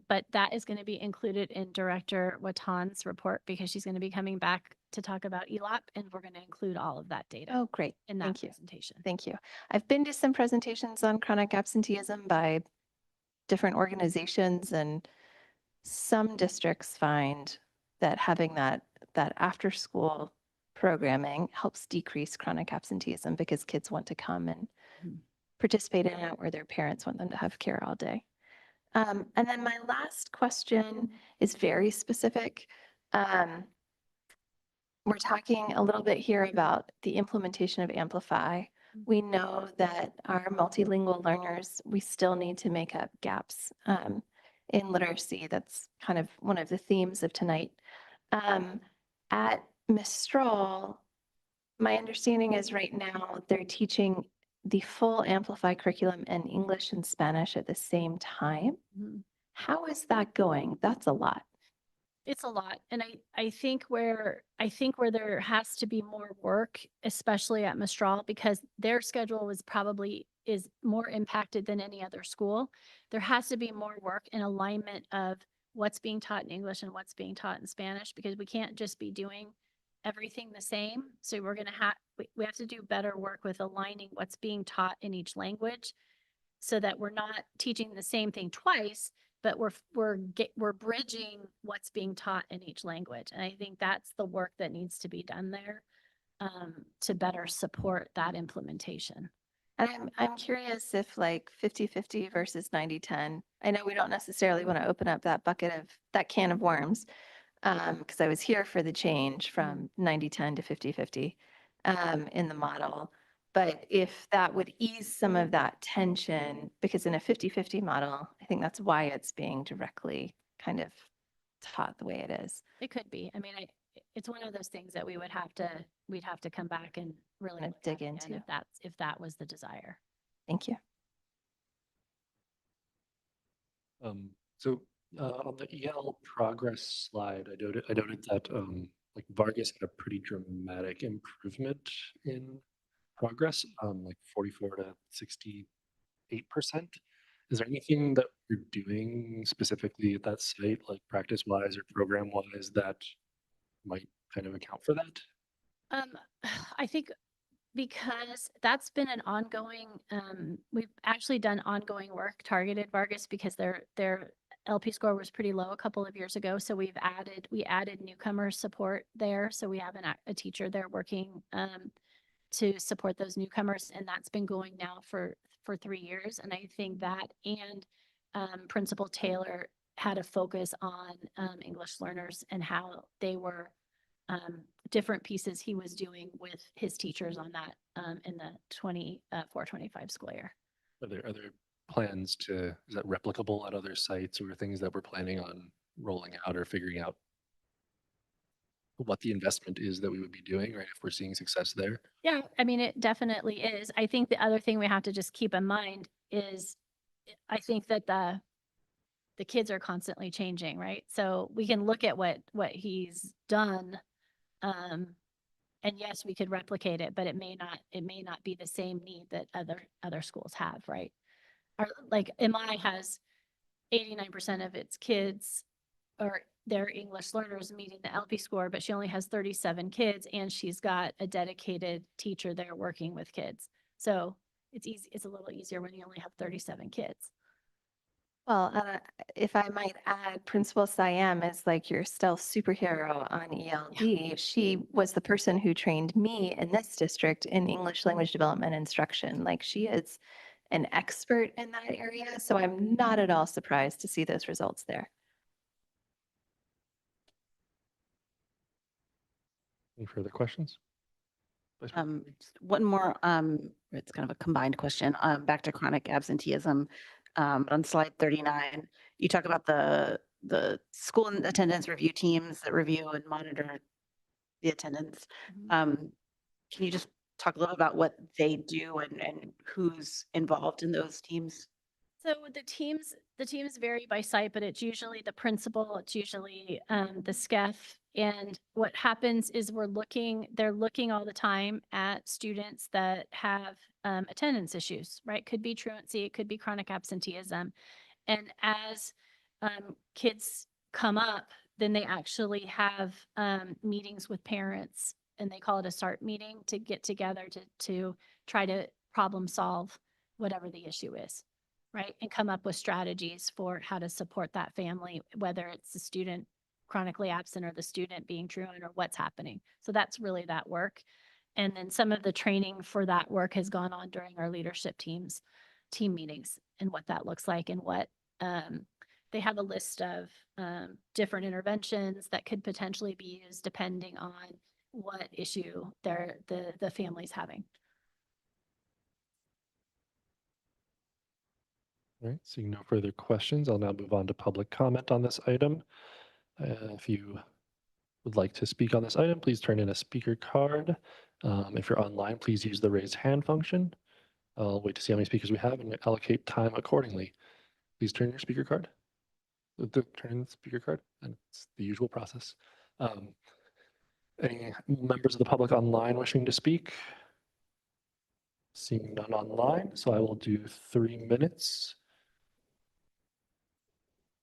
but that is going to be included in Director Watan's report because she's going to be coming back to talk about ELAP, and we're going to include all of that data.
Oh, great.
In that
Thank you.
presentation.
Thank you. I've been to some presentations on chronic absenteeism by different organizations, and some districts find that having that after school programming helps decrease chronic absenteeism because kids want to come and participate in it, or their parents want them to have care all day. And then my last question is very specific. We're talking a little bit here about the implementation of Amplify. We know that our multilingual learners, we still need to make up gaps in literacy. That's kind of one of the themes of tonight. At Mistral, my understanding is right now they're teaching the full Amplify curriculum in English and Spanish at the same time. How is that going? That's a lot.
It's a lot. And I think where there has to be more work, especially at Mistral, because their schedule is more impacted than any other school. There has to be more work in alignment of what's being taught in English and what's being taught in Spanish, because we can't just be doing everything the same. So we're going to we have to do better work with aligning what's being taught in each language so that we're not teaching the same thing twice, but we're bridging what's being taught in each language. And I think that's the work that needs to be done there to better support that implementation.
And I'm curious if like 50-50 versus 90-10, I know we don't necessarily want to open up that bucket of that can of worms, because I was here for the change from 90-10 to 50-50 in the model. But if that would ease some of that tension, because in a 50-50 model, I think that's why it's being directly kind of taught the way it is.
It could be. I mean, it's one of those things that we'd have to come back and really
Kind of dig into.
if that was the desire.
Thank you.
So on the EL progress slide, I noted that like Vargas had a pretty dramatic improvement in progress, like 44 to 68%. Is there anything that you're doing specifically at that site, like practice-wise or program-wise, that might kind of account for that?
I think because that's been an ongoing, we've actually done ongoing work targeted Vargas because their LP score was pretty low a couple of years ago. So we added newcomer support there. So we have a teacher there working to support those newcomers, and that's been going now for 3 years. And I think that and Principal Taylor had a focus on English learners and how they were different pieces he was doing with his teachers on that in the 24-25 school year.
Are there plans is that replicable at other sites, or things that we're planning on rolling out or figuring out what the investment is that we would be doing, right? If we're seeing success there.
Yeah, I mean, it definitely is. I think the other thing we have to just keep in mind is I think that the kids are constantly changing, right? So we can look at what he's done. And yes, we could replicate it, but it may not be the same need that other schools have, right? Like MI has 89% of its kids or their English learners meeting the LP score, but she only has 37 kids and she's got a dedicated teacher there working with kids. So it's easy. It's a little easier when you only have 37 kids.
Well, if I might add, Principal Siam is like your stealth superhero on ELD. Yeah. She was the person who trained me in this district in English language development instruction. Like she is an expert in that area. So I'm not at all surprised to see those results there.
Any further questions?
One more, it's kind of a combined question, back to chronic absenteeism. On slide 39, you talk about the school and attendance review teams that review and monitor the attendance. Can you just talk a little about what they do and who's involved in those teams?
So the teams vary by site, but it's usually the principal, it's usually the SCEF. And what happens is they're looking all the time at students that have attendance issues, right? Could be truancy, it could be chronic absenteeism. And as kids come up, then they actually have meetings with parents, and they call it a SART meeting, to get together to try to problem solve whatever the issue is, right? And come up with strategies for how to support that family, whether it's the student chronically absent or the student being truant or what's happening. So that's really that work. And then some of the training for that work has gone on during our leadership team meetings, and what that looks like, and what they have a list of different interventions that could potentially be used depending on what issue the family's having.
All right, seeing no further questions, I'll now move on to public comment on this item. If you would like to speak on this item, please turn in a speaker card. If you're online, please use the raise hand function. I'll wait to see how many speakers we have and allocate time accordingly. Please turn in your speaker card. Turn in the speaker card, and it's the usual process. Any members of the public online wishing to speak? Seeing none online, so I will do 3 minutes.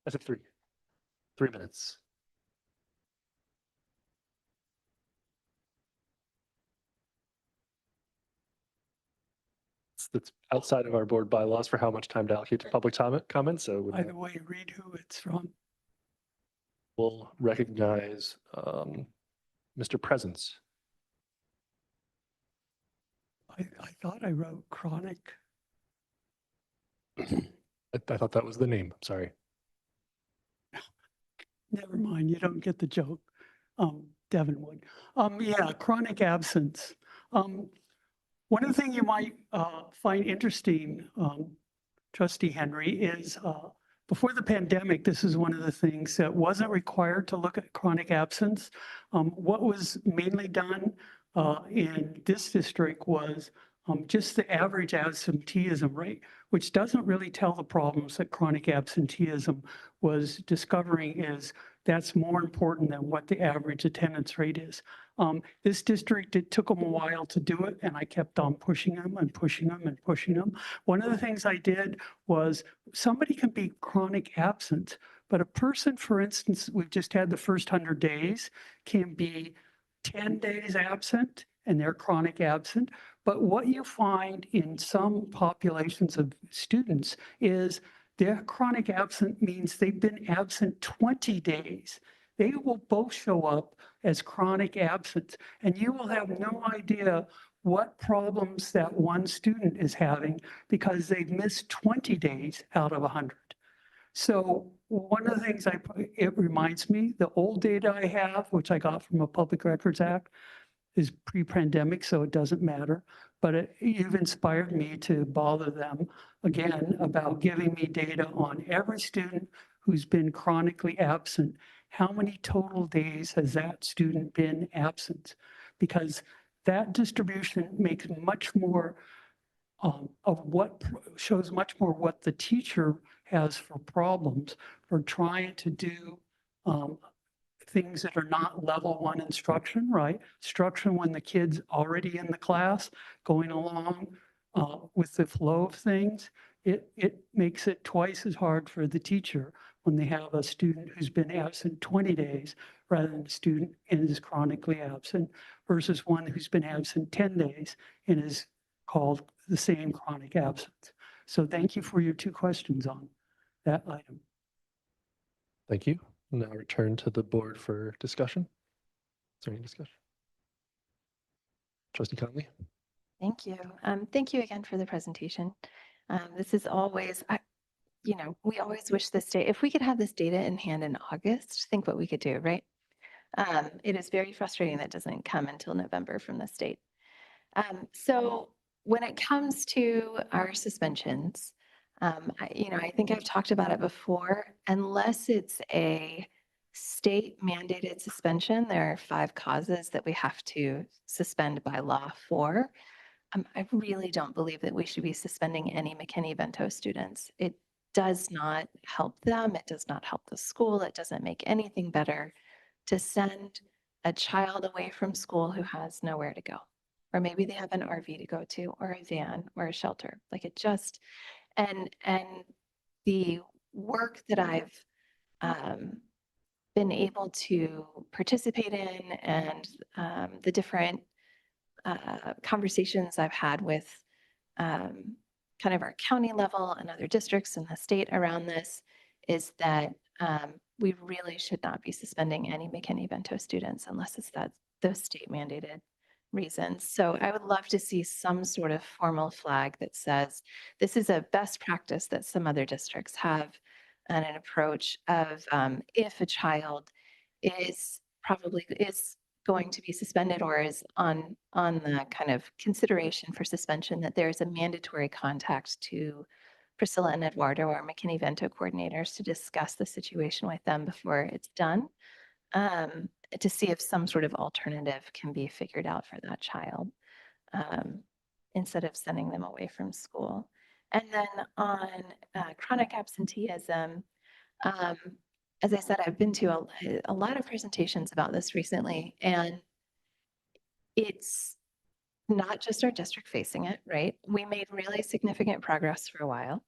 I said 3 minutes. That's outside of our board bylaws for how much time to allocate to public comment. So
By the way, read who it's from.
we'll recognize Mr. Presence.
I thought I wrote chronic.
I thought that was the name. I'm sorry.
Never mind, you don't get the joke. Devin would. Yeah, chronic absence. One of the things you might find interesting, Trustee Henry, is before the pandemic, this is one of the things that wasn't required to look at chronic absence. What was mainly done in this district was just the average absenteeism rate, which doesn't really tell the problems that chronic absenteeism was discovering. Is that's more important than what the average attendance rate is. This district, it took them a while to do it, and I kept on pushing them and pushing them and pushing them. One of the things I did was somebody can be chronic absent, but a person, for instance, we've just had the first 100 days, can be 10 days absent, and they're chronic absent. But what you find in some populations of students is their chronic absent means they've been absent 20 days. They will both show up as chronic absence, and you will have no idea what problems that one student is having because they've missed 20 days out of 100. So one of the things it reminds me, the old data I have, which I got from a Public Records Act, is pre-pandemic, so it doesn't matter. But you've inspired me to bother them again about giving me data on every student who's been chronically absent. How many total days has that student been absent? Because that distribution makes much more shows much more what the teacher has for problems for trying to do things that are not level 1 instruction, right? Instruction when the kid's already in the class, going along with the flow of things. It makes it twice as hard for the teacher when they have a student who's been absent 20 days rather than a student and is chronically absent versus one who's been absent 10 days and is called the same chronic absence. So thank you for your 2 questions on that item.
Thank you. Now return to the board for discussion. Is there any discussion? Trustee Conley?
Thank you. Thank you again for the presentation. This is always, we always wish this data, if we could have this data in hand in August, think what we could do, right? It is very frustrating that doesn't come until November from the state. So when it comes to our suspensions, I think I've talked about it before. Unless it's a state mandated suspension, there are 5 causes that we have to suspend by law for. I really don't believe that we should be suspending any McKinney-Vento students. It does not help them. It does not help the school. It doesn't make anything better to send a child away from school who has nowhere to go. Or maybe they have an RV to go to, or a van, or a shelter. Like it just, and the work that I've been able to participate in, and the different conversations I've had with kind of our county level and other districts in the state around this, is that we really should not be suspending any McKinney-Vento students unless it's those state mandated reasons. So I would love to see some sort of formal flag that says this is a best practice that some other districts have, and an approach of if a child is going to be suspended or is on the kind of consideration for suspension, that there's a mandatory contact to Priscilla and Eduardo, our McKinney-Vento coordinators, to discuss the situation with them before it's done, to see if some sort of alternative can be figured out for that child, instead of sending them away from school. And then on chronic absenteeism, as I said, I've been to a lot of presentations about this recently, and it's not just our district facing it, right? We made really significant progress for a while.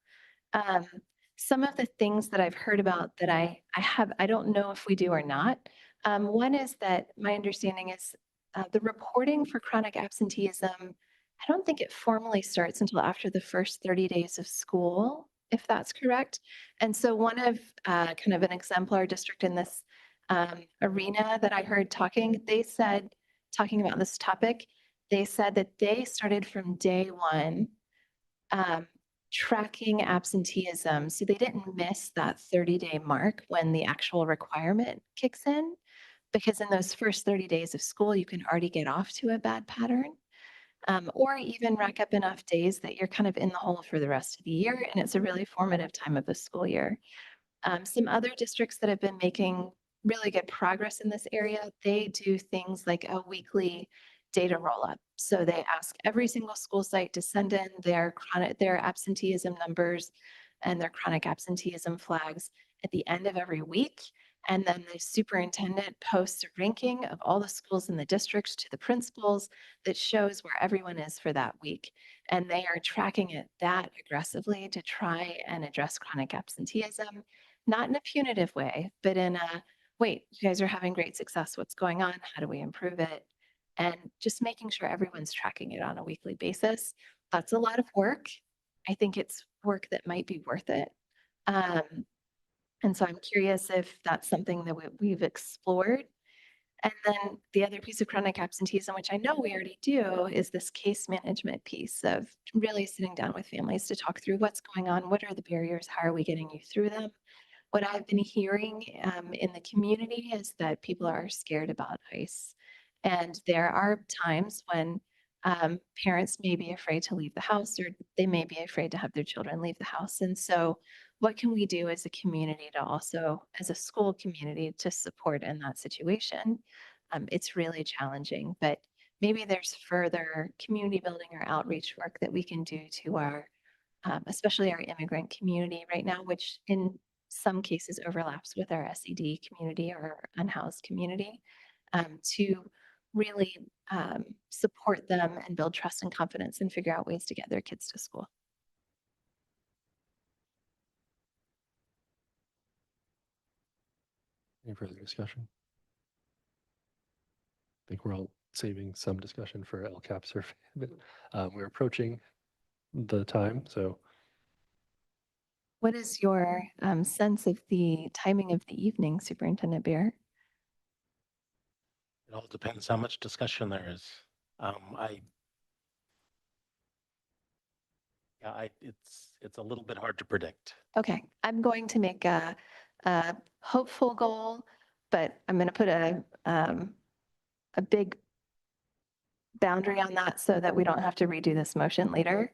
Some of the things that I've heard about that I don't know if we do or not. One is that my understanding is the reporting for chronic absenteeism, I don't think it formally starts until after the first 30 days of school, if that's correct. And so one of kind of an exemplar district in this arena that I heard talking about this topic, they said that they started from day one tracking absenteeism. So they didn't miss that 30-day mark when the actual requirement kicks in, because in those first 30 days of school, you can already get off to a bad pattern, or even rack up enough days that you're kind of in the hole for the rest of the year. And it's a really formative time of the school year. Some other districts that have been making really good progress in this area, they do things like a weekly data roll-up. So they ask every single school site to send in their absenteeism numbers and their chronic absenteeism flags at the end of every week. And then the superintendent posts a ranking of all the schools in the district to the principals that shows where everyone is for that week. And they are tracking it that aggressively to try and address chronic absenteeism, not in a punitive way, but in a, wait, you guys are having great success. What's going on? How do we improve it? And just making sure everyone's tracking it on a weekly basis. That's a lot of work. I think it's work that might be worth it. And so I'm curious if that's something that we've explored. And then the other piece of chronic absenteeism, which I know we already do, is this case management piece of really sitting down with families to talk through what's going on, what are the barriers, how are we getting you through them. What I've been hearing in the community is that people are scared about ICE. And there are times when parents may be afraid to leave the house, or they may be afraid to have their children leave the house. And so what can we do as a community to also, as a school community, to support in that situation? It's really challenging, but maybe there's further community building or outreach work that we can do to our, especially our immigrant community right now, which in some cases overlaps with our SED community or unhoused community, to really support them and build trust and confidence and figure out ways to get their kids to school.
Any further discussion? I think we're all saving some discussion for LCAP survey, but we're approaching the time, so.
What is your sense of the timing of the evening, Superintendent Beer?
It all depends how much discussion there is. It's a little bit hard to predict.
Okay, I'm going to make a hopeful goal, but I'm going to put a big boundary on that so that we don't have to redo this motion later.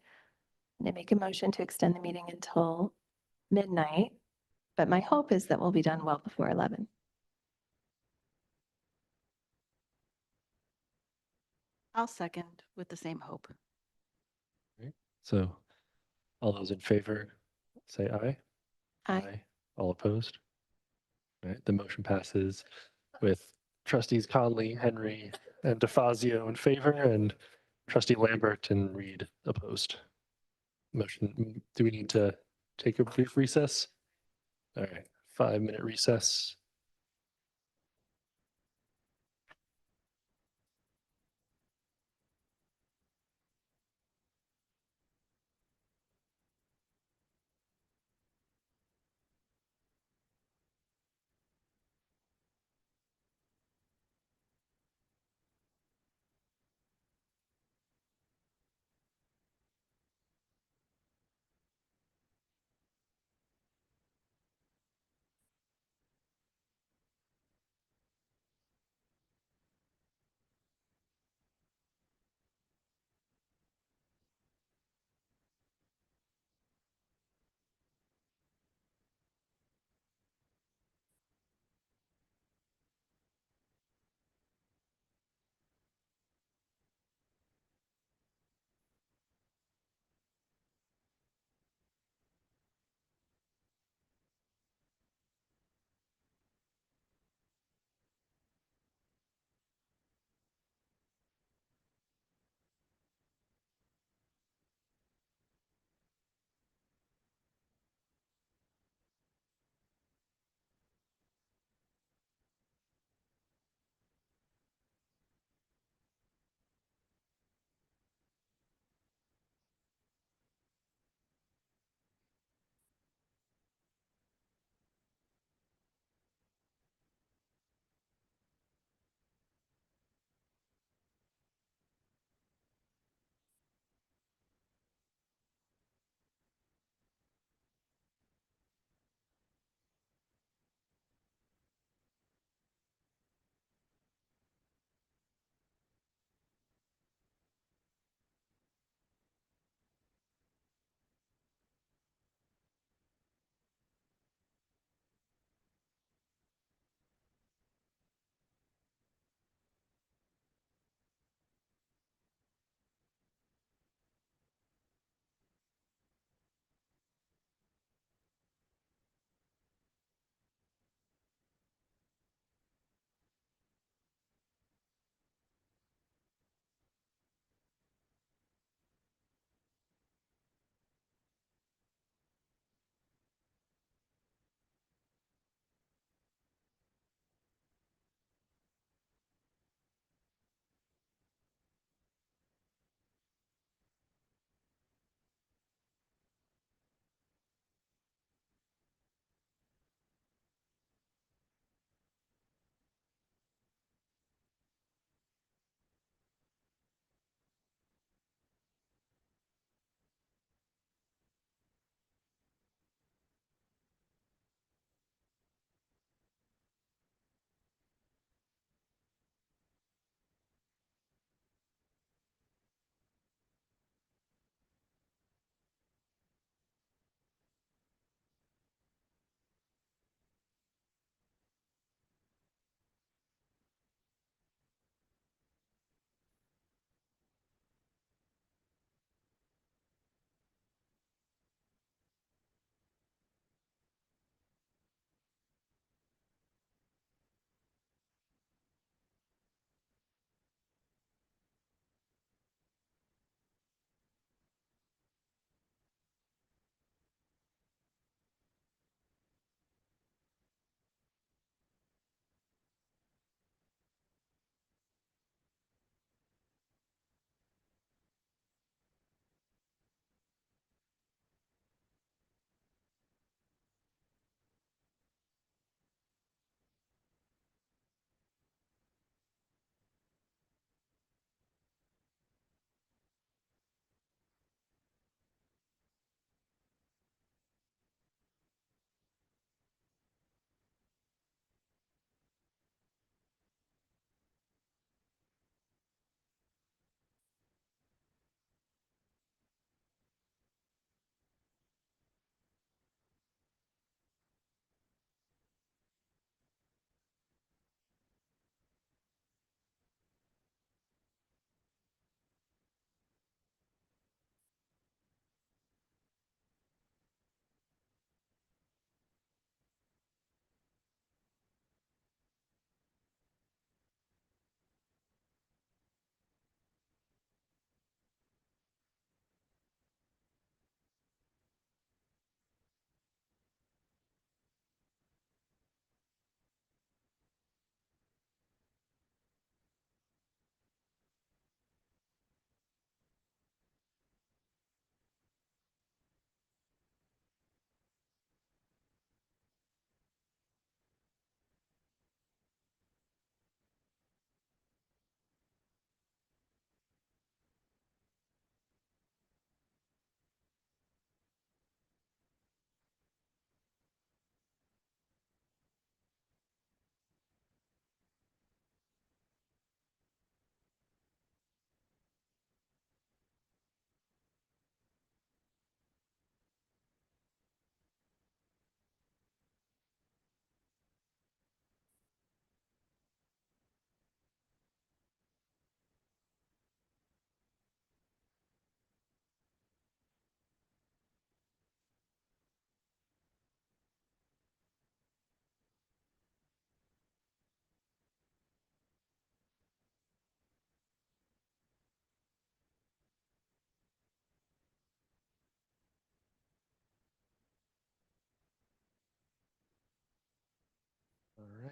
And I make a motion to extend the meeting until midnight, but my hope is that we'll be done well before 11.
I'll second with the same hope.
So all those in favor, say aye.
Aye.
All opposed? All right, the motion passes with trustees Conley, Henry, and DeFazio in favor, and trustee Lambert and Reed opposed. Motion, do we need to take a brief recess? All right, 5-minute recess.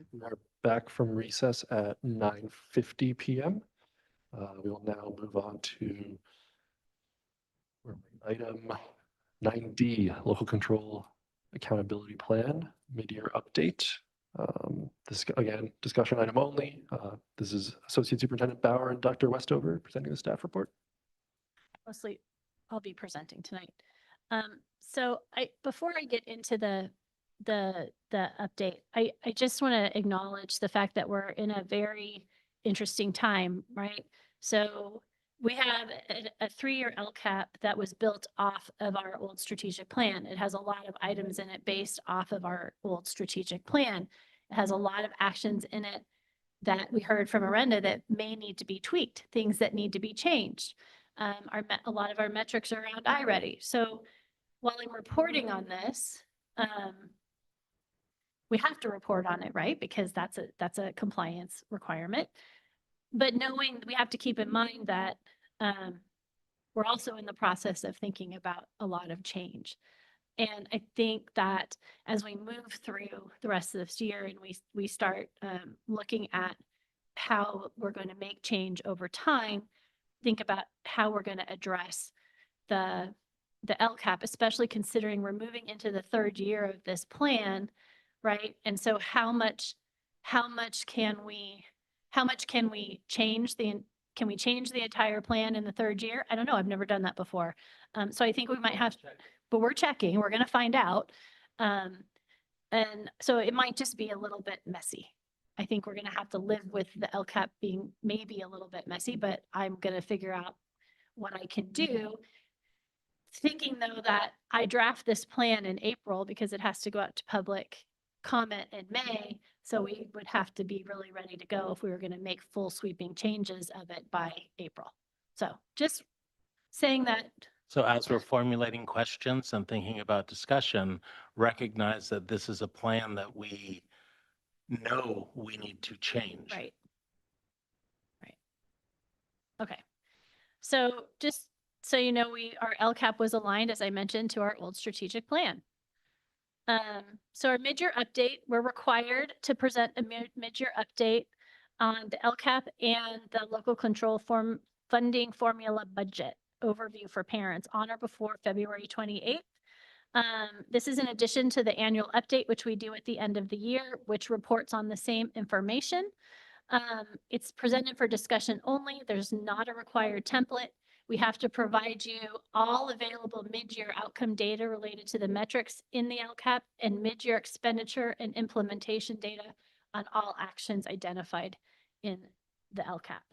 right, we are back from recess at 9:50 p.m. We will now move on to item 9D, Local Control Accountability Plan, mid-year update. This, again, discussion item only. This is Associate Superintendent Bauer and Dr. Westover presenting the staff report.
Mostly, I'll be presenting tonight. So before I get into the update, I just want to acknowledge the fact that we're in a very interesting time, right? So we have a 3-year LCAP that was built off of our old strategic plan. It has a lot of items in it based off of our old strategic plan. It has a lot of actions in it that we heard from Arenda that may need to be tweaked, things that need to be changed. A lot of our metrics are around iReady. So while I'm reporting on this, we have to report on it, right? Because that's a compliance requirement. But knowing we have to keep in mind that we're also in the process of thinking about a lot of change. And I think that as we move through the rest of this year and we start looking at how we're going to make change over time, think about how we're going to address the LCAP, especially considering we're moving into the 3rd year of this plan, right? And so how much can we change can we change the entire plan in the 3rd year? I don't know. I've never done that before. So I think we might have, but we're checking, we're going to find out. And so it might just be a little bit messy. I think we're going to have to live with the LCAP being maybe a little bit messy, but I'm going to figure out what I can do. Thinking though that I draft this plan in April because it has to go out to public comment in May. So we would have to be really ready to go if we were going to make full sweeping changes of it by April. So just saying that.
So as we're formulating questions and thinking about discussion, recognize that this is a plan that we know we need to change.
Right. Right. Okay. So just so you know, our LCAP was aligned, as I mentioned, to our old strategic plan. So our mid-year update, we're required to present a mid-year update on the LCAP and the local control funding formula budget overview for parents on or before February 28th. This is in addition to the annual update, which we do at the end of the year, which reports on the same information. It's presented for discussion only. There's not a required template. We have to provide you all available mid-year outcome data related to the metrics in the LCAP and mid-year expenditure and implementation data on all actions identified in the LCAP.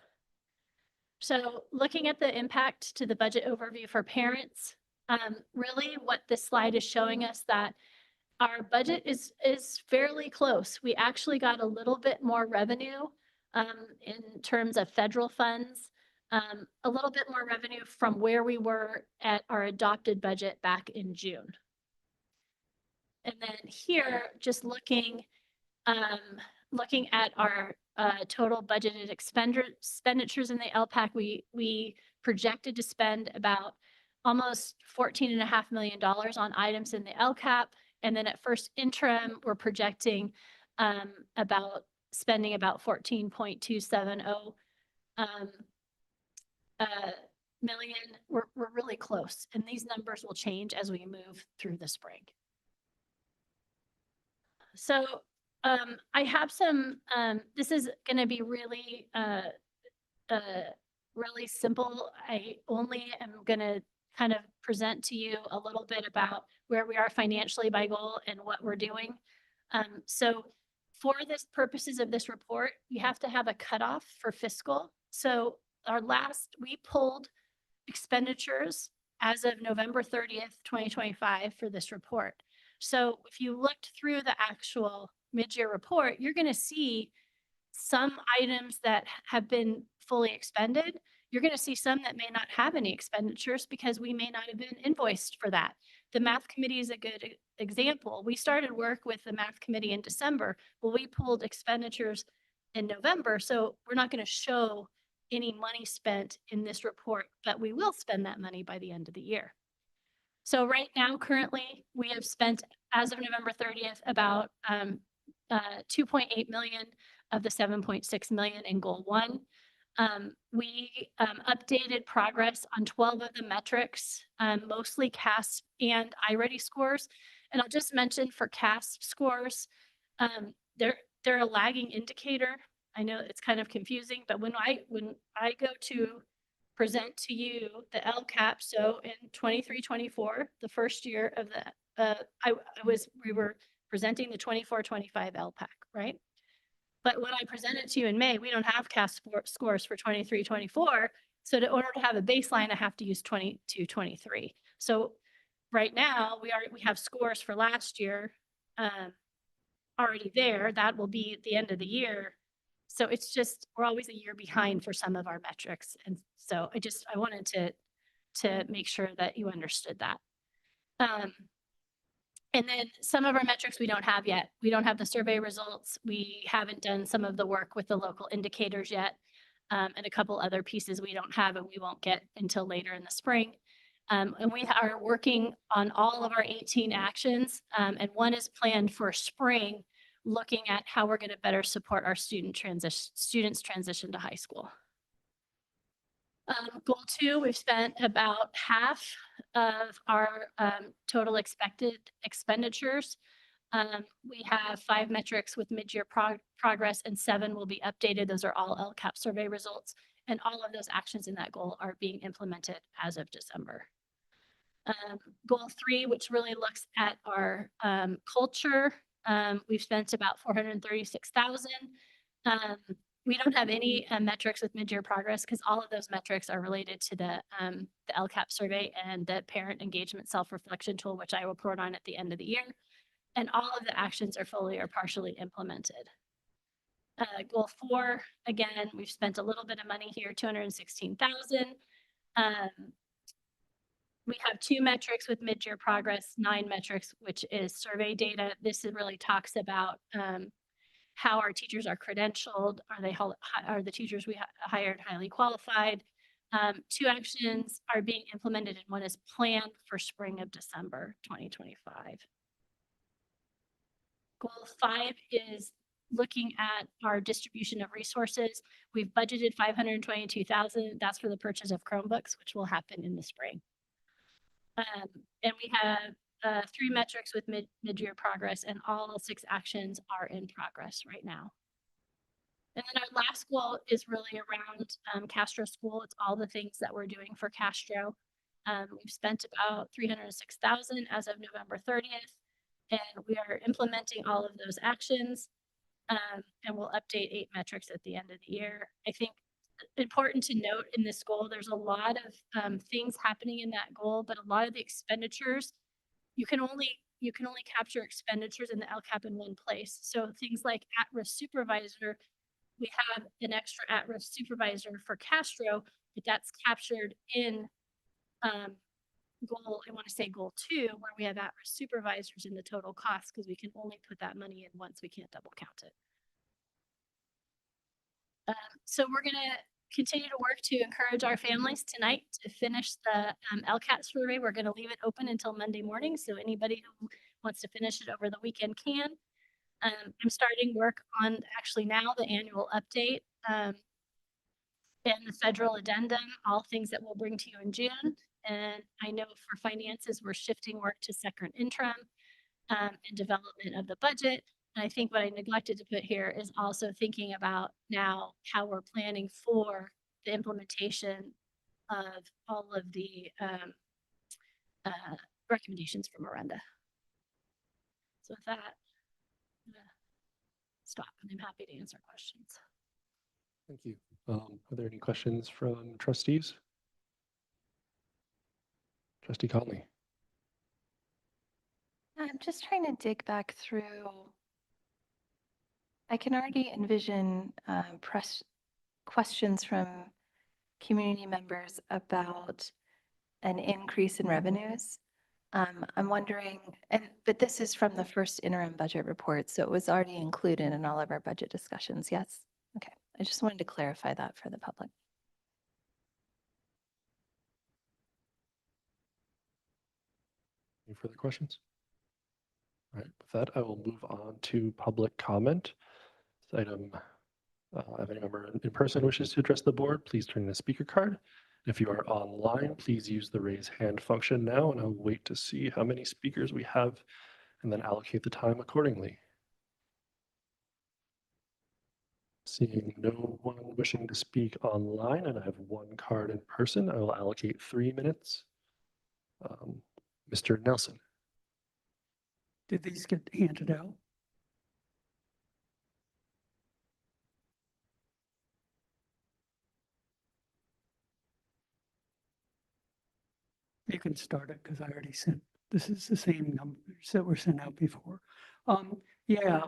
So looking at the impact to the budget overview for parents, really what this slide is showing us that our budget is fairly close. We actually got a little bit more revenue in terms of federal funds, a little bit more revenue from where we were at our adopted budget back in June. And then here, just looking at our total budgeted expenditures in the LPAC, we projected to spend about almost $14.5 million on items in the LCAP. And then at first interim, we're projecting spending about 14.270 million. We're really close, and these numbers will change as we move through the spring. So I have some, this is going to be really, really simple. I only am going to kind of present to you a little bit about where we are financially by goal and what we're doing. So for this purposes of this report, you have to have a cutoff for fiscal. So we pulled expenditures as of November 30th, 2025 for this report. So if you looked through the actual mid-year report, you're going to see some items that have been fully expended. You're going to see some that may not have any expenditures because we may not have been invoiced for that. The math committee is a good example. We started work with the math committee in December. Well, we pulled expenditures in November, so we're not going to show any money spent in this report, but we will spend that money by the end of the year. So right now, currently, we have spent, as of November 30th, about 2.8 million of the 7.6 million in goal 1. We updated progress on 12 of the metrics, mostly CASP and iReady scores. And I'll just mention for CASP scores, they're a lagging indicator. I know it's kind of confusing, but when I go to present to you the LCAP, so in 23-24, the first year of the, we were presenting the 24-25 LPAC, right? But when I present it to you in May, we don't have CASP scores for 23-24. So in order to have a baseline, I have to use 22-23. So right now we have scores for last year already there. That will be at the end of the year. So it's just, we're always a year behind for some of our metrics. And so I wanted to make sure that you understood that. And then some of our metrics we don't have yet. We don't have the survey results. We haven't done some of the work with the local indicators yet. And a couple other pieces we don't have and we won't get until later in the spring. And we are working on all of our 18 actions. And one is planned for spring, looking at how we're going to better support our students transition to high school. Goal 2, we've spent about half of our total expected expenditures. We have 5 metrics with mid-year progress and 7 will be updated. Those are all LCAP survey results. And all of those actions in that goal are being implemented as of December. Goal 3, which really looks at our culture, we've spent about $436,000. We don't have any metrics with mid-year progress because all of those metrics are related to the LCAP survey and the parent engagement self-reflection tool, which I will report on at the end of the year. And all of the actions are fully or partially implemented. Goal 4, again, we've spent a little bit of money here, $216,000. We have 2 metrics with mid-year progress, 9 metrics, which is survey data. This really talks about how our teachers are credentialed. Are the teachers we hired highly qualified? 2 actions are being implemented and 1 is planned for spring of December 2025. Goal 5 is looking at our distribution of resources. We've budgeted $522,000. That's for the purchase of Chromebooks, which will happen in the spring. And we have 3 metrics with mid-year progress, and all 6 actions are in progress right now. And then our last goal is really around Castro School. It's all the things that we're doing for Castro. We've spent about $306,000 as of November 30th, and we are implementing all of those actions. And we'll update 8 metrics at the end of the year. I think important to note in this goal, there's a lot of things happening in that goal, but a lot of the expenditures, you can only capture expenditures in the LCAP in one place. So things like at-risk supervisor, we have an extra at-risk supervisor for Castro, but that's captured in goal, I want to say goal 2, where we have at-risk supervisors in the total cost because we can only put that money in once, we can't double count it. So we're going to continue to work to encourage our families tonight to finish the LCAT survey. We're going to leave it open until Monday morning, so anybody who wants to finish it over the weekend can. I'm starting work on actually now the annual update and the federal addendum, all things that we'll bring to you in June. And I know for finances, we're shifting work to second interim and development of the budget. And I think what I neglected to put here is also thinking about now how we're planning for the implementation of all of the recommendations from Miranda. So with that, I'm gonna stop and I'm happy to answer questions.
Thank you. Are there any questions from trustees? Trustee Conley.
I'm just trying to dig back through. I can already envision questions from community members about an increase in revenues. I'm wondering, but this is from the first interim budget report, so it was already included in all of our budget discussions, yes? Okay, I just wanted to clarify that for the public.
Any further questions? All right, with that, I will move on to public comment. This item, if any member in person wishes to address the board, please turn in a speaker card. If you are online, please use the raise hand function now, and I'll wait to see how many speakers we have and then allocate the time accordingly. Seeing no one wishing to speak online, and I have one card in person, I will allocate 3 minutes. Mr. Nelson.
Did these get handed out? You can start it because I already sent, this is the same numbers that were sent out before. Yeah,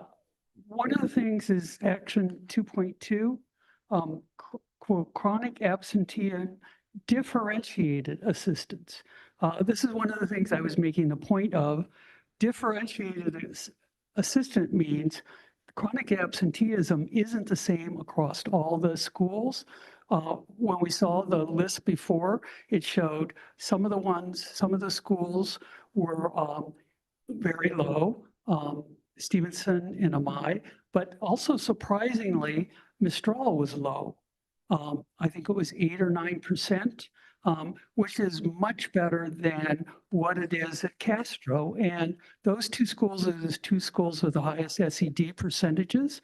one of the things is action 2.2, quote, chronic absenteeism differentiated assistance. This is one of the things I was making the point of. Differentiated assistant means chronic absenteeism isn't the same across all the schools. When we saw the list before, it showed some of the schools were very low, Stevenson and Amai, but also surprisingly, Mistral was low. I think it was 8 or 9%, which is much better than what it is at Castro. And those two schools are the two schools with the highest SED percentages.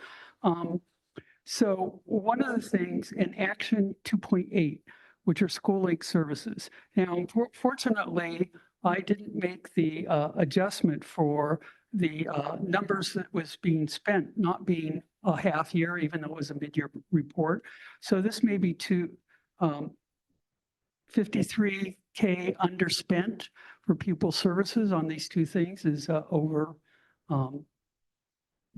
So one of the things in Action 2.8, which are school link services. Now, fortunately, I didn't make the adjustment for the numbers that was being spent, not being a half year, even though it was a mid-year report. So this may be 53K underspent for pupil services on these two things is over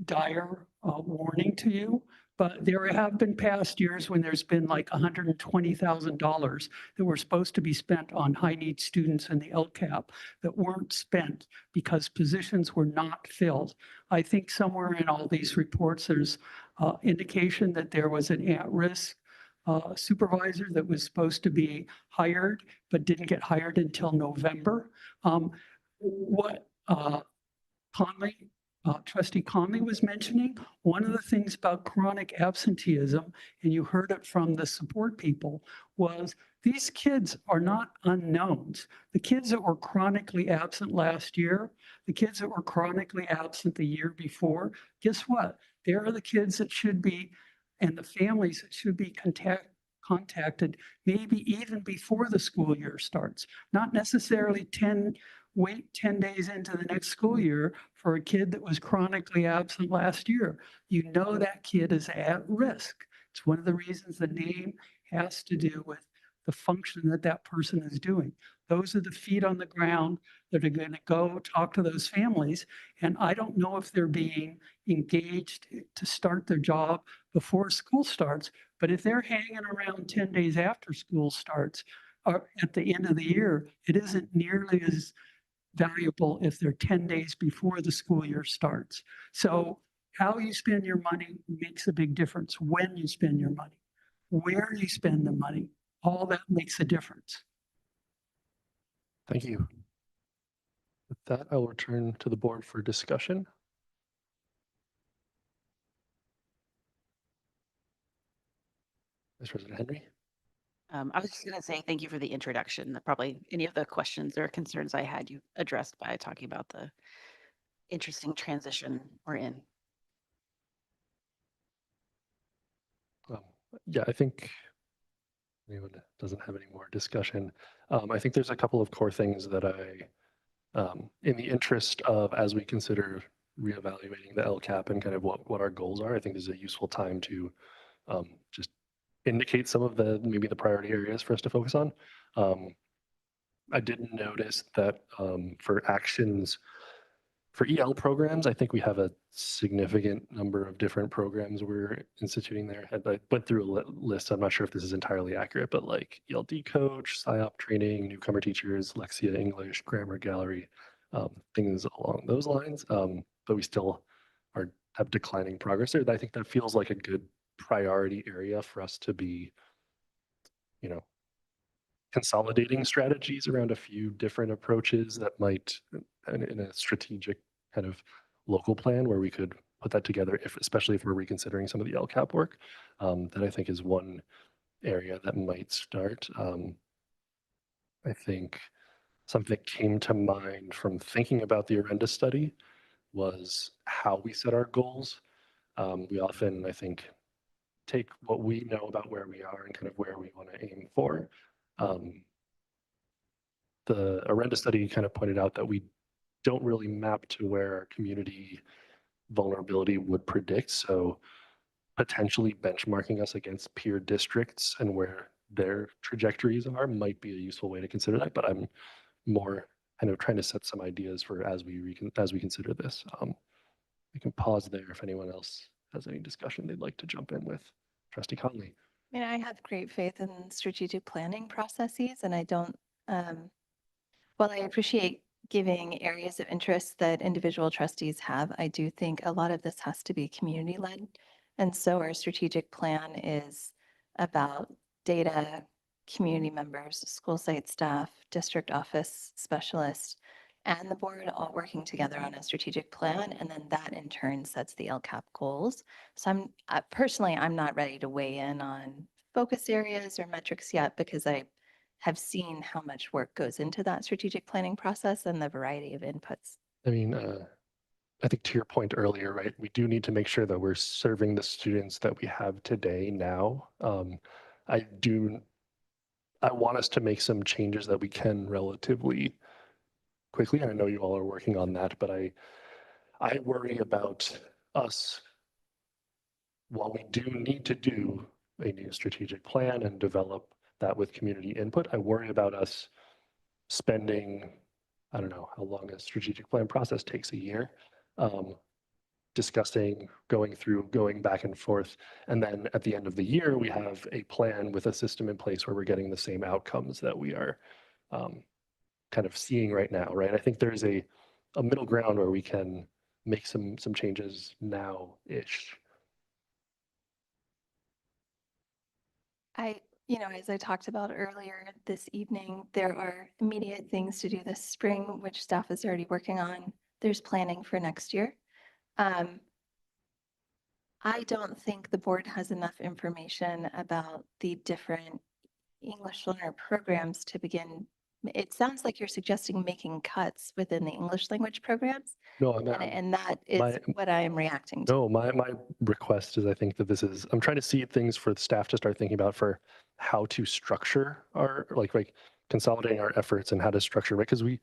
dire warning to you. But there have been past years when there's been like $120,000 that were supposed to be spent on high need students in the LCAP that weren't spent because positions were not filled. I think somewhere in all these reports, there's indication that there was an at-risk supervisor that was supposed to be hired, but didn't get hired until November. Trustee Conley was mentioning, one of the things about chronic absenteeism, and you heard it from the support people, was these kids are not unknowns. The kids that were chronically absent last year, the kids that were chronically absent the year before, guess what? They're the kids that should be, and the families that should be contacted maybe even before the school year starts, not necessarily wait 10 days into the next school year for a kid that was chronically absent last year. You know that kid is at risk. It's one of the reasons the name has to do with the function that that person is doing. Those are the feet on the ground that are going to go talk to those families. And I don't know if they're being engaged to start their job before school starts, but if they're hanging around 10 days after school starts or at the end of the year, it isn't nearly as valuable if they're 10 days before the school year starts. So how you spend your money makes a big difference. When you spend your money, where you spend the money, all that makes a difference.
Thank you. With that, I will return to the board for discussion. Vice President Henry.
I was just going to say thank you for the introduction. Probably any of the questions or concerns I had you addressed by talking about the interesting transition we're in.
Yeah, I think anyone doesn't have any more discussion. I think there's a couple of core things that in the interest of, as we consider reevaluating the LCAP and kind of what our goals are, I think this is a useful time to just indicate some of maybe the priority areas for us to focus on. I did notice that for actions, for EL programs, I think we have a significant number of different programs we're instituting there. I went through a list. I'm not sure if this is entirely accurate, but like ELD coach, PSYOP training, newcomer teachers, Lexia English, grammar gallery, things along those lines. But we still have declining progress there. I think that feels like a good priority area for us to be, consolidating strategies around a few different approaches that might, in a strategic kind of local plan where we could put that together, if especially if we're reconsidering some of the LCAP work. That I think is one area that might start. I think something that came to mind from thinking about the Arenda study was how we set our goals. We often, I think, take what we know about where we are and kind of where we want to aim for. The Arenda study kind of pointed out that we don't really map to where our community vulnerability would predict. So potentially benchmarking us against peer districts and where their trajectories are might be a useful way to consider that. But I'm more kind of trying to set some ideas for as we consider this. We can pause there if anyone else has any discussion they'd like to jump in with. Trustee Conley.
I mean, I have great faith in strategic planning processes, and I don't, while I appreciate giving areas of interest that individual trustees have, I do think a lot of this has to be community-led. And so our strategic plan is about data, community members, school site staff, district office specialists, and the board all working together on a strategic plan. And then that in turn sets the LCAP goals. So personally, I'm not ready to weigh in on focus areas or metrics yet because I have seen how much work goes into that strategic planning process and the variety of inputs.
I mean, I think to your point earlier, right, we do need to make sure that we're serving the students that we have today now. I want us to make some changes that we can relatively quickly. And I know you all are working on that, but I worry about us, while we do need to do a new strategic plan and develop that with community input, I worry about us spending, I don't know how long a strategic plan process takes, a year, discussing, going through, going back and forth. And then at the end of the year, we have a plan with a system in place where we're getting the same outcomes that we are kind of seeing right now, right? I think there's a middle ground where we can make some changes now-ish.
As I talked about earlier this evening, there are immediate things to do this spring, which staff is already working on. There's planning for next year. I don't think the board has enough information about the different English learner programs to begin. It sounds like you're suggesting making cuts within the English language programs.
No, I'm not.
And that is what I am reacting to.
No, my request is, I think that I'm trying to see things for the staff to start thinking about for how to structure our, like consolidating our efforts and how to structure, right? Because we've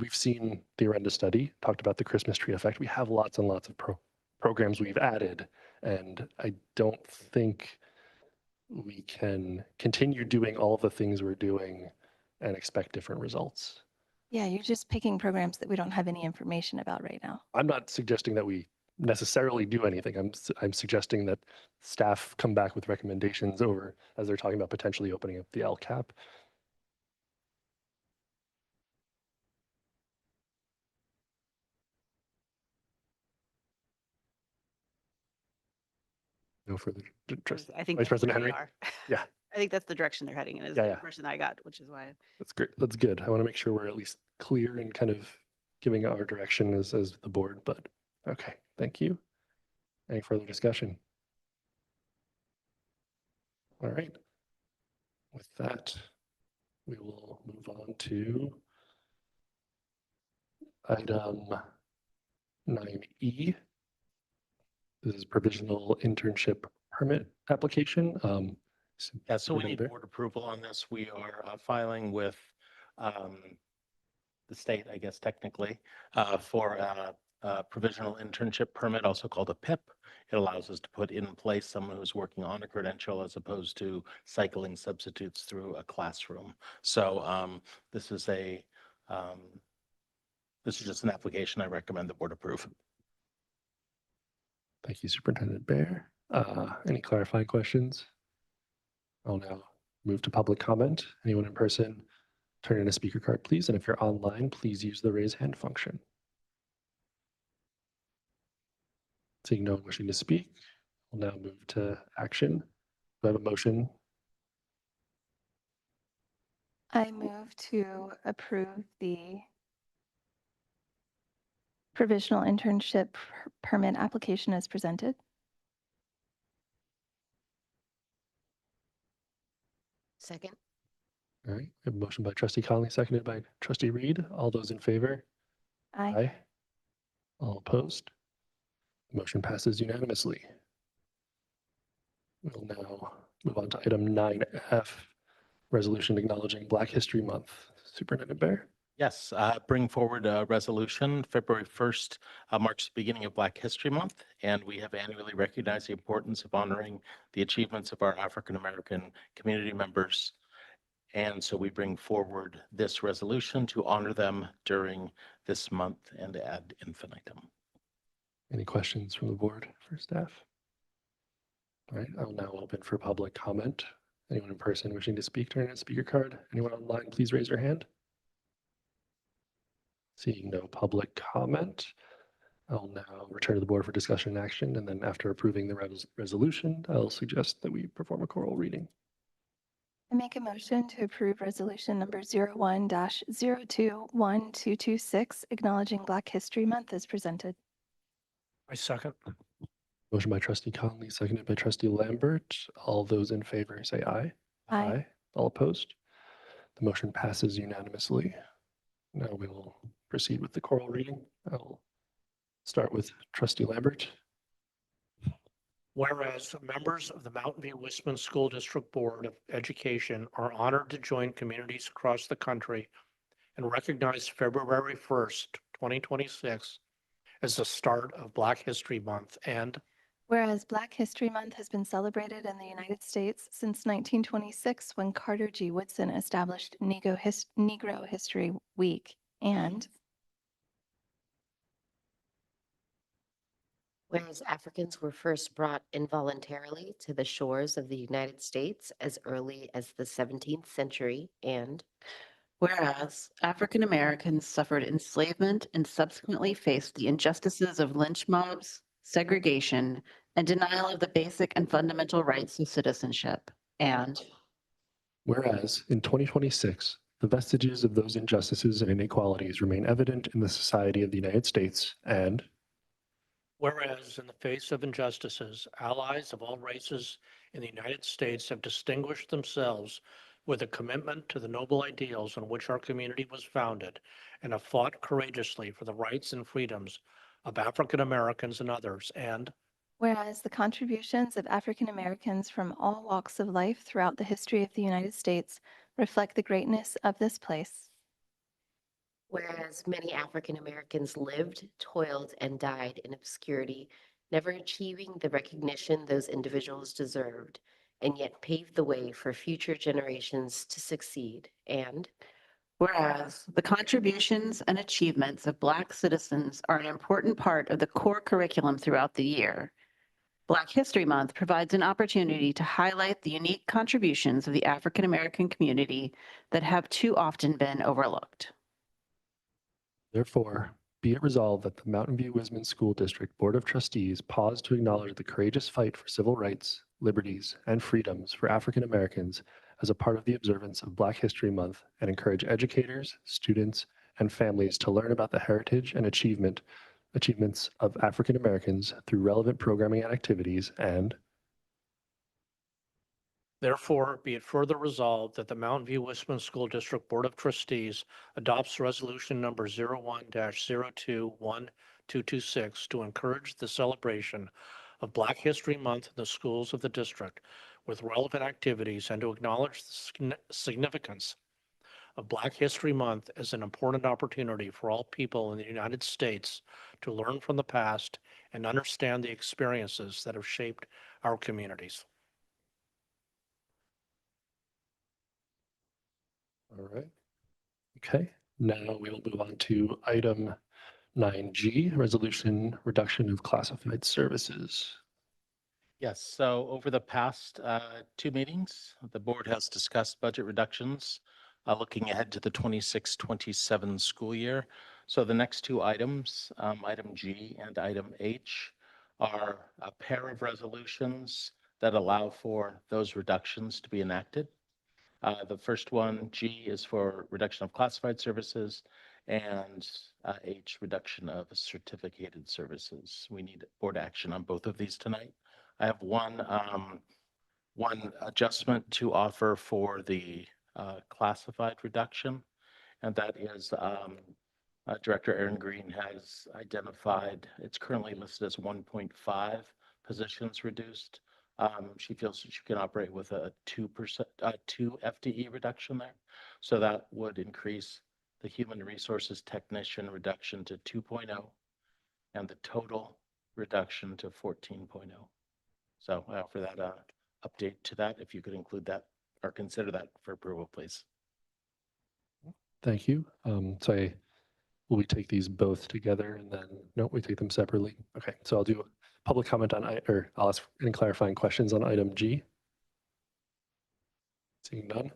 seen the Arenda study, talked about the Christmas tree effect. We have lots and lots of programs we've added, and I don't think we can continue doing all the things we're doing and expect different results.
Yeah, you're just picking programs that we don't have any information about right now.
I'm not suggesting that we necessarily do anything. I'm suggesting that staff come back with recommendations over, as they're talking about potentially opening up the LCAP. No further.
I think
Vice President
where we
Henry.
are.
Yeah.
I think that's the direction they're heading in, is
Yeah,
the
yeah.
impression I got, which is why.
That's great. That's good. I want to make sure we're at least clear and kind of giving our direction as the board, but okay, thank you. Any further discussion? All right. With that, we will move on to item 9E. This is provisional internship permit application.
Yeah, so we need board approval on this. We are filing with the state, I guess, technically, for a provisional internship permit, also called a PIP. It allows us to put in place someone who's working on a credential as opposed to cycling substitutes through a classroom. So this is just an application I recommend the board approve.
Thank you, Superintendent Bear. Any clarifying questions? I'll now move to public comment. Anyone in person, turn in a speaker card, please. And if you're online, please use the raise hand function. Seeing no one wishing to speak, we'll now move to action. Do I have a motion?
I move to approve the Provisional internship permit application is presented.
Second.
All right, we have a motion by trustee Conley, seconded by trustee Reed. All those in favor?
Aye.
All opposed? The motion passes unanimously. We'll now move on to item 9F, resolution acknowledging Black History Month. Superintendent Bear?
Yes, bring forward a resolution. February 1st marks the beginning of Black History Month, and we have annually recognized the importance of honoring the achievements of our African-American community members. And so we bring forward this resolution to honor them during this month and ad infinitum.
Any questions from the board for staff? All right, I will now open for public comment. Anyone in person wishing to speak, turn in a speaker card. Anyone online, please raise your hand. Seeing no public comment, I'll now return to the board for discussion and action. And then after approving the resolution, I'll suggest that we perform a choral reading.
I make a motion to approve resolution number 01-021226, acknowledging Black History Month as presented.
I second.
Motion by trustee Conley, seconded by trustee Lambert. All those in favor say aye.
Aye.
All opposed? The motion passes unanimously. Now we will proceed with the choral reading. I'll start with trustee Lambert.
Whereas members of the Mountain View Wisman School District Board of Education are honored to join communities across the country and recognize February 1st, 2026 as the start of Black History Month. And
Whereas Black History Month has been celebrated in the United States since 1926 when Carter G. Woodson established Negro History Week. And
Whereas Africans were first brought involuntarily to the shores of the United States as early as the 17th century. And
Whereas African Americans suffered enslavement and subsequently faced the injustices of lynch mobs, segregation, and denial of the basic and fundamental rights of citizenship. And
Whereas in 2026, the vestiges of those injustices and inequalities remain evident in the society of the United States. And
whereas in the face of injustices, allies of all races in the United States have distinguished themselves with a commitment to the noble ideals on which our community was founded and have fought courageously for the rights and freedoms of African Americans and others. And
whereas the contributions of African Americans from all walks of life throughout the history of the United States reflect the greatness of this place.
whereas many African Americans lived, toiled, and died in obscurity, never achieving the recognition those individuals deserved, and yet paved the way for future generations to succeed. And
whereas the contributions and achievements of Black citizens are an important part of the core curriculum throughout the year, Black History Month provides an opportunity to highlight the unique contributions of the African American community that have too often been overlooked.
therefore, be it resolved that the Mountain View Wisman School District Board of Trustees pause to acknowledge the courageous fight for civil rights, liberties, and freedoms for African Americans as a part of the observance of Black History Month and encourage educators, students, and families to learn about the heritage and achievements of African Americans through relevant programming and activities. And
therefore, be it further resolved that the Mountain View Wisman School District Board of Trustees adopts resolution number 01-021226 to encourage the celebration of Black History Month in the schools of the district with relevant activities and to acknowledge the significance of Black History Month as an important opportunity for all people in the United States to learn from the past and understand the experiences that have shaped our communities.
all right. Okay, now we will move on to item 9G, resolution reduction of classified services.
Yes, so over the past 2 meetings, the board has discussed budget reductions looking ahead to the 26-27 school year. So the next 2 items, item G and item H, are a pair of resolutions that allow for those reductions to be enacted. The first one, G, is for reduction of classified services, And H, reduction of certificated services. We need board action on both of these tonight. I have one adjustment to offer for the classified reduction, and that is Director Aaron Green has identified, it's currently listed as 1.5 positions reduced. She feels that she can operate with a 2 FTE reduction there. So that would increase the human resources technician reduction to 2.0 and the total reduction to 14.0. So I offer that update to that, if you could include that or consider that for approval, please.
Thank you. Will we take these both together and then, no, we take them separately? Okay, so I'll do public comment on, or I'll ask any clarifying questions on item G. Seeing none.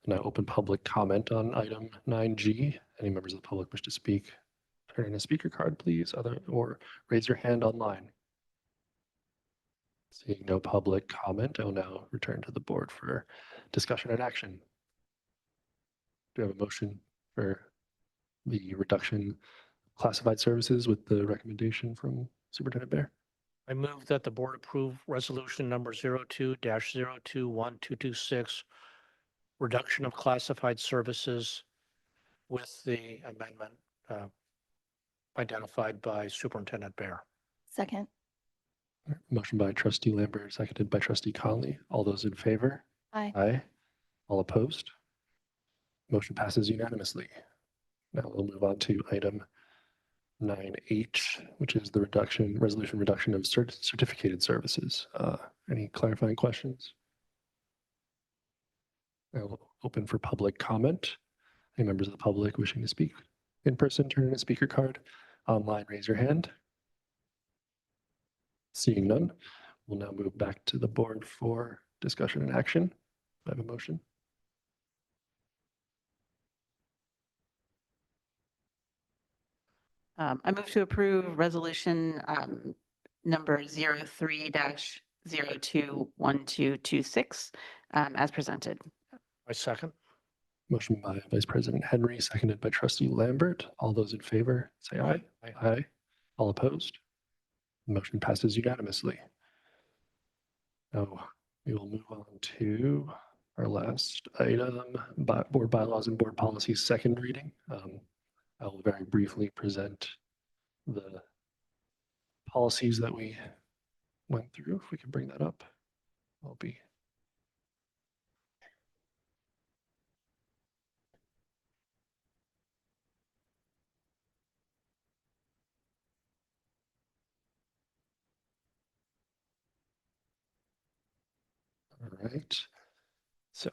Now open public comment on item 9G. Any members of the public wish to speak? Turn in a speaker card, please, or raise your hand online. Seeing no public comment, I'll now return to the board for discussion and action. Do you have a motion for the reduction classified services with the recommendation from Superintendent Bear?
I move that the board approve resolution number 02-021226, reduction of classified services with the amendment identified by Superintendent Bear.
Second.
Motion by Trustee Lambert, seconded by Trustee Conley. All those in favor?
Aye.
Aye. All opposed? Motion passes unanimously. Now we'll move on to item 9H, which is the resolution reduction of certificated services. Any clarifying questions? I'll open for public comment. Any members of the public wishing to speak? In person, turn in a speaker card. Online, raise your hand. Seeing none, we'll now move back to the board for discussion and action. I have a motion.
I move to approve resolution number 03-021226 as presented.
I second.
Motion by Vice President Henry, seconded by Trustee Lambert. All those in favor, say aye. Aye. All opposed? Motion passes unanimously. Now we will move on to our last item, board bylaws and board policies, second reading. I will very briefly present the policies that we went through. If we can bring that up, I'll be. All right. So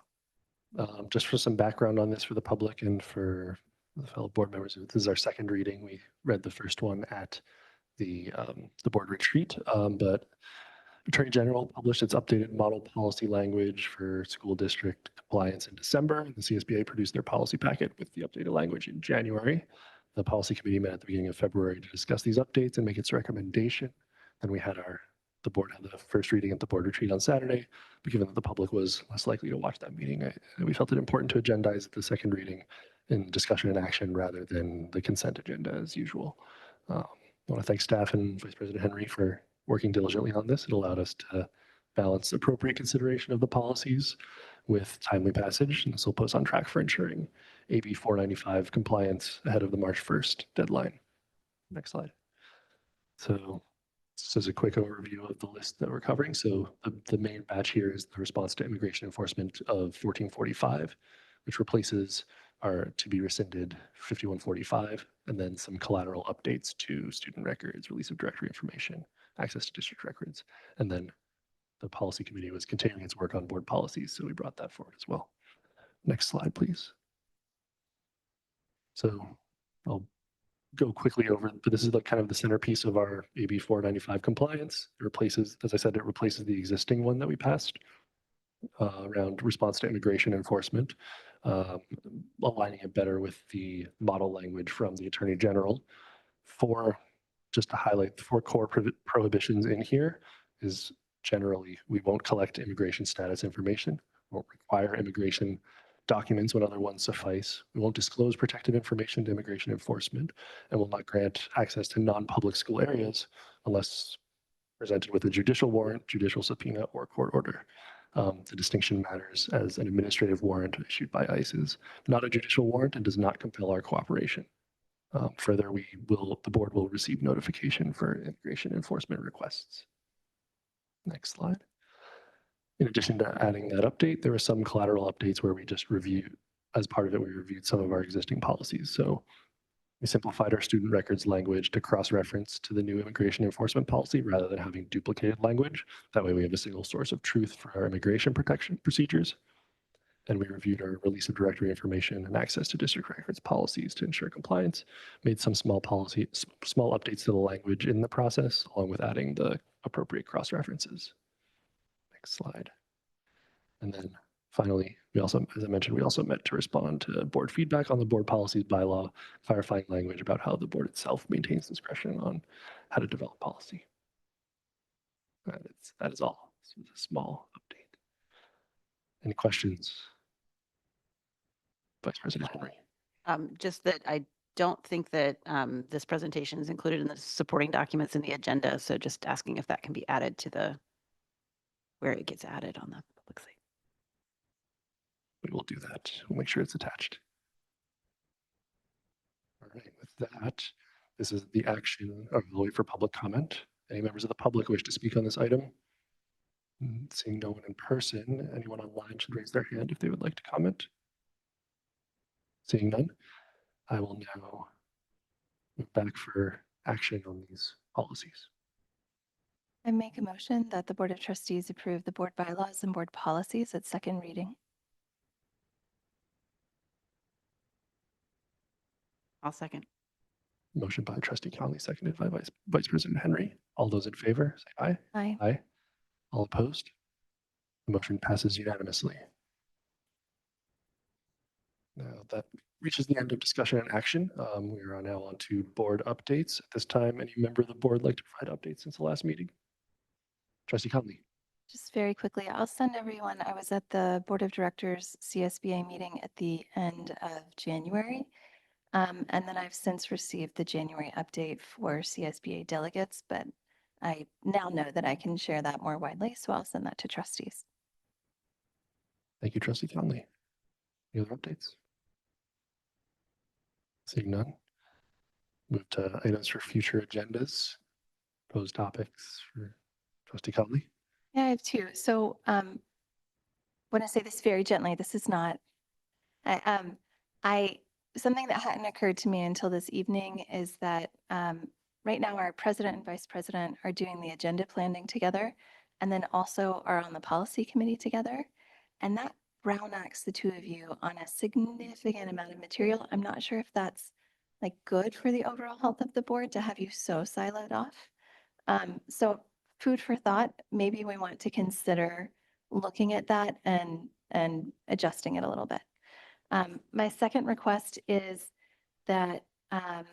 just for some background on this for the public and for the fellow board members, this is our second reading. We read the first one at the board retreat, but Attorney General published its updated model policy language for school district compliance in December. The CSBA produced their policy packet with the updated language in January. The policy committee met at the beginning of February to discuss these updates and make its recommendation. Then we had the board had the first reading at the board retreat on Saturday, but given that the public was less likely to watch that meeting, we felt it important to agendize the second reading in discussion and action rather than the consent agenda as usual. I want to thank staff and Vice President Henry for working diligently on this. It allowed us to balance appropriate consideration of the policies with timely passage, and this will put us on track for ensuring AB 495 compliance ahead of the March 1st deadline. Next slide. So this is a quick overview of the list that we're covering. So the main batch here is the response to immigration enforcement of 1445, which replaces our to be rescinded 5145, and then some collateral updates to student records, release of directory information, access to district records. And then the policy committee was continuing its work on board policies, so we brought that forward as well. Next slide, please. So I'll go quickly over, but this is kind of the centerpiece of our AB 495 compliance. It replaces, as I said, it replaces the existing one that we passed around response to immigration enforcement, aligning it better with the model language from the Attorney General. Just to highlight, the 4 core prohibitions in here is generally, we won't collect immigration status information, won't require immigration documents when other ones suffice. We won't disclose protected information to immigration enforcement and will not grant access to non-public school areas unless presented with a judicial warrant, judicial subpoena, or court order. The distinction matters as an administrative warrant issued by ICE is not a judicial warrant and does not compel our cooperation. Further, the board will receive notification for immigration enforcement requests. Next slide. In addition to adding that update, there were some collateral updates where we just reviewed, as part of it, we reviewed some of our existing policies. So we simplified our student records language to cross-reference to the new immigration enforcement policy rather than having duplicated language. That way we have a single source of truth for our immigration protection procedures. And we reviewed our release of directory information and access to district records policies to ensure compliance, made some small updates to the language in the process, along with adding the appropriate cross-references. Next slide. And then finally, we also, as I mentioned, we also met to respond to board feedback on the board policies bylaw, clarifying language about how the board itself maintains discretion on how to develop policy. That is all. This is a small update. Any questions? Vice President Henry.
Just that I don't think that this presentation is included in the supporting documents in the agenda. So just asking if that can be added to where it gets added on the public site.
We will do that. We'll make sure it's attached. All right, with that, this is the action of the wait for public comment. Any members of the public wish to speak on this item? Seeing no one in person, anyone online should raise their hand if they would like to comment. Seeing none, I will now move back for action on these policies.
I make a motion that the Board of Trustees approve the board bylaws and board policies at second reading.
I'll second.
Motion by Trustee Conley, seconded by Vice President Henry. All those in favor, say aye.
Aye.
Aye. All opposed? The motion passes unanimously. Now that reaches the end of discussion and action. We are now on to board updates. At this time, any member of the board like to provide updates since the last meeting? Trustee Conley.
Just very quickly, I'll send everyone. I was at the Board of Directors CSBA meeting at the end of January. And then I've since received the January update for CSBA delegates, but I now know that I can share that more widely, so I'll send that to trustees.
Thank you, Trustee Conley. Any other updates? Seeing none, move to items for future agendas. Proposed topics for Trustee Conley.
Yeah, I have two. So when I say this very gently, this is not, something that hadn't occurred to me until this evening is that right now our president and vice president are doing the agenda planning together and then also are on the policy committee together. And that brown acts the two of you on a significant amount of material. I'm not sure if that's like good for the overall health of the board to have you so siloed off. So food for thought, maybe we want to consider looking at that and adjusting it a little bit. My second request is that I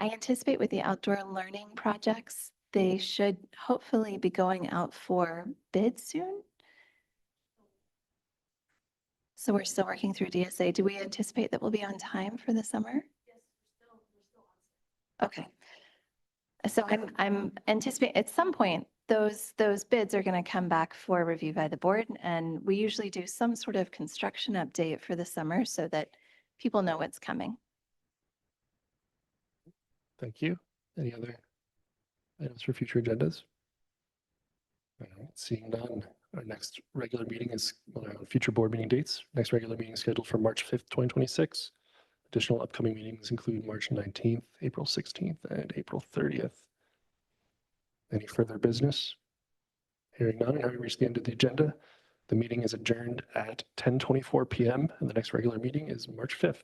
anticipate with the outdoor learning projects, they should hopefully be going out for bid soon. So we're still working through DSA. Do we anticipate that we'll be on time for the summer? Yes, we're still on. Okay. So I'm anticipating at some point those bids are going to come back for review by the board, and we usually do some sort of construction update for the summer so that people know what's coming.
Thank you. Any other items for future agendas? All right, seeing none, our next regular meeting is future board meeting dates. Next regular meeting is scheduled for March 5th, 2026. Additional upcoming meetings include March 19th, April 16th, and April 30th. Any further business? Hearing none, and having reached the end of the agenda, the meeting is adjourned at 10:24 p.m. and the next regular meeting is March 5th.